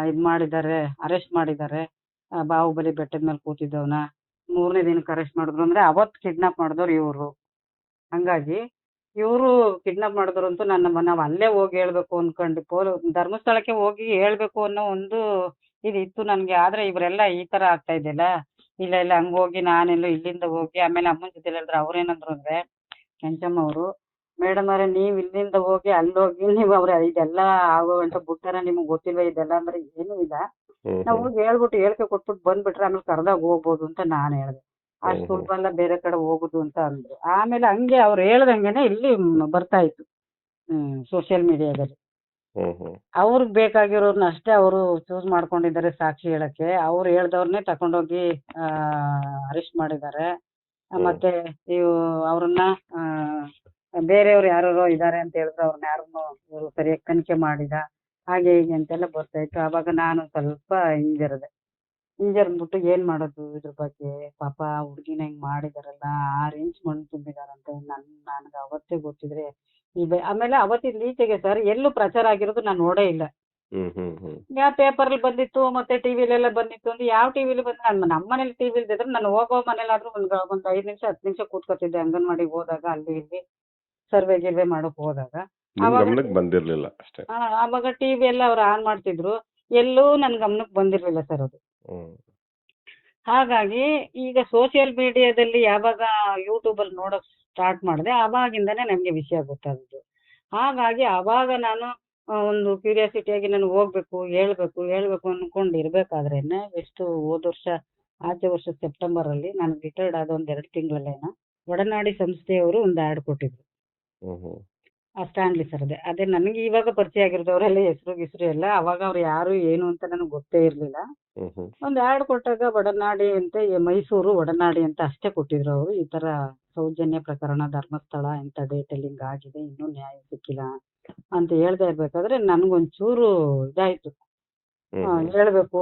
ಇದ್ ಮಾಡಿದ್ದಾರೆ, ಅರೆಸ್ಟ್ ಮಾಡಿದ್ದಾರೆ. ಬಾಹುಬಲಿ ಬೆಟ್ಟದ ಮೇಲೆ ಕೂತಿದ್ದವನ 3ನೇ ದಿನಕ್ಕೆ ಅರೆಸ್ಟ್ ಮಾಡಿದ್ರು. ಅಂದ್ರೆ ಅವತ್ ಕಿಡ್ನಾಪ್ ಮಾಡಿದವ್ರು ಇವ್ರು. ಹಂಗಾಗಿ ಇವರು ಕಿಡ್ನಾಪ್ ಮಾಡಿದ್ರು ಅಂತೂ ನಾವು ಅಲ್ಲೇ ಹೋಗಿ ಹೇಳ್ಬೇಕು ಅನ್ಕೊಂಡು ಧರ್ಮಸ್ಥಳಕ್ಕೆ ಹೋಗಿ ಹೇಳ್ಬೇಕು ಅನ್ನೋ ಒಂದು ಇದಿತ್ತು ನನ್ಗೆ. ಆದ್ರೆ ಇವರೆಲ್ಲ ಈ ತರ ಆಗ್ತಾ ಇದೆಯಲ್ಲ, ಇಲ್ಲ ಹಂಗ್ ಹೋಗಿ ನಾನೆಲ್ಲೋ ಇಲ್ಲಿಂದ ಹೋಗಿ ಆಮೇಲೆ ಅಮ್ಮನ ಜೊತೆ ಹೇಳಿದ್ರೆ ಅವ್ರೇನಂದ್ರು ಅಂದ್ರೆ, ಕೆಂಚಮ್ಮ ಅವರು, ಮೇಡಮ್ ಅವರೇ ನೀವ್ ಇಲ್ಲಿಂದ ಹೋಗಿ ಅಲ್ಲೋಗಿ ನೀವು ಇದೆಲ್ಲ ಆಗೋಗಂಟ ಬಿಟ್ಟಾರ, ನಿಮ್ಗೆ ಗೊತ್ತಿಲ್ವ ಇದೆಲ್ಲ ಅಂದ್ರೆ ಏನೂ ಇಲ್ಲ, ನಾವು ಹೋಗಿ ಹೇಳಿಕೆ ಕೊಟ್ಬಿಟ್ಟು ಬಂದ್ಬಿಟ್ರೆ ಆಮೇಲೆ ಕರ್ದಾಗ ಹೋಗ್ಬೋದು ಅಂತ ನಾನು ಹೇಳ್ದೆ. ಅಷ್ಟು ಸುಲಭ ಎಲ್ಲ ಬೇರೆ ಕಡೆ ಹೋಗುದು ಅಂತ ಅಂದ್ರು. ಆಮೇಲೆ ಹಂಗೆ ಅವ್ರು ಹೇಳ್ದಂಗೆನೆ ಇಲ್ಲಿ ಬರ್ತಾ ಇತ್ತು. ಸೋಷಿಯಲ್ ಮೀಡಿಯಾದಲ್ಲಿ. ಹ್ಮ್ ಹ್ಮ್ ಅವ್ರಿಗೆ ಬೇಕಾಗಿರೋರ್ನ ಅಷ್ಟೇ ಅವರು ಚೂಸ್ ಮಾಡ್ಕೊಂಡಿದ್ದಾರೆ ಸಾಕ್ಷಿ ಹೇಳಕ್ಕೆ. ಅವ್ರು ಹೇಳ್ದವ್ರನ್ನೇ ತಕೊಂಡೋಗಿ ಅರೆಸ್ಟ್ ಮಾಡಿದ್ದಾರೆ. ಮತ್ತೆ ಇವು ಅವ್ರನ್ನ ಬೇರೆಯವ್ರು ಯಾರೋ ಇದ್ದಾರೆ ಅಂತ ಹೇಳಿದ್ರು, ಅವ್ರನ್ನ ಯಾರನ್ನು ಇವರು ಸರಿಯಾಗಿ ತನಿಖೆ ಮಾಡಿದ, ಹಾಗೆ ಹೀಗೆ ಅಂತೆಲ್ಲ ಬರ್ತಾ ಇತ್ತು. ಆವಾಗ ನಾನು ಸ್ವಲ್ಪ ಹಿಂಜರ್ಬಿಟ್ಟು ಏನ್ ಮಾಡೋದು ಇದ್ರ ಬಗ್ಗೆ, ಪಾಪ ಹುಡ್ಗಿನ ಹಿಂಗ್ ಮಾಡಿದಾರಲ್ಲ, 6 ಇಂಚ್ ಮಣ್ಣು ತುಂಬಿದಾರಂತೆ. ನನ್ಗೆ ಅವತ್ತೇ ಗೊತ್ತಿದ್ರೆ ಆಮೇಲೆ ಅವತ್ತಿನ ಈಚೆಗೆ ಸರ್ ಎಲ್ಲೂ ಪ್ರಚಾರ ಆಗಿರೋದು ನಾನು ನೋಡೇ ಇಲ್ಲ. ಹ್ಮ್ ಹ್ಮ್ ಹ್ಮ್ ಯಾವ ಪೇಪರ್ ಬಂದಿತ್ತು ಮತ್ತೆ ಟಿವಿಲೆಲ್ಲ ಬಂದಿತ್ತು ಅಂದ್ರೆ, ಯಾವ ಟಿವಿಲಿ ಬಂದ ನಮ್ಮ ಮನೇಲಿ ಟಿವಿ ಇಲ್ದಿದ್ರೆ ನಾನು ಹೋಗೋ ಮನೇಲಾದ್ರೂ ಒಂದ್ 5 ನಿಮಿಷ 10 ನಿಮಿಷ ಕೂತ್ಕೊತಿದ್ದೆ ಅಂಗನವಾಡಿಗೆ ಹೋದಾಗ, ಅಲ್ಲಿ ಇಲ್ಲಿ ಸರ್ವೆ ಗಿರ್ವೆ ಮಾಡಕ್ ಹೋದಾಗ. ನಿಮ್ ಅವಾಗ ಗಮನಕ್ಕೆ ಬಂದಿರ್ಲಿಲ್ಲ ಅಷ್ಟೇ. ಆವಾಗ ಟಿವಿ ಎಲ್ಲ ಅವ್ರು ಆನ್ ಮಾಡ್ತಿದ್ರು, ಎಲ್ಲೂ ನನ್ ಗಮನಕ್ಕೆ ಬಂದಿರ್ಲಿಲ್ಲ ಸರ್ ಅದು. ಹ್ಮ್ ಹಾಗಾಗಿ ಈಗ ಸೋಷಿಯಲ್ ಮೀಡಿಯಾದಲ್ಲಿ ಯಾವಾಗ ಯೂಟ್ಯೂಬ್ ಅಲ್ಲಿ ನೋಡಕ್ ಸ್ಟಾರ್ಟ್ ಮಾಡಿದೆ, ಅವಾಗಿಂದಾನೇ ನಮ್ಗೆ ವಿಷಯ ಗೊತ್ತಾಗಿದ್ದು. ಹಾಗಾಗಿ ಅವಾಗ ನಾನು ಒಂದು ಕ್ಯೂರಿಯಾಸಿಟಿಯಾಗಿ ನಾನು ಹೋಗ್ಬೇಕು ಹೇಳ್ಬೇಕು ಅನ್ಕೊಂಡಿರ್ಬೇಕಾದ್ರೇನೆ, ಎಷ್ಟು ಹೋದ ವರ್ಷ ಆಚೆ ವರ್ಷ ಸೆಪ್ಟೆಂಬರ್ ಅಲ್ಲಿ ನಾನು ರಿಟೈರ್ಡ್ ಆದ ಒಂದ್ 2 ತಿಂಗಳಲ್ಲೇನೋ ಒಡನಾಡಿ ಸಂಸ್ಥೆಯವರು ಒಂದು ಆಡ್ ಕೊಟ್ಟಿದ್ರು. ಹ್ಮ್ ಹ್ಮ್ ಸ್ಟ್ಯಾನ್ಲಿ ಸರ್ ಅದೇ ನನಗೆ ಇವಾಗ ಪರಿಚಯ ಆಗಿರೋದು, ಅವರೆಲ್ಲ ಹೆಸರು ಎಲ್ಲ. ಅವಾಗ ಅವ್ರು ಯಾರು ಏನು ಅಂತ ನನಗೆ ಗೊತ್ತೇ ಇರ್ಲಿಲ್ಲ. ಹ್ಮ್ ಹ್ಮ್ ಒಂದು ಆಡ್ ಕೊಟ್ಟಾಗ ಒಡನಾಡಿ ಅಂತ ಮೈಸೂರು ಒಡನಾಡಿ ಅಂತ ಅಷ್ಟೇ ಕೊಟ್ಟಿದ್ರು ಅವರು. ಈ ತರ ಸೌಜನ್ಯ ಪ್ರಕರಣ ಧರ್ಮಸ್ಥಳ ಇಂಥ ಡೇಟಲ್ಲಿ ಹಿಂಗ್ ಆಗಿದೆ, ಇನ್ನೂ ನ್ಯಾಯ ಸಿಕ್ಕಿಲ್ಲ ಅಂತ ಹೇಳ್ತಾ ಇರ್ಬೇಕಾದ್ರೆ ನನ್ಗೊಂಚೂರು ಇದಾಯ್ತು. ಹೇಳ್ಬೇಕು,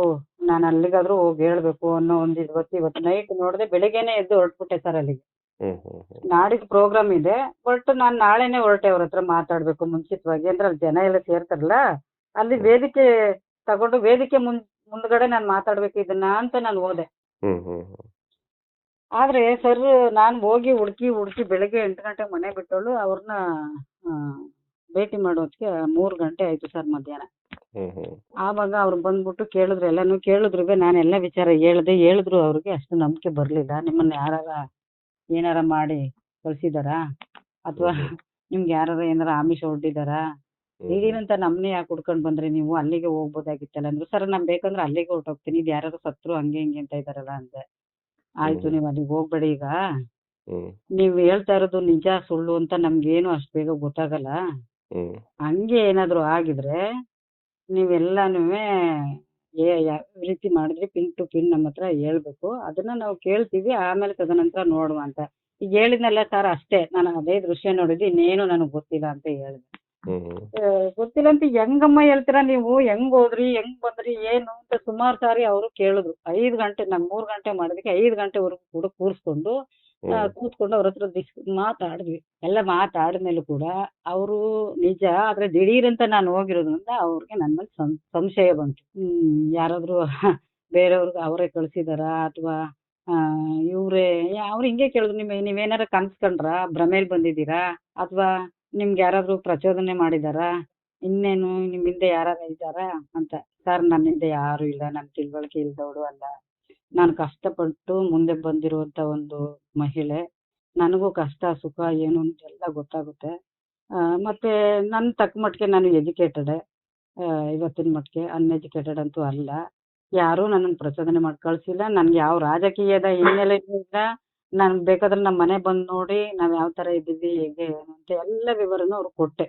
ನಾನು ಅಲ್ಲಿಗಾದ್ರೂ ಹೋಗಿ ಹೇಳ್ಬೇಕು ಅನ್ನೋ ಒಂದು ಇವತ್ತು ನೈಟ್ ನೋಡಿದೆ, ಬೆಳಿಗ್ಗೆನೆ ಎದ್ದು ಹೊರಟ್ಬಿಟ್ಟೆ ಸರ್ ಅಲ್ಲಿಗೆ. ಹ್ಮ್ ಹ್ಮ್ ಹ್ಮ್ ನಾಡಿದ್ದು ಪ್ರೋಗ್ರಾಮ್ ಇದೆ, ಬಟ್ ನಾನು ನಾಳೆನೆ ಹೊರಟೆ ಅವ್ರ ಹತ್ರ ಮಾತಾಡ್ಬೇಕು ಮುಂಚಿತವಾಗಿ. ಅಂದ್ರೆ ಅಲ್ಲಿ ಜನ ಎಲ್ಲ ಸೇರ್ತಾರಲ್ಲ, ಅಲ್ಲಿ ವೇದಿಕೆ ತಗೊಂಡು ವೇದಿಕೆ ಮುಂದ್ಗಡೆ ನಾನು ಮಾತಾಡ್ಬೇಕು ಇದನ್ನ ಅಂತ ನಾನು ಹೋದೆ. ಹ್ಮ್ ಹ್ಮ್ ಹ್ಮ್ ಆದ್ರೆ ಸರ್ ನಾನು ಹೋಗಿ ಹುಡುಕಿ ಬೆಳಗ್ಗೆ 8 ಗಂಟೆಗೆ ಮನೆ ಬಿಟ್ಟವಳು. ಅವ್ರನ್ನ ಭೇಟಿ ಮಾಡೋದಕ್ಕೆ 3 ಗಂಟೆ ಆಯ್ತು ಸರ್ ಮಧ್ಯಾಹ್ನ. ಹ್ಮ್ ಹ್ಮ್ ಆವಾಗ ಅವ್ರು ಬಂದ್ಬಿಟ್ಟು ಕೇಳಿದ್ರು, ಎಲ್ಲಾನು ಕೇಳಿದ್ರು. ನಾನೆಲ್ಲ ವಿಚಾರ ಹೇಳಿದ್ರು. ಅವ್ರಿಗೆ ಅಷ್ಟು ನಂಬಿಕೆ ಬರ್ಲಿಲ್ಲ. ನಿಮ್ಮನ್ನ ಏನಾರ ಮಾಡಿ ಕಳ್ಸಿದಾರಾ, ಅಥವಾ ನಿಮ್ಗೆ ಏನಾರ ಆಮಿಷ ಒಡ್ಡಿದಾರಾ, ದಿಢೀರಂತ ನಮ್ನೆ ಯಾಕೆ ಹುಡ್ಕೊಂಡ್ ಬಂದ್ರಿ ನೀವು, ಅಲ್ಲಿಗೆ ಹೋಗ್ಬೋದಾಗಿತ್ತಲ್ಲ ಅಂದ್ರು. ಸರ್ ನಾನ್ ಬೇಕಂದ್ರೆ ಅಲ್ಲಿಗೆ ಹೊರ್ಟೋಗ್ತೀನಿ, ಇದು ಯಾರು ಸತ್ರು ಹಂಗೆ ಹಿಂಗೆ ಅಂತ ಇದಾರಲ್ಲ ಅಂದೆ. ಆಯ್ತು, ನೀವು ಅಲ್ಲಿಗೆ ಹೋಗ್ಬೇಡಿ, ಈಗ ನೀವ್ ಹೇಳ್ತಾ ಇರೋದು ನಿಜ ಸುಳ್ಳು ಅಂತ ನಮ್ಗೇನು ಅಷ್ಟು ಬೇಗ ಗೊತ್ತಾಗಲ್ಲ. ಹಂಗೆ ಏನಾದ್ರು ಆಗಿದ್ರೆ ನೀವೆಲ್ಲಾನು ಯಾವ ರೀತಿ ಮಾಡಿದ್ರಿ ಪಿನ್ ಟು ಪಿನ್ ನಮ್ಮ ಹತ್ರ ಹೇಳ್ಬೇಕು, ಅದನ್ನ ನಾವು ಕೇಳ್ತೀವಿ, ಆಮೇಲೆ ತದನಂತರ ನೋಡುವ ಅಂತ. ಈಗ ಹೇಳಿದ್ನಲ್ಲ ಸರ್ ಅಷ್ಟೇ, ನಾನು ಅದೇ ದೃಶ್ಯ ನೋಡಿದ್ದು, ಇನ್ನೇನು ನನಗೆ ಗೊತ್ತಿಲ್ಲ ಅಂತ ಹೇಳಿದೆ. ಗೊತ್ತಿಲ್ಲ ಅಂತ ಹೆಂಗಮ್ಮ ಹೇಳ್ತೀರಾ ನೀವು, ಹೆಂಗ್ ಹೋದ್ರಿ ಹೆಂಗ್ ಬಂದ್ರಿ ಏನು ಅಂತ ಸುಮಾರು ಸಾರಿ ಅವರು ಕೇಳಿದ್ರು. 5 ಗಂಟೆ, ನಾನು 3 ಗಂಟೆ ಮಾಡೋದಕ್ಕೆ 5 ಗಂಟೆವರೆಗೂ ಕೂಡ ಕೂತ್ಕೊಂಡು ಅವ್ರ ಹತ್ರ ಮಾತಾಡಿದ್ವಿ. ಎಲ್ಲ ಮಾತಾಡಿದ್ಮೇಲೂ ಕೂಡ ಅವರು ನಿಜ, ಆದ್ರೆ ದಿಢೀರ್ ಅಂತ ನಾನು ಹೋಗಿರೋದ್ರಿಂದ ಅವ್ರಿಗೆ ನನ್ನ ಮೇಲೆ ಸಂಶಯ ಬಂತು. ಯಾರಾದ್ರೂ ಬೇರೆಯವ್ರಿಗೆ ಅವರೇ ಕಳ್ಸಿದಾರಾ, ಅಥವಾ ಇವ್ರೇ ಅವ್ರು ಹಿಂಗೆ ಕೇಳಿದ್ರು, ನೀವೇನಾರ ಕನ್ಸ್ಕೊಂಡ್ರಾ, ಭ್ರಮೇಲಿ ಬಂದಿದ್ದೀರಾ, ಅಥವಾ ನಿಮ್ಗೆ ಯಾರಾದ್ರೂ ಪ್ರಚೋದನೆ ಮಾಡಿದಾರಾ, ಇನ್ನೇನು ನಿಮ್ ಹಿಂದೆ ಯಾರಾರ ಇದ್ದಾರಾ ಅಂತ. ಸರ್ ನನ್ನ ಹಿಂದೆ ಯಾರು ಇಲ್ಲ, ನನ್ನ ತಿಳುವಳಿಕೆ ಇಲ್ದವಳು ಅಲ್ಲ, ನಾನು ಕಷ್ಟಪಟ್ಟು ಮುಂದೆ ಬಂದಿರುವಂತ ಒಂದು ಮಹಿಳೆ. ನನಗೂ ಕಷ್ಟ ಸುಖ ಏನು ಅಂತ ಎಲ್ಲ ಗೊತ್ತಾಗುತ್ತೆ. ಮತ್ತೆ ನನ್ನ ತಕ್ಕ ಮಟ್ಟಿಗೆ ನಾನು ಎಜುಕೇಟೆಡ್, ಇವತ್ತಿನ ಮಟ್ಟಿಗೆ ಅನ್ಎಜುಕೇಟೆಡ್ ಅಂತೂ ಅಲ್ಲ. ಯಾರೂ ನನ್ನನ್ನು ಪ್ರಚೋದನೆ ಮಾಡಿ ಕಳ್ಸಿಲ್ಲ. ನನ್ಗೆ ಯಾವ ರಾಜಕೀಯದ ಹಿನ್ನೆಲೆ ಇಲ್ಲ. ನನ್ಗೆ ಬೇಕಾದ್ರೆ ನಮ್ಮ ಮನೆ ಬಂದು ನೋಡಿ, ನಾವ್ ಯಾವ ತರ ಇದ್ದೀವಿ, ಹೇಗೆ ಏನು ಅಂತ ಎಲ್ಲ ವಿವರನೂ ಅವ್ರಿಗೆ ಕೊಟ್ಟೆ.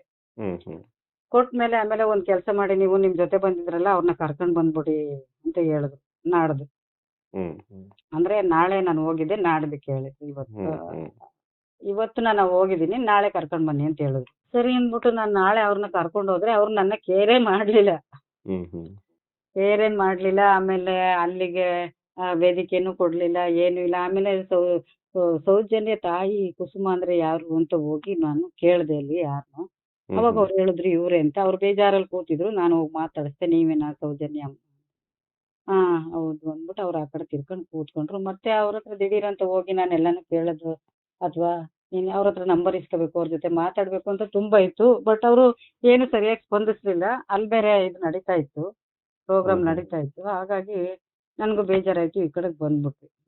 ಕೊಟ್ಮೇಲೆ ಆಮೇಲೆ ಒಂದ್ ಕೆಲಸ ಮಾಡಿ, ನೀವು ನಿಮ್ ಜೊತೆ ಬಂದಿದ್ರಲ್ಲ ಅವ್ರನ್ನ ಕರ್ಕೊಂಡ್ ಬಂದ್ಬಿಡಿ ಅಂತ ಹೇಳಿದ್ರು. ನಾಡ್ದು ಅಂದ್ರೆ ನಾಳೆ ನಾನು ಹೋಗಿದ್ದೆ, ನಾಡ್ದು ಕೇಳಿದ್ರು. ಇವತ್ತು ನಾನು ಹೋಗಿದ್ದೀನಿ, ನಾಳೆ ಕರ್ಕೊಂಡ್ ಬನ್ನಿ ಅಂತ ಹೇಳಿದ್ರು. ಸರಿ ಅಂದ್ಬಿಟ್ಟು ನಾನು ನಾಳೆ ಅವ್ರನ್ನ ಕರ್ಕೊಂಡು ಹೋದ್ರೆ ಅವ್ರು ನನ್ನ ಕೇರೇ ಮಾಡ್ಲಿಲ್ಲ. ಆಮೇಲೆ ಅಲ್ಲಿಗೆ ವೇದಿಕೆನೂ ಕೊಡ್ಲಿಲ್ಲ, ಏನು ಇಲ್ಲ. ಆಮೇಲೆ ಸೌಜನ್ಯ ತಾಯಿ ಕುಸುಮ ಅಂದ್ರೆ ಯಾರು ಅಂತ ಹೋಗಿ ನಾನು ಕೇಳ್ದೆ ಅಲ್ಲಿ ಯಾರನ್ನು. ಅವಾಗ ಅವ್ರು ಹೇಳಿದ್ರು ಇವ್ರೆ ಅಂತ. ಅವ್ರು ಬೇಜಾರಲ್ಲಿ ಕೂತಿದ್ರು, ನಾನು ಹೋಗಿ ಮಾತಾಡಿಸ್ದೆ, ನೀವೇನಾ ಸೌಜನ್ಯ? ಹೌದು ಅಂದ್ಬಿಟ್ಟು ಅವ್ರು ಆ ಕಡೆ ತಿರ್ಕೊಂಡು ಕೂತ್ಕೊಂಡ್ರು. ಮತ್ತೆ ಅವ್ರ ಹತ್ರ ದಿಢೀರ್ ಅಂತ ಹೋಗಿ ನಾನು ಎಲ್ಲಾನು ಕೇಳೋದು, ಅಥವಾ ನೀನ್ ಅವ್ರ ಹತ್ರ ನಂಬರ್ ಇಸ್ಕೋಬೇಕು, ಅವ್ರ ಜೊತೆ ಮಾತಾಡ್ಬೇಕು ಅಂತ ತುಂಬಾ ಇತ್ತು. ಬಟ್ ಅವರು ಏನು ಸರಿಯಾಗಿ ಸ್ಪಂದಿಸ್ಲಿಲ್ಲ. ಅಲ್ಲಿ ಬೇರೆ ಇದು ನಡೀತಾ ಇತ್ತು, ಪ್ರೋಗ್ರಾಮ್ ನಡೀತಾ ಇತ್ತು. ಹಾಗಾಗಿ ನನ್ಗೂ ಬೇಜಾರಾಯ್ತು, ಈ ಕಡೆಗೆ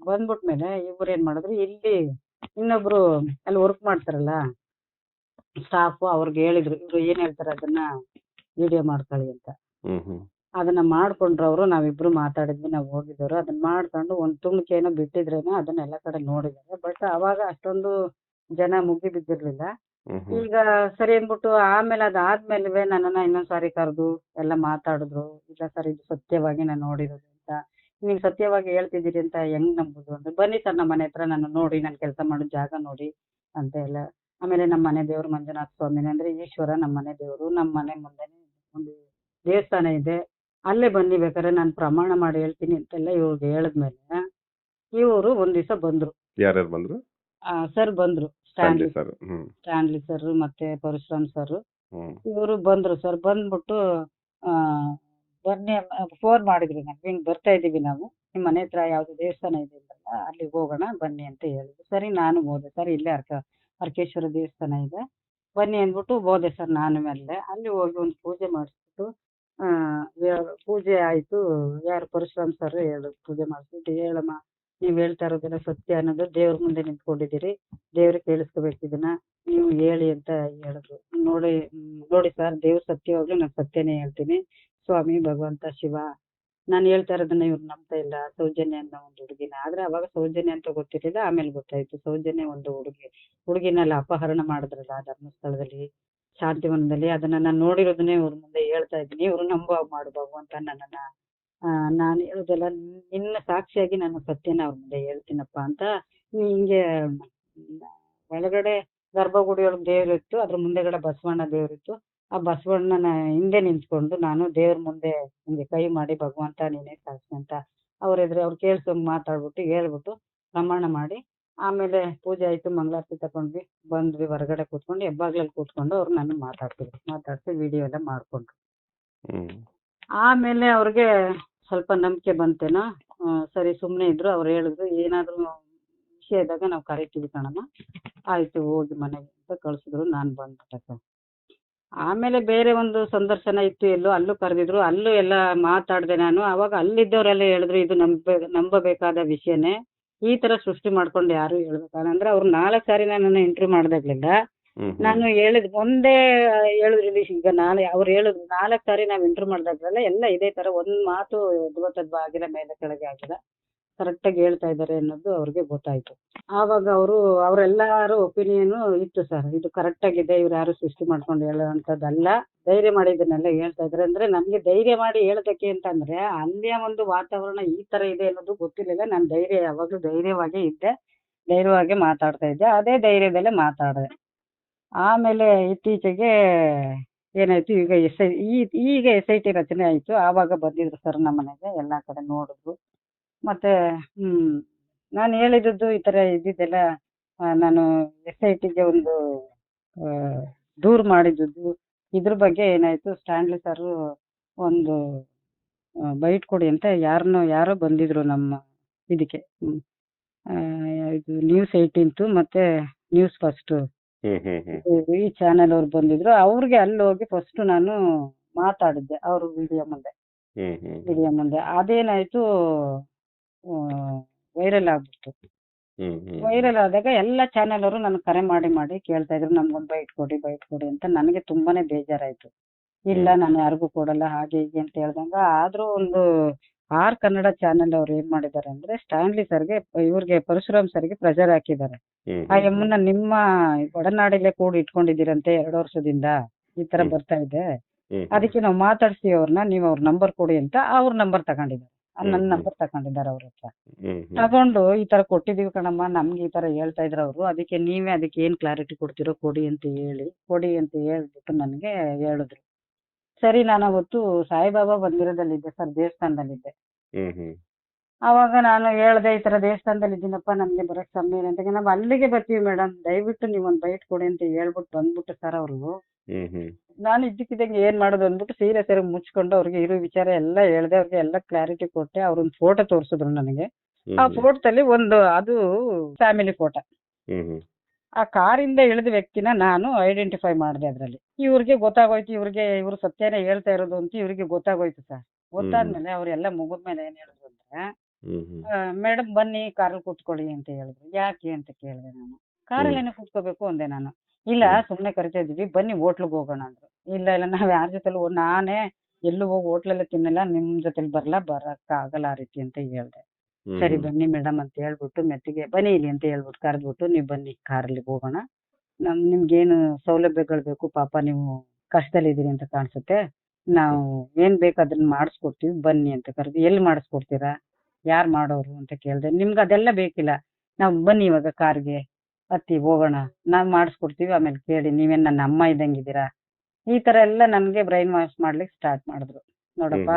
ಬಂದ್ಬಿಟ್ಮೇಲೆ ಇವ್ರು ಏನ್ ಮಾಡಿದ್ರು, ಇಲ್ಲಿ ಇನ್ನೊಬ್ರು ಅಲ್ಲಿ ವರ್ಕ್ ಮಾಡ್ತಾರಲ್ಲ ಸ್ಟಾಫ್, ಅವ್ರಿಗೆ ಹೇಳಿದ್ರು ಇವ್ರು ಏನ್ ಹೇಳ್ತಾರೆ ಅದನ್ನ ವಿಡಿಯೋ ಮಾಡ್ಕೊಳ್ಳಿ ಅಂತ. ಅದನ್ನ ಮಾಡ್ಕೊಂಡ್ರು ಅವರು. ನಾವಿಬ್ರು ಮಾತಾಡಿದ್ವಿ, ನಾವು ಹೋಗಿದ್ದವರು. ಅದನ್ನ ಮಾಡ್ಕೊಂಡು ಒಂದ್ ತುಣುಕ್ ಏನೋ ಬಿಟ್ಟಿದ್ರೇನೋ ಅದನ್ನ ಎಲ್ಲ ಕಡೆ ನೋಡಿದ್ದಾರೆ. ಬಟ್ ಅವಾಗ ಅಷ್ಟೊಂದು ಜನ ಮುಗಿ ಬಿದ್ದಿರ್ಲಿಲ್ಲ. ಈಗ ಸರಿ ಅಂದ್ಬಿಟ್ಟು ಆಮೇಲೆ ಅದಾದ್ಮೇಲೆ ನನ್ನನ್ನ ಇನ್ನೊಂದ್ಸಾರಿ ಕರೆದು ಎಲ್ಲ ಮಾತಾಡಿದ್ರು. ಇಲ್ಲ ಸರ್ ಇದು ಸತ್ಯವಾಗಿ ನಾನು ನೋಡಿರೋದು ಅಂತ. ನೀವು ಸತ್ಯವಾಗಿ ಹೇಳ್ತಿದ್ದೀರಿ ಅಂತ ಹೆಂಗ್ ನಂಬುದು ಅಂದ್ರೆ, ಬನ್ನಿ ಸರ್ ನಮ್ಮ ಮನೆ ಹತ್ರ ನನ್ನ ನೋಡಿ, ನಾನು ಕೆಲಸ ಮಾಡೋ ಜಾಗ ನೋಡಿ ಅಂತ ಎಲ್ಲ. ಆಮೇಲೆ ನಮ್ಮ ಮನೆ ದೇವ್ರು ಮಂಜುನಾಥ ಸ್ವಾಮಿನೇ, ಅಂದ್ರೆ ಈಶ್ವರ ನಮ್ಮ ಮನೆ ದೇವ್ರು. ನಮ್ಮ ಮನೆ ಮುಂದೆನೆ ಒಂದು ದೇವಸ್ಥಾನ ಇದೆ, ಅಲ್ಲೇ ಬನ್ನಿ ಬೇಕಾದ್ರೆ ನಾನು ಪ್ರಮಾಣ ಮಾಡಿ ಹೇಳ್ತೀನಿ ಅಂತೆಲ್ಲ ಇವ್ರಿಗೆ ಹೇಳಿದ್ಮೇಲೆ ಇವರು ಒಂದ್ ದಿವಸ ಬಂದ್ರು. ಯಾರ್ಯಾರು ಬಂದ್ರು? ಸರ್ ಬಂದ್ರು, Stanley Stanley sir. Stanley sir ಮತ್ತೆ ಪರಶುರಾಮ್ ಸರ್ ಹ್ಮ್ ಇವರು ಬಂದ್ರು ಸರ್. ಬಂದ್ಬಿಟ್ಟು ಆ ಬನ್ನಿ ಫೋನ್ ಮಾಡಿದ್ರು ನನ್ಗೆ, ಹಿಂಗ್ ಬರ್ತಾ ಇದೀವಿ ನಾವು, ನಿಮ್ ಮನೆ ಹತ್ರ ಯಾವ್ದು ದೇವಸ್ಥಾನ ಇದೆ ಅಂತಲ್ಲ, ಅಲ್ಲಿಗೆ ಹೋಗೋಣ ಬನ್ನಿ ಅಂತ ಹೇಳಿದ್ರು. ಸರಿ ನಾನು ಹೋದೆ ಸರ್, ಇಲ್ಲೇ ಅರ್ಕೇಶ್ವರ ದೇವಸ್ಥಾನ ಇದೆ ಬನ್ನಿ ಅಂದ್ಬಿಟ್ಟು ಹೋದೆ ಸರ್. ನಾನು ಅಲ್ಲಿ ಹೋಗಿ ಒಂದು ಪೂಜೆ ಮಾಡಿಸ್ಬಿಟ್ಟು ಪೂಜೆ ಆಯ್ತು. ಯಾರು ಪರಶುರಾಮ್ ಸರ್ ಹೇಳಿದ್ರು, ಪೂಜೆ ಮಾಡಿಸ್ಬಿಟ್ಟು, ಹೇಳಮ್ಮ ನೀವ್ ಹೇಳ್ತಾ ಇರೋದೆಲ್ಲ ಸತ್ಯ ಅನ್ನೋದು, ದೇವ್ರ ಮುಂದೆ ನಿಂತ್ಕೊಂಡಿದ್ದೀರಿ, ದೇವ್ರಿಗೆ ಕೇಳಿಸ್ಕೋಬೇಕು ಇದನ್ನ, ನೀವು ಹೇಳಿ ಅಂತ ಹೇಳಿದ್ರು. ನೋಡಿ ಸರ್, ದೇವ್ರ ಸತ್ಯವಾಗ್ಲೂ ನಾನು ಸತ್ಯನೇ ಹೇಳ್ತೀನಿ, ಸ್ವಾಮಿ ಭಗವಂತ ಶಿವ, ನಾನು ಹೇಳ್ತಾ ಇರೋದನ್ನ ಇವ್ರು ನಂಬ್ತಾ ಇಲ್ಲ. ಸೌಜನ್ಯ ಅನ್ನೋ ಒಂದು ಹುಡುಗಿನ, ಆದ್ರೆ ಅವಾಗ ಸೌಜನ್ಯ ಅಂತ ಗೊತ್ತಿರಲಿಲ್ಲ, ಆಮೇಲೆ ಗೊತ್ತಾಯ್ತು ಸೌಜನ್ಯ ಒಂದು ಹುಡುಗಿನೆಲ್ಲ ಅಪಹರಣ ಮಾಡಿದ್ರಲ್ಲ ಧರ್ಮಸ್ಥಳದಲ್ಲಿ, ಶಾಂತಿವನದಲ್ಲಿ. ಅದನ್ನ ನಾನು ನೋಡಿರೋದನ್ನೇ ಇವ್ರ ಮುಂದೆ ಹೇಳ್ತಾ ಇದ್ದೀನಿ, ಇವ್ರು ನಂಬುವ ಮಾಡು ಭಗವಂತ ನನ್ನನ್ನ. ನಾನು ಹೇಳೋದೆಲ್ಲ ನಿನ್ನ ಸಾಕ್ಷಿಯಾಗಿ ನಾನು ಸತ್ಯನ ಅವ್ರ ಮುಂದೆ ಹೇಳ್ತೀನಪ್ಪ ಅಂತ. ಹಿಂಗೆ ಒಳಗಡೆ ಗರ್ಭಗುಡಿಯೊಳಗೆ ದೇವ್ರಿತ್ತು, ಅದ್ರ ಮುಂದೆಗಡೆ ಬಸವಣ್ಣ ದೇವ್ರಿತ್ತು. ಆ ಬಸವಣ್ಣನ ಹಿಂದೆ ನಿಂತ್ಕೊಂಡು ನಾನು ದೇವ್ರ ಮುಂದೆ ಹಿಂಗೆ ಕೈ ಮಾಡಿ, ಭಗವಂತ ನೀನೇ ಸಾಕ್ಷಿ ಅಂತ ಅವ್ರ ಎದುರು ಅವ್ರು ಕೇಳ್ಸೋಂಗ್ ಮಾತಾಡ್ಬಿಟ್ಟು ಹೇಳ್ಬಿಟ್ಟು ಪ್ರಮಾಣ ಮಾಡಿ, ಆಮೇಲೆ ಪೂಜೆ ಆಯ್ತು, ಮಂಗಳಾರತಿ ತಗೊಂಡ್ವಿ, ಬಂದ್ವಿ, ಹೊರಗಡೆ ಕೂತ್ಕೊಂಡು ಹೆಬ್ಬಾಗ್ಲಲ್ಲಿ ಕೂತ್ಕೊಂಡು ಅವ್ರು ನನ್ನ ಮಾತಾಡ್ಸಿ ವಿಡಿಯೋ ಎಲ್ಲ ಮಾಡ್ಕೊಂಡ್ರು. ಆಮೇಲೆ ಅವ್ರಿಗೆ ಸ್ವಲ್ಪ ನಂಬಿಕೆ ಬಂತೇನೋ, ಸರಿ ಸುಮ್ಮನೆ ಇದ್ರು. ಅವ್ರು ಹೇಳಿದ್ರು, ಏನಾದ್ರು ವಿಷಯ ಇದ್ದಾಗ ನಾವು ಕರಿತೀವಿ ಕಣಮ್ಮ, ಆಯ್ತು ಹೋಗಿ ಮನೆಗೆ ಅಂತ ಕಳ್ಸಿದ್ರು. ನಾನು ಬಂದ್ಬಿಟ್ಟೆ ಸರ್. ಆಮೇಲೆ ಬೇರೆ ಒಂದು ಸಂದರ್ಶನ ಇತ್ತು, ಅಲ್ಲೂ ಕರೆದಿದ್ರು, ಅಲ್ಲೂ ಎಲ್ಲ ಮಾತಾಡಿದೆ ನಾನು. ಅವಾಗ ಅಲ್ಲಿದ್ದವರೆಲ್ಲ ಹೇಳಿದ್ರು, ಇದು ನಂಬಬೇಕಾದ ವಿಷಯನೇ, ಈ ತರ ಸೃಷ್ಟಿ ಮಾಡ್ಕೊಂಡು ಯಾರು ಹೇಳ್ಬೇಕಾದ್ರೆ. ಅಂದ್ರೆ ಅವ್ರು 4 ಸಾರಿ ನನ್ನನ್ನು ಇಂಟರ್ವ್ಯೂ ಮಾಡ್ದಾಗ್ಲಿಲ್ಲ, ನಾನು ಒಂದೇ ಹೇಳಿದ್ರು. ಈಗ ಅವ್ರು ಹೇಳಿದ್ರು 4 ಸಾರಿ ನಾವು ಇಂಟರ್ವ್ಯೂ ಮಾಡ್ದಾಗ್ಲೆಲ್ಲ ಎಲ್ಲ ಇದೇ ತರ, ಒಂದ್ ಮಾತು ಎದ್ವತ್ತದ್ವ ಆಗಿಲ್ಲ, ಮೇಲೆ ಕೆಳಗೆ ಆಗಿಲ್ಲ, ಕರೆಕ್ಟ್ ಆಗಿ ಹೇಳ್ತಾ ಇದ್ದಾರೆ ಅನ್ನೋದು ಅವ್ರಿಗೆ ಗೊತ್ತಾಯ್ತು. ಆವಾಗ ಅವರೆಲ್ಲರೂ ಒಪಿನಿಯನ್ ಇತ್ತು ಸರ್, ಇದು ಕರೆಕ್ಟ್ ಆಗಿದೆ, ಇವ್ರು ಯಾರು ಸೃಷ್ಟಿ ಮಾಡ್ಕೊಂಡು ಹೇಳೋಂಥದ್ದಲ್ಲ, ಧೈರ್ಯ ಮಾಡಿ ಇದನ್ನೆಲ್ಲ ಹೇಳ್ತಾ ಇದ್ದಾರೆ. ಅಂದ್ರೆ ನಮ್ಗೆ ಧೈರ್ಯ ಮಾಡಿ ಹೇಳೋದಕ್ಕೆ ಅಂತಂದ್ರೆ ಅಲ್ಲಿಯ ಒಂದು ವಾತಾವರಣ ಈ ತರ ಇದೆ ಅನ್ನೋದು ಗೊತ್ತಿರ್ಲಿಲ್ಲ. ನಾನು ಯಾವಾಗ್ಲೂ ಧೈರ್ಯವಾಗೇ ಇದ್ದೆ, ಧೈರ್ಯವಾಗಿ ಮಾತಾಡ್ತಾ ಇದ್ದೆ, ಅದೇ ಧೈರ್ಯದಲ್ಲೇ ಮಾತಾಡಿದೆ. ಆಮೇಲೆ ಇತ್ತೀಚೆಗೆ ಏನಾಯ್ತು, ಈಗ SIT ರಚನೆ ಆಯ್ತು. ಆವಾಗ ಬಂದಿದ್ರು ಸರ್ ನಮ್ಮ ಮನೆಗೆ, ಎಲ್ಲಾ ಕಡೆ ನೋಡಿದ್ರು. ಮತ್ತೆ ನಾನು ಹೇಳಿದ್ದು ಈ ತರ ಇದ್ದಿದ್ದೆಲ್ಲ, ನಾನು SITಗೆ ಒಂದು ದೂರು ಮಾಡಿದ್ದು, ಇದ್ರ ಬಗ್ಗೆ ಏನಾಯ್ತು, ಸ್ಟ್ಯಾನ್ಲಿ ಸರ್ ಒಂದು ಬೈಟ್ ಕೊಡಿ ಅಂತ ಯಾರೋ ಬಂದಿದ್ರು ನಮ್ಮ ಇದಕ್ಕೆ, ಇದು ನ್ಯೂಸ್ 18 ಮತ್ತೆ ನ್ಯೂಸ್ ಫಸ್ಟ್ ಈ ಚಾನೆಲ್ ಅವ್ರು ಬಂದಿದ್ರು. ಅವ್ರಿಗೆ ಅಲ್ಲಿ ಹೋಗಿ ಫಸ್ಟ್ ನಾನು ಮಾತಾಡಿದ್ದೆ ಅವ್ರ ವಿಡಿಯೋ ಮುಂದೆ. ಅದೇನಾಯ್ತು, ವೈರಲ್ ಆಗ್ಬಿಟ್ಟು. ವೈರಲ್ ಆದಾಗ ಎಲ್ಲ ಚಾನೆಲ್ ಅವರು ನನಗೆ ಕರೆ ಮಾಡಿ ಕೇಳ್ತಾ ಇದ್ರು, ನಮ್ಗೊಂದು ಬೈಟ್ ಕೊಡಿ ಅಂತ. ನನಗೆ ತುಂಬಾನೇ ಬೇಜಾರಾಯ್ತು. ಇಲ್ಲ ನಾನು ಯಾರಿಗೂ ಕೊಡಲ್ಲ ಹಾಗೆ ಹೀಗೆ ಅಂತ ಹೇಳ್ದಂಗ. ಆದ್ರೂ ಒಂದು 6 ಕನ್ನಡ ಚಾನೆಲ್ ಅವ್ರು ಏನ್ ಮಾಡಿದ್ದಾರೆ ಅಂದ್ರೆ, ಸ್ಟ್ಯಾನ್ಲಿ ಸರ್ಗೆ, ಇವ್ರಿಗೆ ಪರಶುರಾಮ್ ಸರ್ಗೆ ಪ್ರೆಷರ್ ಹಾಕಿದ್ದಾರೆ. ಆ ಯಮ್ಮನ್ನ ನಿಮ್ಮ ಒಡನಾಡಿಲೆ ಕೂಡಿ ಇಟ್ಕೊಂಡಿದ್ದೀರಂತೆ 2 ವರ್ಷದಿಂದ, ಈ ತರ ಬರ್ತಾ ಇದೆ, ಅದಕ್ಕೆ ನಾವು ಮಾತಾಡ್ಸ್ತೀವಿ ಅವ್ರನ್ನ, ನೀವು ಅವ್ರ ನಂಬರ್ ಕೊಡಿ ಅಂತ. ಅವ್ರ ನಂಬರ್ ತಗೊಂಡಿದ್ದಾರೆ, ನನ್ನ ನಂಬರ್ ತಗೊಂಡಿದ್ದಾರೆ ಅವ್ರ ಹತ್ರ. ತಗೊಂಡು ಈ ತರ ಕೊಟ್ಟಿದೀವಿ ಕಣಮ್ಮ, ನಮ್ಗೆ ಈ ತರ ಹೇಳ್ತಾ ಇದ್ರ ಅವ್ರು, ಅದಕ್ಕೆ ನೀವೇ ಅದಕ್ಕೆ ಏನ್ ಕ್ಲಾರಿಟಿ ಕೊಡ್ತೀರೋ ಕೊಡಿ ಅಂತ ಹೇಳ್ಬಿಟ್ಟು ನನಗೆ ಹೇಳಿದ್ರು. ಸರಿ, ನಾನು ಅವತ್ತು ಸಾಯಿಬಾಬಾ ಮಂದಿರದಲ್ಲಿದ್ದೆ ಸರ್, ದೇವಸ್ಥಾನದಲ್ಲಿದ್ದೆ. ಅವಾಗ ನಾನು ಹೇಳ್ದೆ, ಈ ತರ ದೇವಸ್ಥಾನದಲ್ಲಿ ಇದ್ದೀನಪ್ಪ, ನಮ್ಗೆ ಬರಕ್ ಸಮಯ ಇಲ್ಲ ಅಂತ. ನಾವು ಅಲ್ಲಿಗೆ ಬರ್ತೀವಿ ಮೇಡಮ್, ದಯವಿಟ್ಟು ನೀವು ಒಂದು ಬೈಟ್ ಕೊಡಿ ಅಂತ ಹೇಳ್ಬಿಟ್ಟು ಬಂದ್ಬಿಟ್ಟು ಸರ್ ಅವರು. ನಾನು ಇದ್ದಕ್ಕಿದ್ದಂಗೆ ಏನ್ ಮಾಡೋದು ಅಂದ್ಬಿಟ್ಟು ಸೀರಿಯಸ್ ಆಗಿ ಮುಚ್ಕೊಂಡು ಅವ್ರಿಗೆ ಇರೋ ವಿಚಾರ ಎಲ್ಲ ಹೇಳ್ದೆ, ಅವ್ರಿಗೆ ಎಲ್ಲ ಕ್ಲಾರಿಟಿ ಕೊಟ್ಟೆ. ಅವ್ರೊಂದು ಫೋಟೋ ತೋರಿಸಿದ್ರು ನನಗೆ. ಆ ಫೋಟೋದಲ್ಲಿ ಅದು ಫ್ಯಾಮಿಲಿ ಫೋಟೋ. ಆ ಕಾರಿಂದ ಇಳಿದ ವ್ಯಕ್ತಿನ ನಾನು ಐಡೆಂಟಿಫೈ ಮಾಡಿದೆ ಅದ್ರಲ್ಲಿ. ಇವ್ರಿಗೆ ಗೊತ್ತಾಗೋಯ್ತು, ಇವ್ರು ಸತ್ಯನೇ ಹೇಳ್ತಾ ಇರೋದು ಅಂತ ಇವ್ರಿಗೆ ಗೊತ್ತಾಗೋಯ್ತು ಸರ್. ಗೊತ್ತಾದ್ಮೇಲೆ ಅವ್ರೆಲ್ಲ ಮುಗಿದ್ಮೇಲೆ ಏನ್ ಹೇಳಿದ್ರು ಅಂದ್ರೆ, ಮೇಡಮ್ ಬನ್ನಿ ಕಾರಲ್ಲಿ ಕೂತ್ಕೊಳ್ಳಿ ಅಂತ ಹೇಳಿದ್ರು. ಯಾಕೆ ಅಂತ ಕೇಳಿದೆ ನಾನು. ಕಾರಲ್ಲೇನೆ ಕೂತ್ಕೋಬೇಕು ಅಂದೆ ನಾನು. ಇಲ್ಲ ಸುಮ್ನೆ ಕರಿತಾ ಇದೀವಿ, ಬನ್ನಿ ಹೋಟ್ಲಿಗೆ ಹೋಗೋಣ ಅಂದ್ರು. ಇಲ್ಲ ನಾವ್ ಯಾರ ಜೊತೆಲೂ, ನಾನೇ ಎಲ್ಲೂ ಹೋಗಿ ಹೋಟ್ಲಲ್ಲೇ ತಿನ್ನಲ್ಲ, ನಿಮ್ ಜೊತೆಲಿ ಬರಕ್ ಆಗಲ್ಲ ಆ ರೀತಿ ಅಂತ ಹೇಳ್ದೆ. ಸರಿ ಬನ್ನಿ ಮೇಡಮ್ ಅಂತ ಹೇಳ್ಬಿಟ್ಟು ಮೆತ್ತಿಗೆ ಬನ್ನಿ ಇಲ್ಲಿ ಅಂತ ಹೇಳ್ಬಿಟ್ಟು ಕರೆದ್ಬಿಟ್ಟು, ನೀವು ಬನ್ನಿ ಕಾರಲ್ಲಿ ಹೋಗೋಣ, ನಿಮ್ಗೇನು ಸೌಲಭ್ಯಗಳು ಬೇಕು ಪಾಪ ನೀವು ಕಷ್ಟದಲ್ಲಿದ್ದೀರಿ ಅಂತ ಕಾಣಿಸುತ್ತೆ, ನಾವು ಏನ್ ಬೇಕು ಅದನ್ನ ಮಾಡಿಸ್ಕೊಡ್ತೀವಿ ಬನ್ನಿ ಅಂತ ಕರೆದು. ಎಲ್ಲಿ ಮಾಡಿಸ್ಕೊಡ್ತೀರಾ, ಯಾರು ಮಾಡೋರು ಅಂತ ಕೇಳಿದೆ. ನಿಮ್ಗೆ ಅದೆಲ್ಲ ಬೇಕಿಲ್ಲ, ನಾವು ಬನ್ನಿ ಇವಾಗ ಕಾರ್ಗೆ ಹತ್ತಿ ಹೋಗೋಣ, ನಾವು ಮಾಡಿಸ್ಕೊಡ್ತೀವಿ, ಆಮೇಲೆ ಕೇಳಿ ನೀವೇನು ನನ್ನ ಅಮ್ಮ ಇದ್ದಂಗಿದ್ದೀರಾ, ಈ ತರ ಎಲ್ಲ ನನ್ಗೆ ಬ್ರೈನ್ ವಾಶ್ ಮಾಡ್ಲಿಕ್ಕೆ ಸ್ಟಾರ್ಟ್ ಮಾಡಿದ್ರು. ನೋಡಪ್ಪ,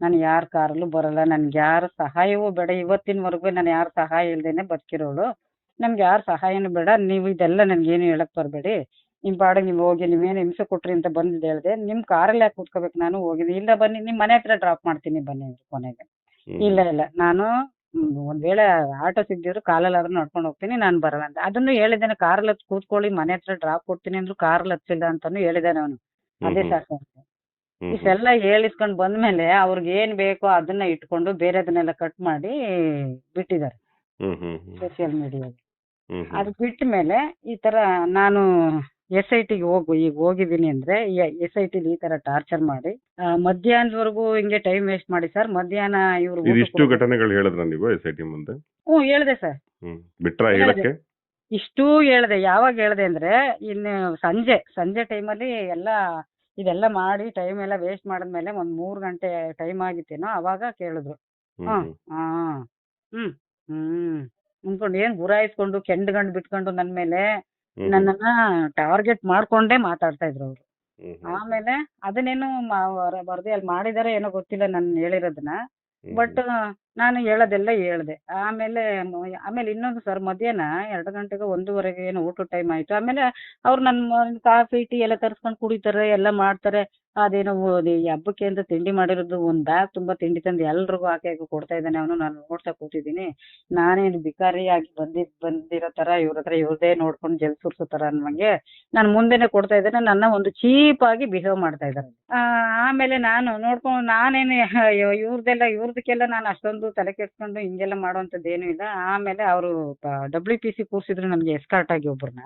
ನಾನು ಯಾರ ಕಾರಲ್ಲೂ ಬರಲ್ಲ, ನನ್ಗೆ ಯಾರ ಸಹಾಯವೂ ಬೇಡ, ಇವತ್ತಿನವರೆಗೂ ನಾನು ಯಾರ ಸಹಾಯ ಇಲ್ದೇನೆ ಬದುಕಿರೋಳು, ನಮ್ಗೆ ಯಾರ ಸಹಾಯನೂ ಬೇಡ, ನೀವು ಇದೆಲ್ಲ ನನ್ಗೇನು ಹೇಳಕ್ ಬರಬೇಡಿ, ನಿಮ್ ಪಾಡಿಗೆ ನೀವು ಹೋಗಿ, ನೀವೇನು ಹಿಂಸೆ ಕೊಟ್ರಿ ಅಂತ ಬಂದು ಹೇಳಿದೆ, ನಿಮ್ ಕಾರಲ್ಲಿ ಯಾಕೆ ಕೂತ್ಕೋಬೇಕು, ನಾನು ಹೋಗಿದ್ದೆ, ಇಲ್ಲ ಬನ್ನಿ ನಿಮ್ ಮನೆ ಹತ್ರ ಡ್ರಾಪ್ ಮಾಡ್ತೀನಿ ಬನ್ನಿ ಅಂದ್ರು ಕೊನೆಗೆ. ಇಲ್ಲ ನಾನು ಒಂದ್ ವೇಳೆ ಆಟೋ ಸಿಗದಿದ್ರು ಕಾಲಲ್ಲಾದ್ರೂ ನಡ್ಕೊಂಡು ಹೋಗ್ತೀನಿ, ನಾನು ಬರಲ್ಲ ಅಂತ. ಅದನ್ನು ಹೇಳಿದ್ದೇನೆ, ಕಾರಲ್ಲಿ ಹತ್ತು ಕೂತ್ಕೊಳ್ಳಿ, ಮನೆ ಹತ್ರ ಡ್ರಾಪ್ ಕೊಡ್ತೀನಿ ಅಂದ್ರು ಕಾರಲ್ಲಿ ಹತ್ತಿಲ್ಲ ಅಂತಾನು ಹೇಳಿದಾನೆ ಅವನು. ಅದೇ ಸಾಕು ಅಂತ. ಇಷ್ಟೆಲ್ಲ ಹೇಳಿಸ್ಕೊಂಡ್ ಬಂದ್ಮೇಲೆ ಅವ್ರಿಗೆ ಏನ್ ಬೇಕೋ ಅದನ್ನ ಇಟ್ಕೊಂಡು ಬೇರೆದನ್ನೆಲ್ಲ ಕಟ್ ಮಾಡಿ ಬಿಟ್ಟಿದ್ದಾರೆ ಸೋಷಿಯಲ್ ಮೀಡಿಯಾಗೆ. ಅದು ಬಿಟ್ಟ ಮೇಲೆ ಈ ತರ ನಾನು SITಗೆ ಈಗ ಹೋಗಿದ್ದೀನಿ ಅಂದ್ರೆ SIT ಈ ತರ ಟಾರ್ಚರ್ ಮಾಡಿ ಮಧ್ಯಾಹ್ನದವರೆಗೂ ಹಿಂಗೆ ಟೈಮ್ ವೇಸ್ಟ್ ಮಾಡಿ ಸರ್. ಮಧ್ಯಾಹ್ನ ಇವ್ರು ಇದಿಷ್ಟು ಘಟನೆಗಳು ಹೇಳಿದ್ರ ನೀವು SIT ಮುಂದೆ? ಹೇಳ್ದೆ ಸರ್. ಬಿಟ್ರ ಹೇಳಕ್ಕೆ? ಇಷ್ಟೂ ಹೇಳ್ದೆ. ಯಾವಾಗ ಹೇಳ್ದೆ ಅಂದ್ರೆ ಇನ್ನು ಸಂಜೆ ಟೈಮಲ್ಲಿ ಇದೆಲ್ಲ ಮಾಡಿ ಟೈಮ್ ಎಲ್ಲ ವೇಸ್ಟ್ ಮಾಡಿದ್ಮೇಲೆ ಒಂದ್ 3 ಗಂಟೆ ಟೈಮ್ ಆಗಿತ್ತೇನೋ, ಅವಾಗ ಕೇಳಿದ್ರು. ಅನ್ಕೊಂಡು ಏನ್ ಗುರಾಯಿಸ್ಕೊಂಡು ಕೆಂಡ್ಗಂಡ್ ಬಿಟ್ಕೊಂಡು ನನ್ ಮೇಲೆ ನನ್ನನ್ನ ಟಾರ್ಗೆಟ್ ಮಾಡ್ಕೊಂಡೇ ಮಾತಾಡ್ತಾ ಇದ್ರು ಅವ್ರು. ಆಮೇಲೆ ಅದನ್ನೇನು ವರದಿಯಲ್ಲಿ ಮಾಡಿದಾರೆ ಏನೋ ಗೊತ್ತಿಲ್ಲ ನಾನು ಹೇಳಿರೋದನ್ನ. ಬಟ್ ನಾನು ಹೇಳೋದೆಲ್ಲ ಹೇಳ್ದೆ. ಆಮೇಲೆ ಇನ್ನೊಂದು ಸರ್, ಮಧ್ಯಾಹ್ನ 2 ಗಂಟೆಗೆ 1:30 ಏನೋ ಊಟದ ಟೈಮ್ ಆಯ್ತು. ಆಮೇಲೆ ಅವ್ರು ನನ್ನ ಕಾಫಿ ಟೀ ಎಲ್ಲ ತರಿಸ್ಕೊಂಡು ಕುಡಿತಾರೆ, ಎಲ್ಲ ಮಾಡ್ತಾರೆ. ಅದೇನೋ ಈ ಹಬ್ಬಕ್ಕೆ ಅಂತ ತಿಂಡಿ ಮಾಡಿರೋದು ಒಂದ್ ಬ್ಯಾಗ್ ತುಂಬಾ ತಿಂಡಿ ತಂದು ಎಲ್ರಿಗೂ ಹಾಕಿ ಕೊಡ್ತಾ ಇದ್ದಾನೆ ಅವನು. ನಾನು ನೋಡ್ತಾ ಕೂತಿದ್ದೀನಿ. ನಾನೇನು ಬಿಕಾರಿಯಾಗಿ ಬಂದಿರೋ ತರ ಇವ್ರ ಹತ್ರ ಇವ್ರದೇ ನೋಡ್ಕೊಂಡು ಜಲ್ ಸುರ್ಸೋ ತರ ಅನ್ನಂಗೆ ನಾನು ಮುಂದೆನೆ ಕೊಡ್ತಾ ಇದ್ದೇನೆ. ನನ್ನ ಒಂದು ಚೀಪ್ ಆಗಿ ಬಿಹೇವ್ ಮಾಡ್ತಾ ಇದ್ದಾರೆ. ಆಮೇಲೆ ನಾನು ನೋಡ್ಕೊಂಡು ನಾನೇನು ಇವ್ರದಕ್ಕೆಲ್ಲ ನಾನು ಅಷ್ಟೊಂದು ತಲೆ ಕೆಡ್ಸ್ಕೊಂಡು ಹಿಂಗೆಲ್ಲ ಮಾಡುವಂಥದ್ದೇನು ಇಲ್ಲ. ಆಮೇಲೆ ಅವರು WPC ಕೂರ್ಸಿದ್ರು ನನ್ಗೆ ಎಸ್ಕಾರ್ಟ್ ಆಗಿ ಒಬ್ರನ್ನ.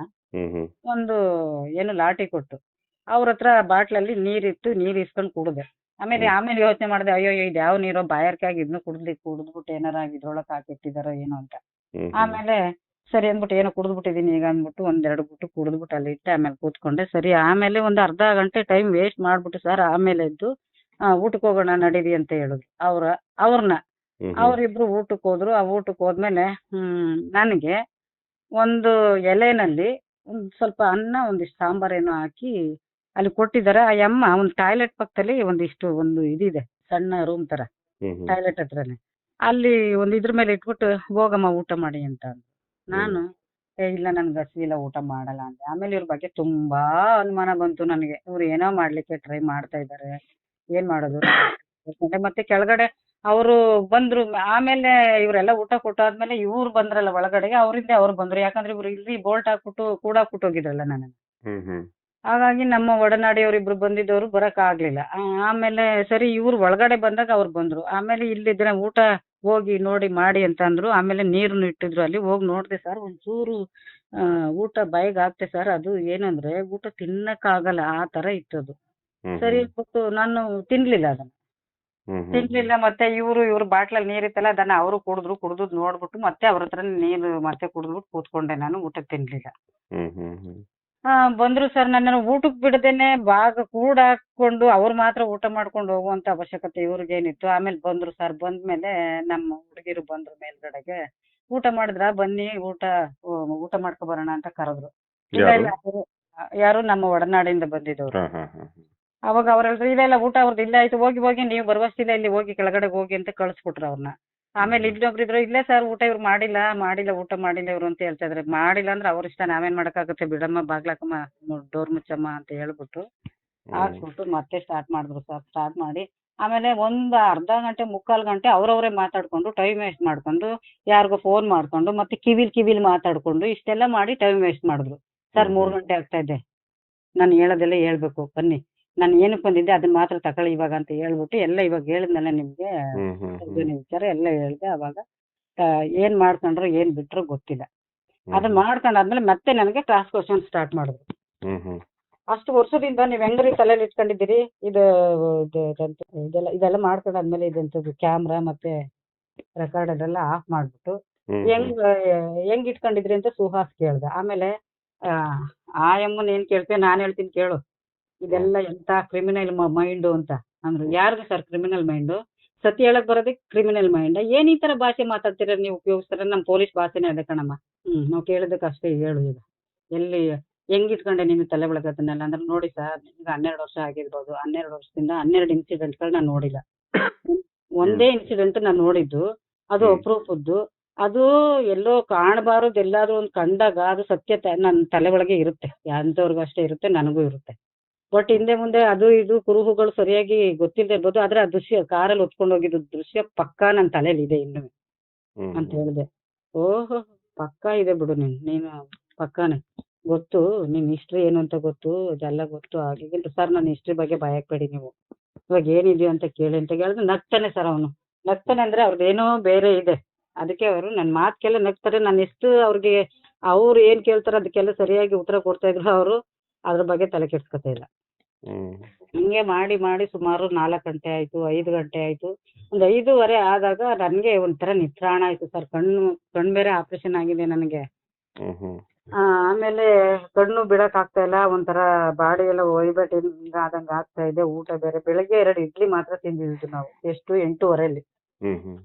ಒಂದು ಏನು ಲಾಠಿ ಕೊಟ್ಟು ಅವ್ರ ಹತ್ರ ಬಾಟ್ಲಲ್ಲಿ ನೀರಿಟ್ಟು ನೀರ್ ಇಸ್ಕೊಂಡು ಕುಡ್ದೆ. ಆಮೇಲೆ ಯೋಚನೆ ಮಾಡಿದೆ, ಅಯ್ಯೋ ಇದು ಯಾವ ನೀರೋ ಬಾಯಾರಿಕೆ ಆಗಿ ಇದನ್ನು ಕುಡಿದ್ಬಿಟ್ಟು ಏನಾರ ಇದ್ರೊಳಗೆ ಹಾಕಿಟ್ಟಿದಾರೋ ಏನೋ ಅಂತ. ಆಮೇಲೆ ಸರಿ ಅಂದ್ಬಿಟ್ಟು ಏನೋ ಕುಡಿದ್ಬಿಟ್ಟಿದೀನಿ ಈಗ ಅಂದ್ಬಿಟ್ಟು 1-2 ಗುಟ್ಟು ಕುಡಿದ್ಬಿಟ್ಟು ಅಲ್ಲಿ ಇಟ್ಟೆ. ಆಮೇಲೆ ಕೂತ್ಕೊಂಡೆ. ಸರಿ, ಆಮೇಲೆ ಒಂದು ಅರ್ಧ ಗಂಟೆ ಟೈಮ್ ವೇಸ್ಟ್ ಮಾಡ್ಬಿಟ್ಟು ಸರ್ ಆಮೇಲೆ ಎದ್ದು ಊಟಕ್ಕೆ ಹೋಗೋಣ ನಡೀರಿ ಅಂತ ಹೇಳಿದ್ರು ಅವ್ರನ್ನ. ಅವರಿಬ್ರು ಊಟಕ್ಕೆ ಹೋದ್ರು. ಆ ಊಟಕ್ಕೆ ಹೋದ್ಮೇಲೆ ನನಗೆ ಒಂದು ಎಲೆನಲ್ಲಿ ಒಂದ್ ಸ್ವಲ್ಪ ಅನ್ನ ಒಂದಿಷ್ಟು ಸಾಂಬಾರೇನೋ ಹಾಕಿ ಅಲ್ಲಿ ಕೊಟ್ಟಿದ್ದಾರೆ. ಆ ಅಮ್ಮ ಒಂದು ಟಾಯ್ಲೆಟ್ ಪಕ್ಕದಲ್ಲಿ ಒಂದು ಇದಿದೆ, ಸಣ್ಣ ರೂಮ್ ತರ ಟಾಯ್ಲೆಟ್ ಹತ್ರನೇ. ಅಲ್ಲಿ ಒಂದು ಇದ್ರ ಮೇಲೆ ಇಟ್ಬಿಟ್ಟು ಹೋಗಮ್ಮ ಊಟ ಮಾಡಿ ಅಂತ ಅಂದ್ರು. ನಾನು ಇಲ್ಲ ನನ್ಗೆ ಹಸಿವಿಲ್ಲ, ಊಟ ಮಾಡಲ್ಲ ಅಂದೆ. ಆಮೇಲೆ ಇವ್ರ ಬಗ್ಗೆ ತುಂಬಾ ಅನುಮಾನ ಬಂತು ನನಗೆ. ಇವ್ರು ಏನೋ ಮಾಡ್ಲಿಕ್ಕೆ ಟ್ರೈ ಮಾಡ್ತಾ ಇದ್ದಾರೆ, ಏನ್ ಮಾಡೋದು. ಮತ್ತೆ ಕೆಳಗಡೆ ಅವರು ಬಂದ್ರು. ಆಮೇಲೆ ಇವರೆಲ್ಲ ಊಟ ಕೊಟ್ಟಾದ್ಮೇಲೆ ಇವ್ರು ಬಂದ್ರಲ್ಲ ಒಳಗಡೆಗೆ, ಅವರಿಂದ ಅವ್ರು ಬಂದ್ರು. ಯಾಕಂದ್ರೆ ಇವ್ರು ಇಲ್ಲಿ ಬೋಲ್ಟ್ ಹಾಕ್ಬಿಟ್ಟು ಕೂಡಾಕ್ಬಿಟ್ಟು ಹೋಗಿದ್ರಲ್ಲ ನನ್ನನ್ನು. ಹಾಗಾಗಿ ನಮ್ಮ ಒಡನಾಡಿಯವ್ರಿಬ್ರು ಬಂದಿದ್ದವರು ಬರಕ್ ಆಗ್ಲಿಲ್ಲ. ಆಮೇಲೆ ಸರಿ ಇವ್ರು ಒಳಗಡೆ ಬಂದಾಗ ಅವ್ರು ಬಂದ್ರು. ಆಮೇಲೆ ಇಲ್ಲಿದ್ರೆ ಊಟ ಹೋಗಿ ನೋಡಿ ಮಾಡಿ ಅಂತ ಅಂದ್ರು. ಆಮೇಲೆ ನೀರನ್ನು ಇಟ್ಟಿದ್ರು ಅಲ್ಲಿ. ಹೋಗಿ ನೋಡ್ದೆ ಸರ್, ಒಂಚೂರು ಊಟ ಬಾಯಿಗೆ ಆಗ್ತೆ ಸರ್. ಅದು ಏನಂದ್ರೆ ಊಟ ತಿನ್ನಕ್ಕಾಗಲ್ಲ, ಆ ತರ ಇತ್ತದು. ಸರಿ ಬಿಟ್ಟು ನಾನು ತಿನ್ಲಿಲ್ಲ ಅದನ್ನ. ಮತ್ತೆ ಇವ್ರ ಬಾಟ್ಲಲ್ಲಿ ನೀರಿತ್ತಲ್ಲ ಅದನ್ನ ಅವರು ಕುಡ್ದು ನೋಡ್ಬಿಟ್ಟು ಮತ್ತೆ ಅವ್ರ ಹತ್ರ ನೀರು ಮತ್ತೆ ಕುಡಿದ್ಬಿಟ್ಟು ಕೂತ್ಕೊಂಡೆ. ನಾನು ಊಟಕ್ಕೆ ತಿನ್ಲಿಲ್ಲ. ಬಂದ್ರು ಸರ್, ನನ್ನನ್ನು ಊಟಕ್ಕೆ ಬಿಡದೇನೆ ಕೂಡ ಹಾಕೊಂಡು ಅವ್ರು ಮಾತ್ರ ಊಟ ಮಾಡ್ಕೊಂಡು ಹೋಗುವಂತ ಅವಶ್ಯಕತೆ ಇವ್ರಿಗೇನಿತ್ತು. ಆಮೇಲೆ ಬಂದ್ರು ಸರ್. ಬಂದ್ಮೇಲೆ ನಮ್ಮ ಹುಡುಗಿರು ಬಂದ್ರು ಮೇಲ್ಗಡೆಗೆ. ಊಟ ಮಾಡಿದ್ರ ಬನ್ನಿ ಊಟ ಮಾಡ್ಕೊ ಬರೋಣ ಅಂತ ಕರೆದ್ರು. ಯಾರು ನಮ್ಮ ಒಡನಾಡಿಂದ ಬಂದಿದ್ದವ್ರು. ಅವಾಗ ಅವ್ರ ಹೇಳಿದ್ರು ಇಲ್ಲ ಊಟ ಅವ್ರದ್ದು ಇಲ್ಲ ಆಯ್ತು, ಹೋಗಿ ನೀವು ಬರುವಷ್ಟಿಲ್ಲ, ಇಲ್ಲಿ ಹೋಗಿ ಕೆಳಗಡೆ ಹೋಗಿ ಅಂತ ಕಳಿಸ್ಬಿಟ್ರು ಅವ್ರನ್ನ. ಆಮೇಲೆ ಇನ್ನೊಬ್ರು ಇದ್ರು, ಇಲ್ಲೇ ಸರ್ ಊಟ ಇವ್ರು ಮಾಡಿಲ್ಲ ಊಟ ಮಾಡಿಲ್ಲ ಇವ್ರು ಅಂತ ಹೇಳ್ತಾ ಇದ್ರೆ. ಮಾಡಿಲ್ಲ ಅಂದ್ರೆ ಅವ್ರ ಇಷ್ಟ, ನಾವೇನ್ ಮಾಡಕ್ಕಾಗುತ್ತೆ, ಬಿಡಮ್ಮ ಬಾಗ್ಲಾಕಮ್ಮ ಡೋರ್ ಮುಚ್ಚಮ್ಮ ಅಂತ ಹೇಳ್ಬಿಟ್ಟು ಹಾಕ್ಬಿಟ್ಟು ಮತ್ತೆ ಸ್ಟಾರ್ಟ್ ಮಾಡಿದ್ರು ಸರ್. ಸ್ಟಾರ್ಟ್ ಮಾಡಿ ಆಮೇಲೆ ಒಂದು ಅರ್ಧ ಗಂಟೆ 3/4 ಗಂಟೆ ಅವ್ರವ್ರೇ ಮಾತಾಡ್ಕೊಂಡು ಟೈಮ್ ವೇಸ್ಟ್ ಮಾಡ್ಕೊಂಡು ಯಾರಿಗೋ ಫೋನ್ ಮಾಡ್ಕೊಂಡು ಮತ್ತೆ ಕಿವಿಲ್ ಮಾತಾಡ್ಕೊಂಡು ಇಷ್ಟೆಲ್ಲ ಮಾಡಿ ಟೈಮ್ ವೇಸ್ಟ್ ಮಾಡಿದ್ರು ಸರ್. 3 ಗಂಟೆ ಆಗ್ತಾ ಇದೆ. ನಾನು ಹೇಳೋದೆಲ್ಲ ಹೇಳ್ಬೇಕು, ಬನ್ನಿ ನಾನು ಏನಕ್ಕೆ ಬಂದಿದ್ದೆ ಅದನ್ನ ಮಾತ್ರ ತಗೊಳ್ಳಿ ಇವಾಗ ಅಂತ ಹೇಳ್ಬಿಟ್ಟು ಎಲ್ಲ ಇವಾಗ ಹೇಳಿದ್ನಲ್ಲ ನಿಮ್ಗೆ ವಿಚಾರ ಎಲ್ಲ ಹೇಳ್ದೆ. ಅವಾಗ ಏನ್ ಮಾಡ್ಕೊಂಡ್ರು ಏನ್ ಬಿಟ್ರು ಗೊತ್ತಿಲ್ಲ. ಅದನ್ನ ಮಾಡ್ಕೊಂಡಾದ್ಮೇಲೆ ಮತ್ತೆ ನನಗೆ ಕ್ಲಾಸ್ ಕ್ವಶನ್ ಸ್ಟಾರ್ಟ್ ಮಾಡಿದ್ರು. ಅಷ್ಟು ವರ್ಷದಿಂದ ನೀವ್ ಹೆಂಗ್ರಿ ತಲೆಯಲ್ಲಿ ಇಟ್ಕೊಂಡಿದ್ದೀರಿ, ಇದೆಲ್ಲ ಮಾಡ್ಕೊಂಡಾದ್ಮೇಲೆ ಇದಂತದ್ದು ಕ್ಯಾಮ್ರಾ ಮತ್ತೆ ರೆಕಾರ್ಡ್ ಅದೆಲ್ಲ ಆಫ್ ಮಾಡ್ಬಿಟ್ಟು ಹೆಂಗ್ ಇಟ್ಕೊಂಡಿದ್ರಿ ಅಂತ ಸುಹಾಸ್ ಕೇಳ್ದ. ಆಮೇಲೆ ಆ ಅಮ್ಮನ್ ಏನ್ ಕೇಳ್ತೀಯ, ನಾನ್ ಹೇಳ್ತೀನಿ ಕೇಳು. ಇದೆಲ್ಲ ಎಂತ ಕ್ರಿಮಿನಲ್ ಮೈಂಡು ಅಂತ ಅಂದ್ರು. ಯಾರ್ದು ಸರ್ ಕ್ರಿಮಿನಲ್ ಮೈಂಡು? ಸತಿ ಹೇಳಕ್ ಬರೋದಕ್ಕೆ ಕ್ರಿಮಿನಲ್ ಮೈಂಡ್? ಏನ್ ಈ ತರ ಭಾಷೆ ಮಾತಾಡ್ತೀರ ನೀವು ಉಪಯೋಗಿಸ್ತಾರ? ನಮ್ ಪೊಲೀಸ್ ಭಾಷೆನೇ ಅದೇ ಕಣಮ್ಮ. ನಾವ್ ಕೇಳಿದಕ್ಕೆ ಅಷ್ಟೇ ಹೇಳು. ಈಗ ಎಲ್ಲಿ ಹೆಂಗ್ ಇಟ್ಕೊಂಡೆ ನೀನು ತಲೆ ಒಳಗದನ್ನೆಲ್ಲ ಅಂದ್ರೆ, ನೋಡಿ ಸರ್ ಈಗ 12 ವರ್ಷ ಆಗಿರ್ಬೋದು. 12 ವರ್ಷದಿಂದ 12 ಇನ್ಸಿಡೆಂಟ್ಗಳು ನಾನು ನೋಡಿಲ್ಲ. ಒಂದೇ ಇನ್ಸಿಡೆಂಟ್ ನಾನು ನೋಡಿದ್ದು, ಅದು ಅಪರೂಪದ್ದು. ಅದು ಎಲ್ಲೋ ಕಾಣಬಾರದು, ಎಲ್ಲಾದ್ರೂ ಒಂದು ಕಂಡಾಗ ಅದು ಸತ್ಯತೆ ನನ್ನ ತಲೆ ಒಳಗೆ ಇರುತ್ತೆ. ಎಂತವ್ರಿಗೂ ಅಷ್ಟೇ ಇರುತ್ತೆ, ನನಗೂ ಇರುತ್ತೆ. ಬಟ್ ಹಿಂದೆ ಮುಂದೆ ಅದು ಇದು ಕುರುಹುಗಳು ಸರಿಯಾಗಿ ಗೊತ್ತಿಲ್ಲದೆ ಇರ್ಬೋದು, ಆದ್ರೆ ಆ ದೃಶ್ಯ ಕಾರಲ್ಲಿ ಹೊತ್ಕೊಂಡು ಹೋಗಿದ್ದು ದೃಶ್ಯ ಪಕ್ಕಾ ನನ್ನ ತಲೆಯಲ್ಲಿ ಇದೆ ಇನ್ನು ಅಂತ ಹೇಳಿದೆ. ಓಹೋ, ಪಕ್ಕಾ ಇದೆ ಬಿಡು ನೀನು ಪಕ್ಕಾನೆ ಗೊತ್ತು, ನಿನ್ ಹಿಸ್ಟ್ರಿ ಏನು ಅಂತ ಗೊತ್ತು, ಇದೆಲ್ಲ ಗೊತ್ತು. ಹಾಗೆ ಸರ್ ನನ್ನ ಹಿಸ್ಟ್ರಿ ಬಗ್ಗೆ ಭಯಬೇಡಿ ನೀವು, ಇವಾಗ ಏನಿದೆಯೋ ಅಂತ ಕೇಳಿ ಅಂತ ಹೇಳಿದ್ರೆ ನಗ್ತಾನೆ ಸರ್ ಅವನು. ನಗ್ತಾನೆ ಅಂದ್ರೆ ಅವ್ರದ್ದೇನೋ ಬೇರೆ ಇದೆ, ಅದಕ್ಕೆ ಅವರು ನನ್ನ ಮಾತುಕೆಲ್ಲ ನಗ್ತಾರೆ. ನಾನು ಎಷ್ಟು ಅವ್ರಿಗೆ ಅವ್ರು ಏನ್ ಕೇಳ್ತಾರೆ ಅದಕ್ಕೆಲ್ಲ ಸರಿಯಾಗಿ ಉತ್ತರ ಕೊಡ್ತಾ ಇದ್ರು, ಅವರು ಅದ್ರ ಬಗ್ಗೆ ತಲೆ ಕೆಡ್ಸ್ಕೊತಾ ಇಲ್ಲ. ಹಿಂಗೆ ಮಾಡಿ ಮಾಡಿ ಸುಮಾರು 4 ಗಂಟೆ ಆಯ್ತು, 5 ಗಂಟೆ ಆಯ್ತು. ಒಂದು 5:15 ಆದಾಗ ನನ್ಗೆ ಒಂಥರ ನಿತ್ರಾಣ ಆಯ್ತು ಸರ್. ಕಣ್ಣು ಬೇರೆ ಆಪರೇಷನ್ ಆಗಿದೆ ನನಗೆ. ಆಮೇಲೆ ಕಣ್ಣು ಬಿಡಕ್ ಆಗ್ತಾ ಇಲ್ಲ, ಒಂಥರ ಬಾಡಿ ಎಲ್ಲ ಒಯ್ಬಟ್ಟಿಂಗ್ ಆದಂಗ ಆಗ್ತಾ ಇದೆ. ಊಟ ಬೇರೆ ಬೆಳಗ್ಗೆ 2 ಇಡ್ಲಿ ಮಾತ್ರ ತಿಂದಿದ್ದು ನಾವು. ಎಷ್ಟು 8:30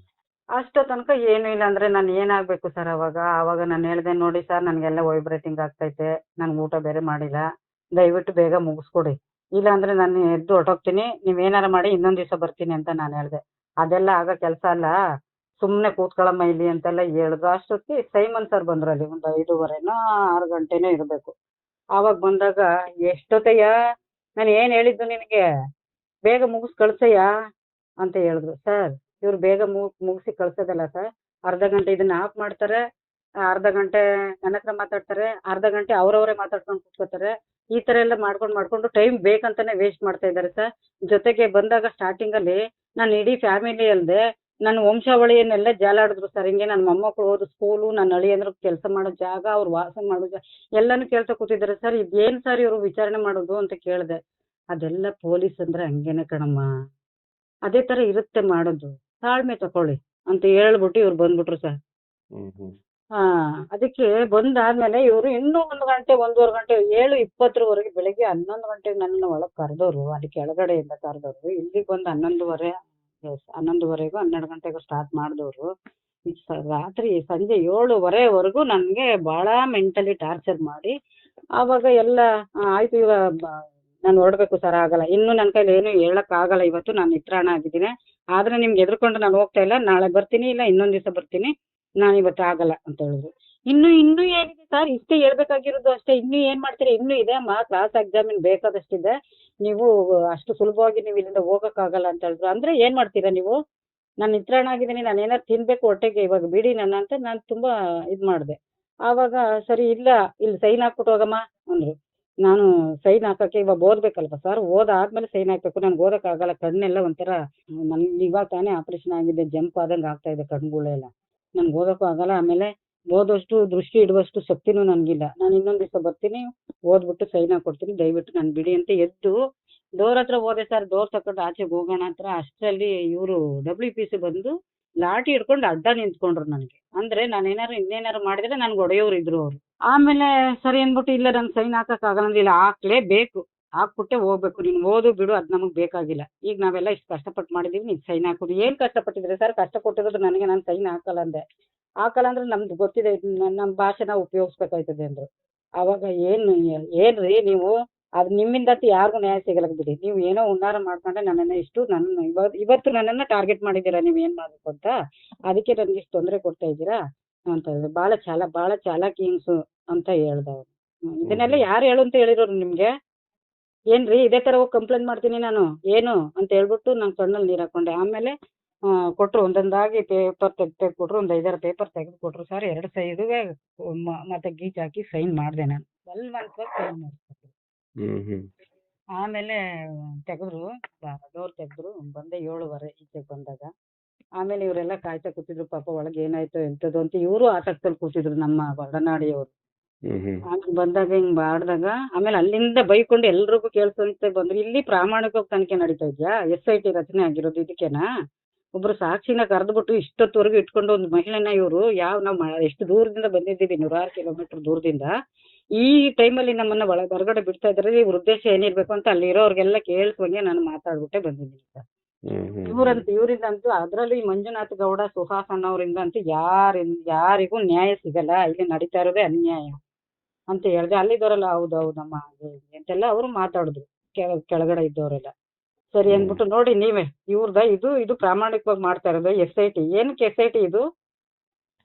ಅಷ್ಟೋ ತನಕ ಏನು ಇಲ್ಲ. ಅಂದ್ರೆ ನಾನು ಏನಾಗ್ಬೇಕು ಸರ್ ಅವಾಗ ನಾನು ಹೇಳ್ದೆ, ನೋಡಿ ಸರ್ ನನ್ಗೆಲ್ಲ ವೈಬ್ರೇಟಿಂಗ್ ಆಗ್ತೈತೆ, ನನ್ಗೆ ಊಟ ಬೇರೆ ಮಾಡಿಲ್ಲ, ದಯವಿಟ್ಟು ಬೇಗ ಮುಗಿಸ್ಕೊಡಿ, ಇಲ್ಲ ಅಂದ್ರೆ ನಾನು ಎದ್ದು ಹೊರಟೋಗ್ತೀನಿ, ನೀವೇನಾರ ಮಾಡಿ ಇನ್ನೊಂದ್ ದಿವಸ ಬರ್ತೀನಿ ಅಂತ ನಾನು ಹೇಳ್ದೆ. ಅದೆಲ್ಲ ಆಗ ಕೆಲಸ ಅಲ್ಲ, ಸುಮ್ನೆ ಕೂತ್ಕೊಳ್ಳಮ್ಮ ಇಲ್ಲಿ ಅಂತೆಲ್ಲ ಹೇಳಿದ್ರು. ಅಷ್ಟೊತ್ತಿಗೆ ಸೈಮನ್ ಸರ್ ಬಂದ್ರು. ಅಲ್ಲಿ ಒಂದು 5:30 6 ಗಂಟೆನೋ ಇರ್ಬೇಕು. ಆವಾಗ ಬಂದಾಗ, ಎಷ್ಟೊತ್ತಯ್ಯ ನಾನು ಏನ್ ಹೇಳಿದ್ದು ನಿನಗೆ, ಬೇಗ ಮುಗಿಸ್ ಕಳ್ಸಯ್ಯ ಅಂತ ಹೇಳಿದ್ರು. ಸರ್ ಇವ್ರು ಬೇಗ ಮುಗಿಸಿ ಕಳ್ಸೋದಲ್ಲ ಸರ್, ಅರ್ಧ ಗಂಟೆ ಇದನ್ನ ಆಫ್ ಮಾಡ್ತಾರೆ, ಅರ್ಧ ಗಂಟೆ ನನ್ನ ಹತ್ರ ಮಾತಾಡ್ತಾರೆ, ಅರ್ಧ ಗಂಟೆ ಅವ್ರವರೇ ಮಾತಾಡ್ಕೊಂಡು ಕೂತ್ಕೋತಾರೆ. ಈ ತರ ಎಲ್ಲ ಮಾಡ್ಕೊಂಡು ಟೈಮ್ ಬೇಕಂತಾನೆ ವೇಸ್ಟ್ ಮಾಡ್ತಾ ಇದ್ದಾರೆ ಸರ್. ಜೊತೆಗೆ ಬಂದಾಗ ಸ್ಟಾರ್ಟಿಂಗ್ ಅಲ್ಲಿ ನಾನು ಇಡೀ ಫ್ಯಾಮಿಲಿ ಅಲ್ದೆ ನನ್ನ ವಂಶಾವಳಿಯನ್ನೆಲ್ಲ ಜಾಲಾಡಿದ್ರು ಸರ್. ಹಿಂಗೆ ನನ್ನ ಮೊಮ್ಮಕ್ಕಳು ಹೋದ ಸ್ಕೂಲು, ನನ್ನ ಅಳಿಯಂದ್ರು ಕೆಲಸ ಮಾಡೋ ಜಾಗ, ಅವ್ರು ವಾಸ ಮಾಡೋ ಜಾಗ ಎಲ್ಲಾನು ಕೇಳ್ತಾ ಕೂತಿದ್ದಾರೆ ಸರ್. ಇದೇನ್ ಸರ್ ಇವರು ವಿಚಾರಣೆ ಮಾಡೋದು ಅಂತ ಕೇಳಿದೆ. ಅದೆಲ್ಲ ಪೊಲೀಸ್ ಅಂದ್ರೆ ಹಂಗೇನೆ ಕಣಮ್ಮ, ಅದೇ ತರ ಇರುತ್ತೆ ಮಾಡೋದು, ತಾಳ್ಮೆ ತಕೊಳ್ಳಿ ಅಂತ ಹೇಳ್ಬಿಟ್ಟು ಇವ್ರು ಬಂದ್ಬಿಟ್ರು ಸರ್. ಅದಕ್ಕೆ ಬಂದಾದ್ಮೇಲೆ ಇವರು ಇನ್ನೂ 1 ಗಂಟೆ 1:15 ಗಂಟೆ 7:20 ಬೆಳಿಗ್ಗೆ 11 ಗಂಟೆಗೆ ನನ್ನನ್ನು ಒಳಗೆ ಕರೆದವರು, ಅಲ್ಲಿ ಕೆಳಗಡೆಯಿಂದ ಕರೆದವರು. ಇಲ್ಲಿಗೆ ಬಂದು 11:30 12 ಗಂಟೆಗೂ ಸ್ಟಾರ್ಟ್ ಮಾಡಿದವರು. ರಾತ್ರಿ ಸಂಜೆ 7:30 ನನ್ಗೆ ಬಹಳ ಮೆಂಟಲಿ ಟಾರ್ಚರ್ ಮಾಡಿ, ಆವಾಗ ಎಲ್ಲ ಆಯ್ತು ಇವಾಗ ನಾನು ಹೊರಡ್ಬೇಕು ಸರ್, ಆಗಲ್ಲ ಇನ್ನು ನನ್ನ ಕೈಲಿ ಏನು ಹೇಳಕ್ ಆಗಲ್ಲ, ಇವತ್ತು ನಾನು ನಿತ್ರಾಣ ಆಗಿದ್ದೀನಿ. ಆದ್ರೆ ನಿಮ್ಗೆ ಎದ್ರುಕೊಂಡು ನಾನು ಹೋಗ್ತಾ ಇಲ್ಲ, ನಾಳೆ ಬರ್ತೀನಿ, ಇಲ್ಲ ಇನ್ನೊಂದ್ ದಿವಸ ಬರ್ತೀನಿ, ನಾನು ಇವತ್ತು ಆಗಲ್ಲ ಅಂತ ಹೇಳಿದ್ರು. ಇನ್ನು ಏನಿದೆ ಸರ್, ಇಷ್ಟೇ ಹೇಳ್ಬೇಕಾಗಿರೋದು ಅಷ್ಟೇ. ಇನ್ನು ಏನ್ ಮಾಡ್ತೀರಾ, ಇನ್ನೂ ಇದೆ ಅಮ್ಮ, ಕ್ಲಾಸ್ ಎಕ್ಸಾಮಿನ್ ಬೇಕಾದಷ್ಟಿದೆ, ನೀವು ಅಷ್ಟು ಸುಲಭವಾಗಿ ನೀವು ಇಲ್ಲಿಂದ ಹೋಗಕ್ಕಾಗಲ್ಲ ಅಂತ ಹೇಳಿದ್ರು. ಅಂದ್ರೆ ಏನ್ ಮಾಡ್ತೀರಾ ನೀವು, ನಾನು ನಿತ್ರಾಣ ಆಗಿದ್ದೀನಿ, ನಾನು ಏನಾರು ತಿನ್ಬೇಕು ಹೊಟ್ಟೆಗೆ, ಇವಾಗ ಬಿಡಿ ನನ್ನ ಅಂತ ನಾನು ತುಂಬಾ ಇದ್ ಮಾಡಿದೆ. ಆವಾಗ ಸರಿ ಇಲ್ಲ, ಇಲ್ಲಿ ಸೈನ್ ಹಾಕ್ಬಿಟ್ಟು ಹೋಗಮ್ಮ ಅಂದ್ರು. ನಾನು ಸೈನ್ ಹಾಕಕ್ಕೆ ಇವಾಗ ಓದ್ಬೇಕಲ್ವಾ ಸರ್, ಓದಾದ್ಮೇಲೆ ಸೈನ್ ಹಾಕ್ಬೇಕು, ನನ್ಗೆ ಓದಕ್ಕಾಗಲ್ಲ, ಕಣ್ಣೆಲ್ಲ ಒಂಥರ, ನನ್ಗೆ ಇವಾಗ ತಾನೇ ಆಪರೇಷನ್ ಆಗಿದೆ, ಜಂಪ್ ಆದಂಗೆ ಆಗ್ತಾ ಇದೆ ಕಣ್ಗಳೆಲ್ಲ, ನನ್ಗೆ ಓದಕ್ಕೂ ಆಗಲ್ಲ. ಆಮೇಲೆ ಓದೋಷ್ಟು ದೃಷ್ಟಿ ಇಡುವಷ್ಟು ಶಕ್ತಿನೂ ನನ್ಗಿಲ್ಲ. ನಾನು ಇನ್ನೊಂದ್ ದಿವಸ ಬರ್ತೀನಿ, ಓದ್ಬಿಟ್ಟು ಸೈನ್ ಹಾಕೊಡ್ತೀನಿ, ದಯವಿಟ್ಟು ನಾನು ಬಿಡಿ ಅಂತ ಎದ್ದು ಡೋರ್ ಹತ್ರ ಹೋದೆ ಸರ್. ಡೋರ್ ತಕೊಂಡು ಆಚೆಗೆ ಹೋಗೋಣ ಹತ್ರ, ಅಷ್ಟರಲ್ಲಿ ಇವರು WPC ಬಂದು ಲಾಠಿ ಹಿಡ್ಕೊಂಡು ಅಡ್ಡ ನಿಂತ್ಕೊಂಡ್ರು ನನಗೆ. ಅಂದ್ರೆ ನಾನೇನಾರು ಇನ್ನೇನಾರು ಮಾಡಿದ್ರೆ ನನ್ಗೆ ಹೊಡೆಯೋರು ಇದ್ರು ಅವ್ರು. ಆಮೇಲೆ ಸರಿ ಅಂದ್ಬಿಟ್ಟು, ಇಲ್ಲ ನಂಗೆ ಸೈನ್ ಹಾಕಕ್ಕಾಗಲ್ಲ ಅಂದ್ರೆ, ಇಲ್ಲ ಹಾಕ್ಲೇಬೇಕು, ಹಾಕ್ಬಿಟ್ಟೆ ಹೋಗ್ಬೇಕು, ನೀನು ಓದು ಬಿಡು ಅದು ನಮಗೆ ಬೇಕಾಗಿಲ್ಲ, ಈಗ ನಾವೆಲ್ಲ ಇಷ್ಟು ಕಷ್ಟಪಟ್ಟು ಮಾಡಿದೀವಿ, ನೀನು ಸೈನ್ ಹಾಕೋದು. ಏನ್ ಕಷ್ಟಪಟ್ಟಿದ್ರೆ ಸರ್, ಕಷ್ಟ ಕೊಟ್ಟಿರೋದು ನನಗೆ, ನಾನು ಸೈನ್ ಹಾಕಲ್ಲ ಅಂದೆ. ಹಾಕಲ್ಲ ಅಂದ್ರೆ ನಮ್ದು ಗೊತ್ತಿದೆ, ನಮ್ಮ ಭಾಷೆನ ಉಪಯೋಗಿಸ್ಬೇಕಾಯ್ತದೆ ಅಂದ್ರು. ಅವಾಗ ಏನ್ರಿ ನೀವು, ಅದು ನಿಮ್ಮಿಂದ ಯಾರಿಗೂ ನ್ಯಾಯ ಸಿಗಲ್ಲ ಬಿಡಿ, ನೀವು ಏನೋ ಹುನ್ನಾರ ಮಾಡ್ಕೊಂಡ್ರೆ ನನ್ನನ್ನ ಇವತ್ತು ನನ್ನನ್ನ ಟಾರ್ಗೆಟ್ ಮಾಡಿದ್ದೀರಾ, ನೀವು ಏನ್ ಮಾಡ್ಬೇಕು ಅಂತ, ಅದಕ್ಕೆ ನನ್ಗೆ ಇಷ್ಟು ತೊಂದರೆ ಕೊಡ್ತಾ ಇದ್ದೀರಾ ಅಂತ ಹೇಳಿದ್ರು. ಬಹಳ ಚಾಲಾಕಿ ಹಿಂಗ್ಸು ಅಂತ ಹೇಳ್ದವ್ರು. ಇದನ್ನೆಲ್ಲ ಯಾರು ಹೇಳು ಅಂತ ಹೇಳಿರೋರು ನಿಮ್ಗೆ? ಏನ್ರಿ ಇದೇ ತರ ಹೋಗಿ ಕಂಪ್ಲೇಂಟ್ ಮಾಡ್ತೀನಿ ನಾನು ಏನು ಅಂತ ಹೇಳ್ಬಿಟ್ಟು ನಾನು ಕಣ್ಣಲ್ಲಿ ನೀರು ಹಾಕೊಂಡೆ. ಆಮೇಲೆ ಕೊಟ್ರು, ಒಂದೊಂದಾಗಿ ಪೇಪರ್ ತೆಗ್ದು ಕೊಟ್ರು, ಒಂದು 5-6 ಪೇಪರ್ ತೆಗೆದು ಕೊಟ್ರು ಸರ್. 2 ಸೈಡುವೆ ಮತ್ತೆ ಗೀಚ್ ಹಾಕಿ ಸೈನ್ ಮಾಡಿದೆ ನಾನು. ಸೈನ್ ಮಾಡಿಸ್ಕೊಟ್ರು. ಆಮೇಲೆ ತೆಗೆದ್ರು, ಡೋರ್ ತೆಗೆದ್ರು, ಬಂದೆ 7:15 ಈಚೆಗೆ ಬಂದಾಗ. ಆಮೇಲೆ ಇವರೆಲ್ಲ ಕಾಯ್ತಾ ಕೂತಿದ್ರು, ಪಾಪ ಒಳಗೆ ಏನಾಯ್ತು ಎಂತದ್ದು ಅಂತ ಇವರು ಆತಂಕದಲ್ಲಿ ಕೂತಿದ್ರು, ನಮ್ಮ ಒಡನಾಡಿಯವರು. ಆಮೇಲೆ ಬಂದಾಗ ಹಿಂಗ್ ಮಾಡಿದಾಗ, ಆಮೇಲೆ ಅಲ್ಲಿಂದ ಬೈಕೊಂಡು ಎಲ್ರಿಗೂ ಕೇಳಿಸುವಂತೆ ಬಂದ್ರು. ಇಲ್ಲಿ ಪ್ರಾಮಾಣಿಕವಾಗಿ ತನಿಖೆ ನಡೀತಾ ಇದ್ಯಾ, SIT ರಚನೆ ಆಗಿರೋದು ಇದಕ್ಕೆನಾ? ಒಬ್ರು ಸಾಕ್ಷಿನ ಕರೆದ್ಬಿಟ್ಟು ಇಷ್ಟೊತ್ತವರೆಗೂ ಇಟ್ಕೊಂಡು ಒಂದು ಮಹಿಳೆನ ಇವರು ನಾವು ಎಷ್ಟು ದೂರದಿಂದ ಬಂದಿದ್ದೀವಿ, 100 ಕಿಲೋಮೀಟರ್ ದೂರದಿಂದ, ಈ ಟೈಮಲ್ಲಿ ನಮ್ಮನ್ನ ಹೊರಗಡೆ ಬಿಡ್ತಾ ಇದ್ದಾರೆ, ಇವ್ರ ಉದ್ದೇಶ ಏನಿರ್ಬೇಕು ಅಂತ ಅಲ್ಲಿ ಇರೋರ್ಗೆಲ್ಲ ಕೇಳಿಸುವಂಗೆ ನಾನು ಮಾತಾಡ್ಬಿಟ್ಟೆ ಬಂದಿದ್ದೀನಿ ಸರ್. ಇವರಿಂದಂತೂ ಅದರಲ್ಲೂ ಈ ಮಂಜುನಾಥ್ ಗೌಡ ಸುಹಾಸ್ ಅನ್ನೋರಿಂದ ಅಂತೂ ಯಾರಿಗೂ ನ್ಯಾಯ ಸಿಗಲ್ಲ, ಇಲ್ಲಿ ನಡೀತಾ ಇರೋದೇ ಅನ್ಯಾಯ ಅಂತ ಹೇಳಿದೆ. ಅಲ್ಲಿದ್ದವರೆಲ್ಲ ಹೌದಮ್ಮ ಹಾಗೆ ಹೀಗೆ ಅಂತೆಲ್ಲ ಅವರು ಮಾತಾಡಿದ್ರು, ಕೆಳಗಡೆ ಇದ್ದವರೆಲ್ಲ. ಸರಿ ಅಂದ್ಬಿಟ್ಟು ನೋಡಿ ನೀವೇ ಇವ್ರದ ಇದು ಪ್ರಾಮಾಣಿಕವಾಗಿ ಮಾಡ್ತಾ ಇರೋದು SIT. ಏನಕ್ಕೆ SIT ಇದು?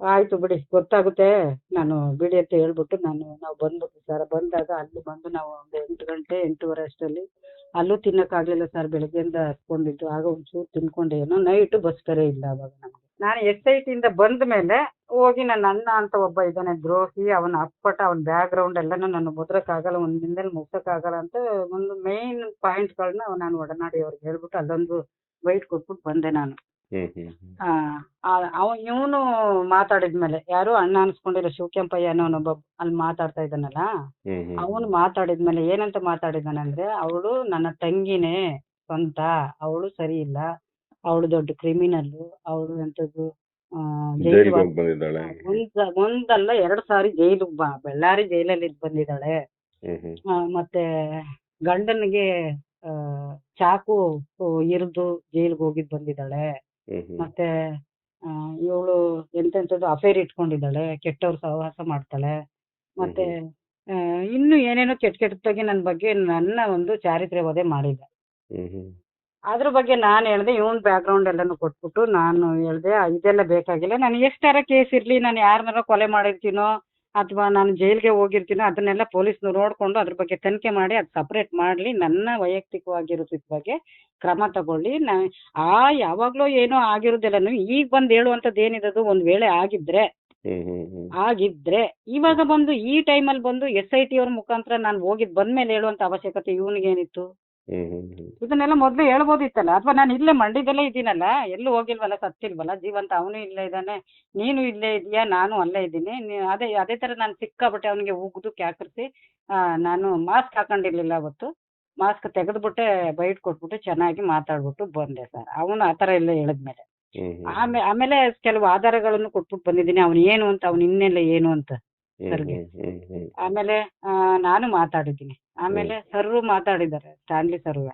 ಆಯ್ತು ಬಿಡಿ ಗೊತ್ತಾಗುತ್ತೆ, ನಾನು ಬಿಡಿ ಅಂತ ಹೇಳ್ಬಿಟ್ಟು ನಾವು ಬಂದ್ಬಿಟ್ಟು ಸರ್. ಬಂದಾಗ ಅಲ್ಲಿ ಬಂದು ನಾವು ಒಂದು 8 ಗಂಟೆ 8:15 ಅಷ್ಟರಲ್ಲಿ ಅಲ್ಲೂ ತಿನ್ನಕ್ಕಾಗ್ಲಿಲ್ಲ ಸರ್. ಬೆಳಗ್ಗೆಯಿಂದ ಹತ್ಕೊಂಡಿದ್ದು, ಆಗ ಒಂಚೂರು ತಿನ್ಕೊಂಡೆ, ಏನೋ ನೈಟ್ ಬಸ್ ಬೇರೆ ಇಲ್ಲ ಅವಾಗ ನಮ್ಗೆ. ನಾನು SIT ಇಂದ ಬಂದ ಮೇಲೆ ಹೋಗಿ ನನ್ನ ಅಣ್ಣ ಅಂತ ಒಬ್ಬ ಇದ್ದಾನೆ ದ್ರೋಹಿ, ಅವನ ಅಪ್ಪಟ ಅವನ ಬ್ಯಾಕ್ ಗ್ರೌಂಡ್ ಎಲ್ಲಾನು ನಾನು ಮುದ್ರಕ್ಕಾಗಲ್ಲ, ಒಂದ್ ದಿನದಲ್ಲಿ ಮುಗ್ಸಕ್ಕಾಗಲ್ಲ ಅಂತ ಒಂದು ಮೇನ್ ಪಾಯಿಂಟ್ಗಳನ್ನ ನಾನು ಒಡನಾಡಿ ಅವ್ರಿಗೆ ಹೇಳ್ಬಿಟ್ಟು ಅಲ್ಲೊಂದು ವೈಟ್ ಕೊಟ್ಬಿಟ್ಟು ಬಂದೆ ನಾನು. ಇವನು ಮಾತಾಡಿದ್ಮೇಲೆ, ಯಾರು ಅಣ್ಣ ಅನ್ಸ್ಕೊಂಡಿರೋ ಶಿವಕೆಂಪಯ್ಯ ಅನ್ನೋನೊಬ್ಬ ಅಲ್ಲಿ ಮಾತಾಡ್ತಾ ಇದ್ದಾನಲ್ಲ, ಅವನು ಮಾತಾಡಿದ್ಮೇಲೆ ಏನಂತ ಮಾತಾಡಿದಾನಂದ್ರೆ, ಅವಳು ನನ್ನ ತಂಗಿನೇ ಸ್ವಂತ, ಅವಳು ಸರಿ ಇಲ್ಲ, ಅವಳು ದೊಡ್ಡ ಕ್ರಿಮಿನಲ್, ಅವಳು ಎಂತದ್ದು ಜೈಲಿಗೆ ಒಂದಲ್ಲ 2 ಸಾರಿ ಜೈಲಿಗೆ ಬಳ್ಳಾರಿ ಜೈಲಲ್ಲಿ ಬಂದಿದ್ದಾಳೆ. ಮತ್ತೆ ಗಂಡನಿಗೆ ಚಾಕು ಇರಿದು ಜೈಲಿಗೆ ಹೋಗಿದ್ ಬಂದಿದ್ದಾಳೆ. ಮತ್ತೆ ಇವಳು ಎಂತೆಂಥದ್ದು ಅಫೇರ್ ಇಟ್ಕೊಂಡಿದ್ದಾಳೆ, ಕೆಟ್ಟವ್ರ ಸಹವಾಸ ಮಾಡ್ತಾಳೆ. ಮತ್ತೆ ಇನ್ನು ಏನೇನೋ ಕೆಟ್ಟದಾಗಿ ನನ್ನ ಬಗ್ಗೆ ನನ್ನ ಒಂದು ಚಾರಿತ್ರ್ಯ ವಧೆ ಮಾಡಿದ್ದೆ. ಅದ್ರ ಬಗ್ಗೆ ನಾನು ಹೇಳ್ದೆ, ಇವನ್ ಬ್ಯಾಕ್ ಗ್ರೌಂಡ್ ಎಲ್ಲಾನು ಕೊಟ್ಬಿಟ್ಟು ನಾನು ಹೇಳ್ದೆ, ಇದೆಲ್ಲ ಬೇಕಾಗಿಲ್ಲ, ನಾನು ಎಷ್ಟಾರ ಕೇಸ್ ಇರ್ಲಿ, ನಾನು ಯಾರನ್ನಾರ ಕೊಲೆ ಮಾಡಿರ್ತೀನೋ ಅಥವಾ ನಾನು ಜೈಲ್ಗೆ ಹೋಗಿರ್ತೀನೋ ಅದನ್ನೆಲ್ಲ ಪೊಲೀಸ್ನವ್ರು ನೋಡ್ಕೊಂಡು ಅದ್ರ ಬಗ್ಗೆ ತನಿಖೆ ಮಾಡಿ ಅದು ಸಪ್ರೇಟ್ ಮಾಡ್ಲಿ, ನನ್ನ ವೈಯಕ್ತಿಕವಾಗಿರೋದ್ರ ಬಗ್ಗೆ ಕ್ರಮ ತಗೊಳ್ಳಿ. ಯಾವಾಗ್ಲೂ ಏನೋ ಆಗಿರೋದೆಲ್ಲನು ಈಗ ಬಂದು ಹೇಳುವಂಥದ್ದು ಏನಿರೋದು, ಒಂದ್ ವೇಳೆ ಆಗಿದ್ರೆ ಇವಾಗ ಬಂದು ಈ ಟೈಮಲ್ಲಿ ಬಂದು SIT ಅವ್ರ ಮುಖಾಂತರ ನಾನು ಹೋಗಿದ್ ಬಂದ್ಮೇಲೆ ಹೇಳುವಂತ ಅವಶ್ಯಕತೆ ಇವನಿಗೇನಿತ್ತು? ಇದನ್ನೆಲ್ಲ ಮೊದ್ಲು ಹೇಳ್ಬೋದಿತ್ತಲ್ಲ. ಅಥವಾ ನಾನು ಇಲ್ಲೇ ಮಂಡ್ಯದಲ್ಲೇ ಇದ್ದೀನಲ್ಲ, ಎಲ್ಲೂ ಹೋಗಿಲ್ವಲ್ಲ, ಸತ್ತಿಲ್ವಲ್ಲ, ಜೀವಂತ ಅವನು ಇಲ್ಲೇ ಇದ್ದಾನೆ, ನೀನು ಇಲ್ಲೇ ಇದೀಯಾ, ನಾನು ಅಲ್ಲೇ ಇದ್ದೀನಿ. ಅದೇ ತರ ನಾನು ಸಿಕ್ಕಾಬಿಟ್ಟೆ ಅವನಿಗೆ ಉಗಿದು ಕ್ಯಾಕರಿಸಿ, ನಾನು ಮಾಸ್ಕ್ ಹಾಕೊಂಡಿರ್ಲಿಲ್ಲ ಅವತ್ತು, ಮಾಸ್ಕ್ ತೆಗೆದ್ಬಿಟ್ಟೆ ಬೈಟ್ ಕೊಟ್ಬಿಟ್ಟು ಚೆನ್ನಾಗಿ ಮಾತಾಡ್ಬಿಟ್ಟು ಬಂದೆ ಸರ್. ಅವನು ಆ ಥರ ಎಲ್ಲ ಹೇಳಿದ್ಮೇಲೆ ಆಮೇಲೆ ಕೆಲವು ಆಧಾರಗಳನ್ನು ಕೊಟ್ಬಿಟ್ಟು ಬಂದಿದ್ದೀನಿ, ಅವನು ಏನು ಅಂತ, ಅವನು ಇನ್ನೆಲ್ಲ ಏನು ಅಂತ ಸರ್ಗೆ. ಆಮೇಲೆ ನಾನು ಮಾತಾಡಿದ್ದೀನಿ, ಆಮೇಲೆ ಸರ್ರು ಮಾತಾಡಿದ್ದಾರೆ, ಸ್ಟ್ಯಾನ್ಲಿ ಸರ್ವ.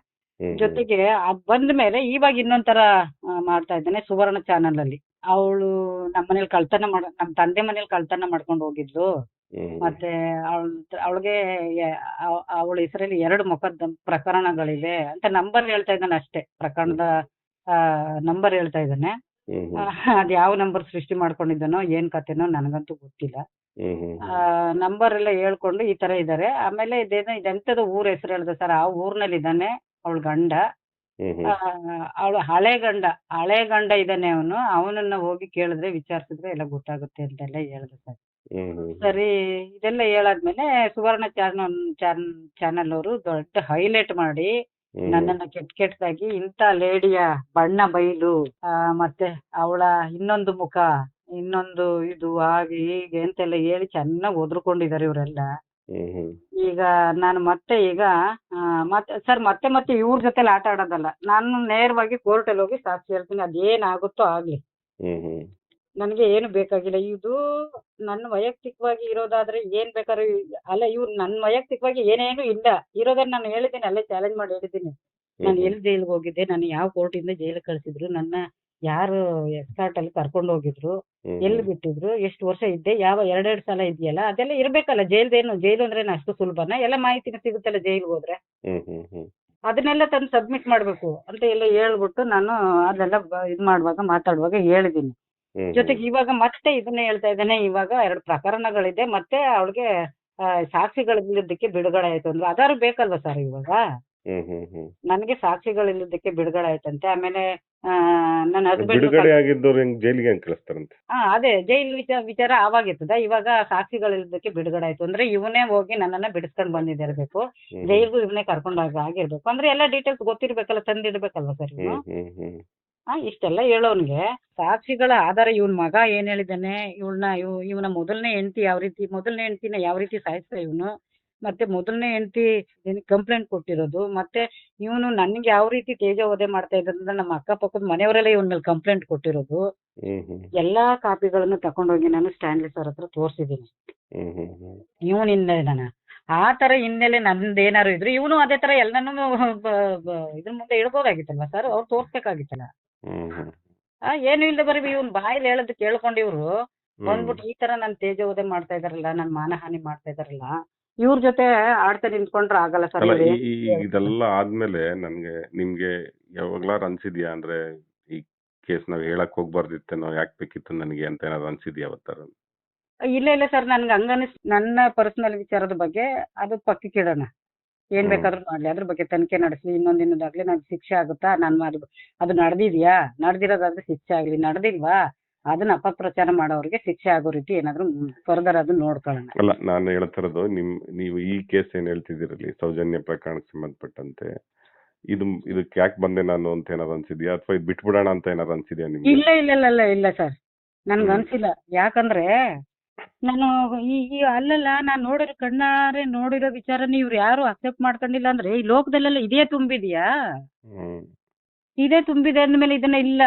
ಜೊತೆಗೆ ಅದ್ ಬಂದ ಮೇಲೆ ಇವಾಗ ಇನ್ನೊಂಥರ ಮಾಡ್ತಾ ಇದ್ದಾನೆ ಸುವರ್ಣ ಚಾನಲ್ ಅಲ್ಲಿ. ಅವಳು ನಮ್ಮ ತಂದೆ ಮನೇಲಿ ಕಳ್ತನ ಮಾಡ್ಕೊಂಡು ಹೋಗಿದ್ಲು. ಮತ್ತೆ ಅವಳಿಗೆ ಅವಳ ಹೆಸರಲ್ಲಿ 2 ಪ್ರಕರಣಗಳಿವೆ ಅಂತ ನಂಬರ್ ಹೇಳ್ತಾ ಇದ್ದಾನೆ ಅಷ್ಟೇ, ಪ್ರಕರಣದ ನಂಬರ್ ಹೇಳ್ತಾ ಇದ್ದಾನೆ. ಅದ್ ಯಾವ ನಂಬರ್ ಸೃಷ್ಟಿ ಮಾಡ್ಕೊಂಡಿದ್ದಾನೋ ಏನ್ ಕತೆನೋ ನನಗಂತೂ ಗೊತ್ತಿಲ್ಲ. ನಂಬರ್ ಎಲ್ಲ ಹೇಳ್ಕೊಂಡು ಈ ತರ ಇದಾರೆ. ಆಮೇಲೆ ಇದೆಂತದ ಊರ್ ಹೆಸರು ಹೇಳ್ದೆ ಸರ್, ಆ ಊರ್ನಲ್ಲಿ ಇದ್ದಾನೆ ಅವಳ ಗಂಡ, ಅವಳು ಹಳೆ ಗಂಡ ಇದ್ದಾನೆ ಅವನನ್ನ ಹೋಗಿ ಕೇಳಿದ್ರೆ ವಿಚಾರಿಸಿದ್ರೆ ಎಲ್ಲ ಗೊತ್ತಾಗುತ್ತೆ ಅಂತೆಲ್ಲ ಹೇಳ್ದೆ ಸರ್. ಸರಿ, ಇದೆಲ್ಲ ಹೇಳಾದ್ಮೇಲೆ ಸುವರ್ಣ ಚಾನಲ್ ಅವರು ದೊಡ್ಡ ಹೈಲೈಟ್ ಮಾಡಿ ನನ್ನನ್ನ ಕೆಟ್ಟದಾಗಿ ಇಂಥ ಲೇಡಿಯ ಬಣ್ಣ ಬಯಲು, ಮತ್ತೆ ಅವಳ ಇನ್ನೊಂದು ಮುಖ, ಇನ್ನೊಂದು ಇದು, ಹಾಗೆ ಹೀಗೆ ಅಂತೆಲ್ಲ ಹೇಳಿ ಚೆನ್ನಾಗಿ ಒದ್ರುಕೊಂಡಿದ್ದಾರೆ ಇವರೆಲ್ಲ. ಈಗ ನಾನು ಮತ್ತೆ ಇವ್ರ ಜೊತೆಲಿ ಆಟ ಆಡೋದಲ್ಲ, ನಾನು ನೇರವಾಗಿ ಕೋರ್ಟಲ್ಲಿ ಹೋಗಿ ಸಾಕ್ಷಿ ಹೇಳ್ತೀನಿ, ಅದೇನಾಗುತ್ತೋ ಆಗ್ಲಿ, ನನಗೆ ಏನು ಬೇಕಾಗಿಲ್ಲ. ಇದು ನನ್ನ ವೈಯಕ್ತಿಕವಾಗಿ ಇರೋದಾದ್ರೆ ಏನ್ ಬೇಕಾದ್ರೂ ಅಲ್ಲ, ಇವ್ರು ನನ್ನ ವೈಯಕ್ತಿಕವಾಗಿ ಏನೇನು ಇಲ್ಲ ಇರೋದನ್ನ ನಾನು ಹೇಳಿದ್ದೀನಿ, ಅಲ್ಲೇ ಚಾಲೆಂಜ್ ಮಾಡಿ ಹೇಳಿದ್ದೀನಿ. ನಾನು ಎಲ್ಲಿ ಜೈಲಿಗೆ ಹೋಗಿದ್ದೆ, ನಾನು ಯಾವ ಕೋರ್ಟಿಂದ ಜೈಲಿಗೆ ಕಳ್ಸಿದ್ರು, ನನ್ನ ಯಾರು ಎಸ್ಕಾರ್ಟ್ ಅಲ್ಲಿ ಕರ್ಕೊಂಡು ಹೋಗಿದ್ರು, ಎಲ್ಲಿ ಬಿಟ್ಟಿದ್ರು, ಎಷ್ಟು ವರ್ಷ ಇದ್ದೆ, ಯಾವ 2 ಸಲ ಇದೆಯಲ್ಲ, ಅದೆಲ್ಲ ಇರ್ಬೇಕಲ್ಲ. ಜೈಲು ಅಂದ್ರೆ ಅಷ್ಟು ಸುಲಭನ? ಎಲ್ಲ ಮಾಹಿತಿನ ಸಿಗುತ್ತಲ್ಲ ಜೈಲಿಗೆ ಹೋದ್ರೆ. ಅದನ್ನೆಲ್ಲ ತಂದು ಸಬ್ಮಿಟ್ ಮಾಡ್ಬೇಕು ಅಂತ ಎಲ್ಲ ಹೇಳ್ಬಿಟ್ಟು ನಾನು ಅದೆಲ್ಲ ಮಾತಾಡುವಾಗ ಹೇಳಿದ್ದೀನಿ. ಜೊತೆಗೆ ಇವಾಗ ಮತ್ತೆ ಇದನ್ನೇ ಹೇಳ್ತಾ ಇದ್ದಾನೆ, ಇವಾಗ 2 ಪ್ರಕರಣಗಳಿದೆ, ಮತ್ತೆ ಅವಳಿಗೆ ಸಾಕ್ಷಿಗಳಿಲ್ಲದಕ್ಕೆ ಬಿಡುಗಡೆ ಆಯ್ತು ಅಂದ್ರೆ ಅದಾರು ಬೇಕಲ್ವಾ ಸರ್? ಇವಾಗ ನನಗೆ ಸಾಕ್ಷಿಗಳಿಲ್ಲದಕ್ಕೆ ಬಿಡುಗಡೆ ಆಯ್ತಂತೆ. ಆಮೇಲೆ ನನ್ನ ಹಸ್ಬೆಂಡ್ ಬಿಡುಗಡೆ ಆಗಿದ್ದವ್ರು ಜೈಲಿಗೆ ಕಳಿಸ್ತಾರಂತೆ. ಅದೇ ಜೈಲ್ ವಿಚಾರ ಆವಾಗಿರ್ತದ. ಇವಾಗ ಸಾಕ್ಷಿಗಳಿಲ್ಲದಕ್ಕೆ ಬಿಡುಗಡೆ ಆಯ್ತು ಅಂದ್ರೆ ಇವನೇ ಹೋಗಿ ನನ್ನನ್ನ ಬಿಡಿಸ್ಕೊಂಡ್ ಬಂದಿದಿರ್ಬೇಕು, ಜೈಲ್ಗೂ ಇವನೇ ಕರ್ಕೊಂಡು ಆಗಿರ್ಬೇಕು ಅಂದ್ರೆ ಎಲ್ಲ ಡೀಟೇಲ್ಸ್ ಗೊತ್ತಿರ್ಬೇಕಲ್ಲ, ತಂದಿಡ್ಬೇಕಲ್ವಾ ಸರ್ ಇವನು? ಇಷ್ಟೆಲ್ಲ ಹೇಳೋನ್ಗೆ ಸಾಕ್ಷಿಗಳ ಆಧಾರ ಇವನ್ ಮಗ ಏನ್ ಹೇಳಿದಾನೆ, ಇವನ ಮೊದಲನೇ ಹೆಂಡತಿನ ಯಾವ ರೀತಿ ಸಾಯಿಸ್ತಾ ಇವನು, ಮತ್ತೆ ಮೊದಲನೇ ಹೆಂಡತಿ ಕಂಪ್ಲೇಂಟ್ ಕೊಟ್ಟಿರೋದು, ಮತ್ತೆ ಇವನು ನನ್ಗೆ ಯಾವ ರೀತಿ ತೇಜೋವಧೆ ಮಾಡ್ತಾ ಇದ್ರಿಂದ ನಮ್ಮ ಅಕ್ಕಪಕ್ಕದ ಮನೆಯವರೆಲ್ಲ ಇವನ್ ಮೇಲೆ ಕಂಪ್ಲೇಂಟ್ ಕೊಟ್ಟಿರೋದು, ಹ್ಮ್ ಹ್ಮ್ ಎಲ್ಲಾ ಕಾಪಿಗಳನ್ನು ತಕೊಂಡೋಗಿ ನಾನು ಸ್ಟ್ಯಾನ್ಲಿ ಸರ್ ಹತ್ರ ತೋರಿಸಿದ್ದೀನಿ. ಹ್ಮ್ ಹ್ಮ್ ಹ್ಮ್ ಇವನ್ ಹಿನ್ನೆಲೆನ ಆ ತರ ಹಿನ್ನೆಲೆ ನಂದೇನಾರು ಇದ್ರು ಇವನು ಅದೇ ತರ ಎಲ್ಲಾನು ಇದ್ರ ಮುಂದೆ ಇಡ್ಬೋದಾಗಿತ್ತಲ್ವಾ ಸರ್, ಅವ್ರು ತೋರ್ಸ್ಬೇಕಾಗಿತ್ತಲ್ಲ. ಹ್ಮ್ ಹ್ಮ್ ಏನು ಇಲ್ದೆ ಬರೀ ಇವ್ನ್ ಬಾಯಲ್ಲಿ ಹೇಳೋದು ಕೇಳ್ಕೊಂಡು ಇವ್ರು ಹ್ಮ್ ಬಂದ್ಬಿಟ್ಟು ಈ ತರ ನನ್ ತೇಜೋವಧೆ ಮಾಡ್ತಾ ಇದಾರಲ್ಲ, ನನ್ ಮಾನಹಾನಿ ಮಾಡ್ತಾ ಇದಾರಲ್ಲ, ಇವ್ರ ಜೊತೆ ಆಡ್ತಾ ನಿಂತ್ಕೊಂಡ್ರೆ ಆಗಲ್ಲ ಸರ್. ಅಲ್ಲ ಇವ್ರು ಇದೆಲ್ಲ ಆದ್ಮೇಲೆ ನಿಮ್ಗೆ ಯಾವಾಗ್ಲಾರು ಅನ್ಸಿದ್ಯಾ ಅಂದ್ರೆ ಈ ಕೇಸ್ ನಾವ್ ಹೇಳಕ್ ಹೋಗ್ಬಾರ್ದಿತ್ತೇನೋ, ಯಾಕೆ ಬೇಕಿತ್ತು ನನಗೆ ಅಂತ ಏನಾದ್ರು ಅನ್ಸಿದ್ಯಾ ಅವತ್ತಾರ? ಇಲ್ಲ ಇಲ್ಲ ಸರ್, ನನ್ಗೆ ನನ್ನ ಪರ್ಸನಲ್ ವಿಚಾರದ ಬಗ್ಗೆ ಅದು ಪಕ್ಕಕ್ಕಿಡೋಣ. ಏನ್ ಹ್ಮ್ ಬೇಕಾದ್ರೂ ಮಾಡ್ಲಿ, ಅದ್ರ ಬಗ್ಗೆ ತನಿಖೆ ನಡೆಸಿ ಇನ್ನೊಂದಿನದಾಗ್ಲಿ ನನ್ಗೆ ಶಿಕ್ಷೆ ಆಗುತ್ತಾ, ಅದು ನಡೆದಿದ್ಯಾ, ನಡೆದಿರೋದಾದ್ರೆ ಶಿಕ್ಷೆ ಆಗ್ಲಿ, ನಡೆದಿಲ್ವಾ ಅದನ್ನ ಅಪಪ್ರಚಾರ ಮಾಡೋರಿಗೆ ಶಿಕ್ಷೆ ಆಗೋ ರೀತಿ ಏನಾದ್ರು ಫರ್ದರ್ ಅದನ್ನ ನೋಡ್ಕೊಳ್ಳೋಣ. ಅಲ್ಲ ನಾನು ಹೇಳ್ತಿರೋದು ನೀವು ಈ ಕೇಸ್ ಏನ್ ಹೇಳ್ತಿದ್ದೀರಲ್ಲಿ ಸೌಜನ್ಯ ಪ್ರಕರಣಕ್ಕೆ ಸಂಬಂಧಪಟ್ಟಂತೆ ಇದಕ್ಕೆ ಯಾಕೆ ಬಂದೆ ನಾನು ಅಂತ ಏನಾದ್ರು ಅನ್ಸಿದ್ಯಾ, ಅಥವಾ ಇದು ಬಿಟ್ಬಿಡೋಣ ಅಂತ ಏನಾದ್ರು ಅನ್ಸಿದ್ಯಾ ನಿಮ್ಗೆ? ಇಲ್ಲ ಇಲ್ಲ ಇಲ್ಲ ಇಲ್ಲ ಇಲ್ಲ ಸರ್, ನನ್ಗೆ ಹ್ಮ್ ಅನ್ಸಿಲ್ಲ. ಯಾಕಂದ್ರೆ ನಾನು ಈ ಅಲ್ಲಲ್ಲ, ನಾನ್ ಕಣ್ಣಾರೆ ನೋಡಿರೋ ವಿಚಾರನ ಇವ್ರು ಯಾರು ಅಕ್ಸೆಪ್ಟ್ ಮಾಡ್ಕೊಂಡಿಲ್ಲ ಅಂದ್ರೆ ಈ ಲೋಕದಲ್ಲೆಲ್ಲ ಇದೇ ತುಂಬಿದ್ಯಾ? ಹ್ಮ್ ಇದೇ ತುಂಬಿದೆ ಅಂದ್ಮೇಲೆ ಇದನ್ನ ಇಲ್ಲ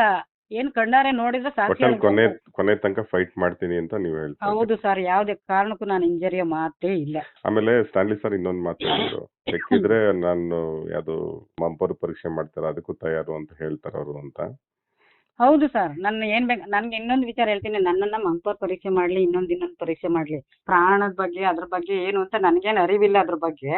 ಏನ್ ಕಣ್ಣಾರೆ ನೋಡಿದ್ರೆ ಸಾಕ್ಷಿ ಒಟ್ಟಲ್ಲಿ ಹೇಳ್ಬೋದು. ಕೊನೆ ತನಕ ಫೈಟ್ ಮಾಡ್ತೀನಿ ಅಂತ ನೀವು ಹೇಳ್ತಾ ಇದ್ದೀರಿ. ಹೌದು ಸರ್, ಯಾವ್ದೇ ಕಾರಣಕ್ಕೂ ನಾನು ಇಂಜರಿಯ ಮಾತೇ ಇಲ್ಲ. ಆಮೇಲೆ ಸ್ಟ್ಯಾನ್ಲಿ ಸರ್ ಇನ್ನೊಂದು ಮಾತು ಹೇಳಿದ್ರು, ಬೇಕಿದ್ರೆ ನಾನು ಯಾವ್ದು ಮಂಪರು ಪರೀಕ್ಷೆ ಮಾಡ್ತಾರೆ ಅದಕ್ಕೂ ತಯಾರು ಅಂತ ಹೇಳ್ತಾರ ಅವರು ಅಂತ. ಹೌದು ಸರ್, ನನ್ಗೆ ಇನ್ನೊಂದು ವಿಚಾರ ಹೇಳ್ತೀನಿ. ನನ್ನನ್ನ ಮಂಪರ್ ಪರೀಕ್ಷೆ ಮಾಡ್ಲಿ, ಇನ್ನೊಂದು ಪರೀಕ್ಷೆ ಮಾಡ್ಲಿ, ಪ್ರಾಣದ ಬಗ್ಗೆ ಅದ್ರ ಬಗ್ಗೆ ಏನು ಅಂತ ನನ್ಗೇನ್ ಅರಿವಿಲ್ಲ ಅದ್ರ ಬಗ್ಗೆ.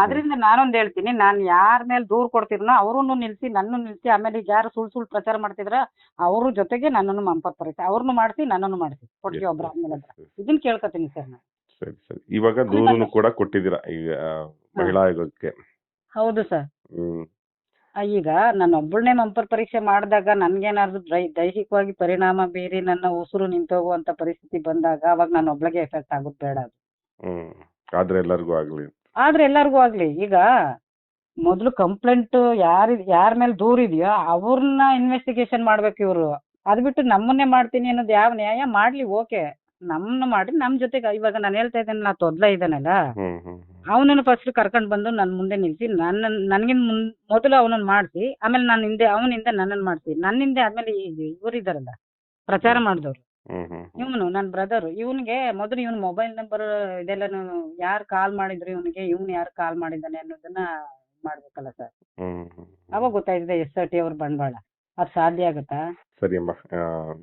ಅದರಿಂದ ನಾನೊಂದ್ ಹೇಳ್ತೀನಿ, ನಾನ್ ಯಾರ ಮೇಲೆ ದೂರ್ ಕೊಡ್ತಿದ್ನೋ ಅವ್ರನ್ನು ನಿಲ್ಸಿ, ನನ್ನನ್ನು ನಿಲ್ಸಿ, ಆಮೇಲೆ ಈಗ ಯಾರು ಸುಳ್ಳು ಪ್ರಚಾರ ಮಾಡ್ತಿದ್ರ ಅವ್ರ ಜೊತೆಗೆ ನನ್ನನ್ನು ಮಂಪರ್ ಪರೀಕ್ಷೆ ಅವ್ರನ್ನು ಮಾಡಿಸಿ, ನನ್ನನ್ನು ಮಾಡಿಸಿ ಒಟ್ಟಿಗೆ ಒಬ್ರ ಆದ್ಮೇಲೆ ಇದನ್ನ ಕೇಳ್ಕೊತೀನಿ ಸರ್ ನಾನು. ಸರಿ ಸರಿ. ಇವಾಗ ದೂರನ್ನು ಕೂಡ ಕೊಟ್ಟಿದ್ದೀರಾ ಈಗ ಮಹಿಳಾ ಆಯೋಗಕ್ಕೆ? ಹೌದು ಸರ್. ಹ್ಮ್ ಈಗ ನಾನು ಒಬ್ಬಳನ್ನೇ ಮಂಪರ್ ಪರೀಕ್ಷೆ ಮಾಡಿದಾಗ ನನ್ಗೇನಾದ್ರು ದೈಹಿಕವಾಗಿ ಪರಿಣಾಮ ಬೀರಿ ನನ್ನ ಉಸಿರು ನಿಂತೋಗುವಂತ ಪರಿಸ್ಥಿತಿ ಬಂದಾಗ ಅವಾಗ ನಾನು ಒಬ್ಳಿಗೆ ಎಫೆಕ್ಟ್ ಆಗೋದು ಬೇಡ ಅದು. ಹ್ಮ್ ಆದ್ರೆ ಎಲ್ಲರಿಗೂ ಆಗ್ಲಿ. ಆದ್ರೆ ಎಲ್ಲರಿಗೂ ಆಗ್ಲಿ. ಈಗ ಮೊದಲು ಕಂಪ್ಲೇಂಟ್ ಯಾರ ಮೇಲೆ ದೂರ ಇದೆಯೋ ಅವ್ರನ್ನ ಇನ್ವೆಸ್ಟಿಗೇಷನ್ ಮಾಡ್ಬೇಕು ಇವ್ರು. ಅದ್ ಬಿಟ್ಟು ನಮ್ಮನ್ನೇ ಮಾಡ್ತೀನಿ ಅನ್ನೋದು ಯಾವ ನ್ಯಾಯ? ಮಾಡ್ಲಿ, ಓಕೆ, ನಮ್ಮನ್ನ ಮಾಡಿ ನಮ್ ಜೊತೆಗೆ. ಇವಾಗ ನಾನು ಹೇಳ್ತಾ ಇದ್ದೇನೆ, ನಾ ತೊದ್ಲ ಇದ್ದಾನಲ್ಲ, ಹ್ಮ್ ಹ್ಮ್ ಅವನನ್ನು ಫಸ್ಟ್ ಕರ್ಕೊಂಡ್ ಬಂದು ನನ್ ಮುಂದೆ ನಿಲ್ಸಿ, ನನ್ಗಿನ್ ಮೊದಲು ಅವನನ್ನ ಮಾಡಿಸಿ, ಆಮೇಲೆ ನಾನು ಹಿಂದೆ ಅವನಿಂದ ನನ್ನನ್ನು ಮಾಡಿಸಿ, ನನ್ನಿಂದೆ ಆದ್ಮೇಲೆ ಇವ್ರು ಇದಾರಲ್ಲ ಪ್ರಚಾರ ಮಾಡಿದವ್ರು, ಹ್ಮ್ ಹ್ಮ್ ಇವನು ನನ್ನ ಬ್ರದರ್, ಇವನಿಗೆ ಮೊದಲು ಇವನ್ ಮೊಬೈಲ್ ನಂಬರ್ ಇದೆಲ್ಲ ಯಾರು ಕಾಲ್ ಮಾಡಿದ್ರು ಇವನಿಗೆ, ಇವನು ಯಾರು ಕಾಲ್ ಮಾಡಿದ್ದಾನೆ ಅನ್ನೋದನ್ನ ಮಾಡ್ಬೇಕಲ್ಲ ಸರ್. ಹ್ಮ್ ಹ್ಮ್ ಅವಾಗ ಗೊತ್ತಾಯ್ತದೆ SRT ಅವ್ರ ಬಂಡವಾಳ. ಅದು ಸಾಧ್ಯ ಆಗುತ್ತಾ? ಸರಿ ಅಮ್ಮ,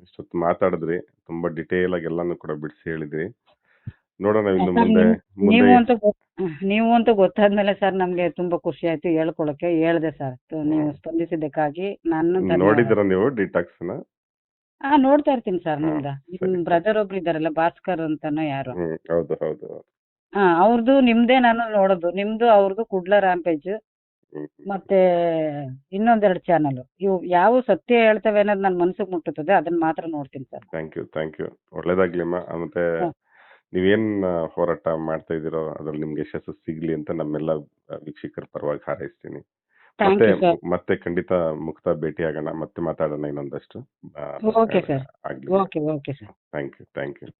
ಇಷ್ಟೊತ್ತು ಮಾತಾಡಿದ್ರಿ, ತುಂಬಾ ಡಿಟೇಲ್ ಆಗಿ ಎಲ್ಲಾನು ಕೂಡ ಬಿಡಿಸಿ ಹೇಳಿದ್ರಿ. ನೋಡೋಣ ಇನ್ನು ಮುಂದೆ ನೀವು ಅಂತೂ ಗೊತ್ತಾದ್ಮೇಲೆ ಸರ್ ನಮ್ಗೆ ತುಂಬಾ ಖುಷಿ ಆಯ್ತು ಹೇಳ್ಕೊಳಕ್ಕೆ. ಹೇಳ್ದೆ ಸರ್, ನೀವು ಸ್ಪಂದಿಸಿದ್ದಕ್ಕಾಗಿ ನಾನು ನೋಡಿದ್ರ ನೀವು ಡಿಟಾಕ್ಸ್ ನ? ನೋಡ್ತಾ ಇರ್ತೀನಿ ಸರ್. ನಿಮ್ ಬ್ರದರ್ ಒಬ್ರು ಇದಾರಲ್ಲ, ಭಾಸ್ಕರ್ ಅಂತಾನೋ ಯಾರು, ಹೌದು ಹೌದು. ಅವ್ರದ್ದು ನಿಮ್ದೇ ನಾನು ನೋಡೋದು. ನಿಮ್ದು ಅವ್ರದ್ದು ಕುಡ್ಲ ರ್ಯಾಂಪೇಜ್ ಮತ್ತೆ ಇನ್ನೊಂದೆರಡು ಚಾನಲ್, ಇವು ಯಾವ ಸತ್ಯ ಹೇಳ್ತವೆ ಅನ್ನೋದು ನನ್ನ ಮನ್ಸಿಗೆ ಮುಟ್ಟುತ್ತದೆ, ಅದನ್ನ ಮಾತ್ರ ನೋಡ್ತೀನಿ ಸರ್. Thank you. ಒಳ್ಳೇದಾಗ್ಲಿಮ್ಮ. ಮತ್ತೆ ನೀವೇನ್ ಹೋರಾಟ ಮಾಡ್ತಾ ಇದೀರೋ ಅದ್ರಲ್ಲಿ ನಿಮ್ಗೆ ಯಶಸ್ಸು ಸಿಗ್ಲಿ ಅಂತ ನಮ್ಮೆಲ್ಲ ವೀಕ್ಷಕರ ಪರವಾಗಿ ಹಾರೈಸ್ತೀನಿ. ಮತ್ತೆ ಖಂಡಿತ ಮುಕ್ತ ಭೇಟಿ ಆಗೋಣ, ಮತ್ತೆ ಮಾತಾಡೋಣ ಇನ್ನೊಂದಷ್ಟು. Okay sir. ಆಗ್ಲಿ. Okay sir. Thank you.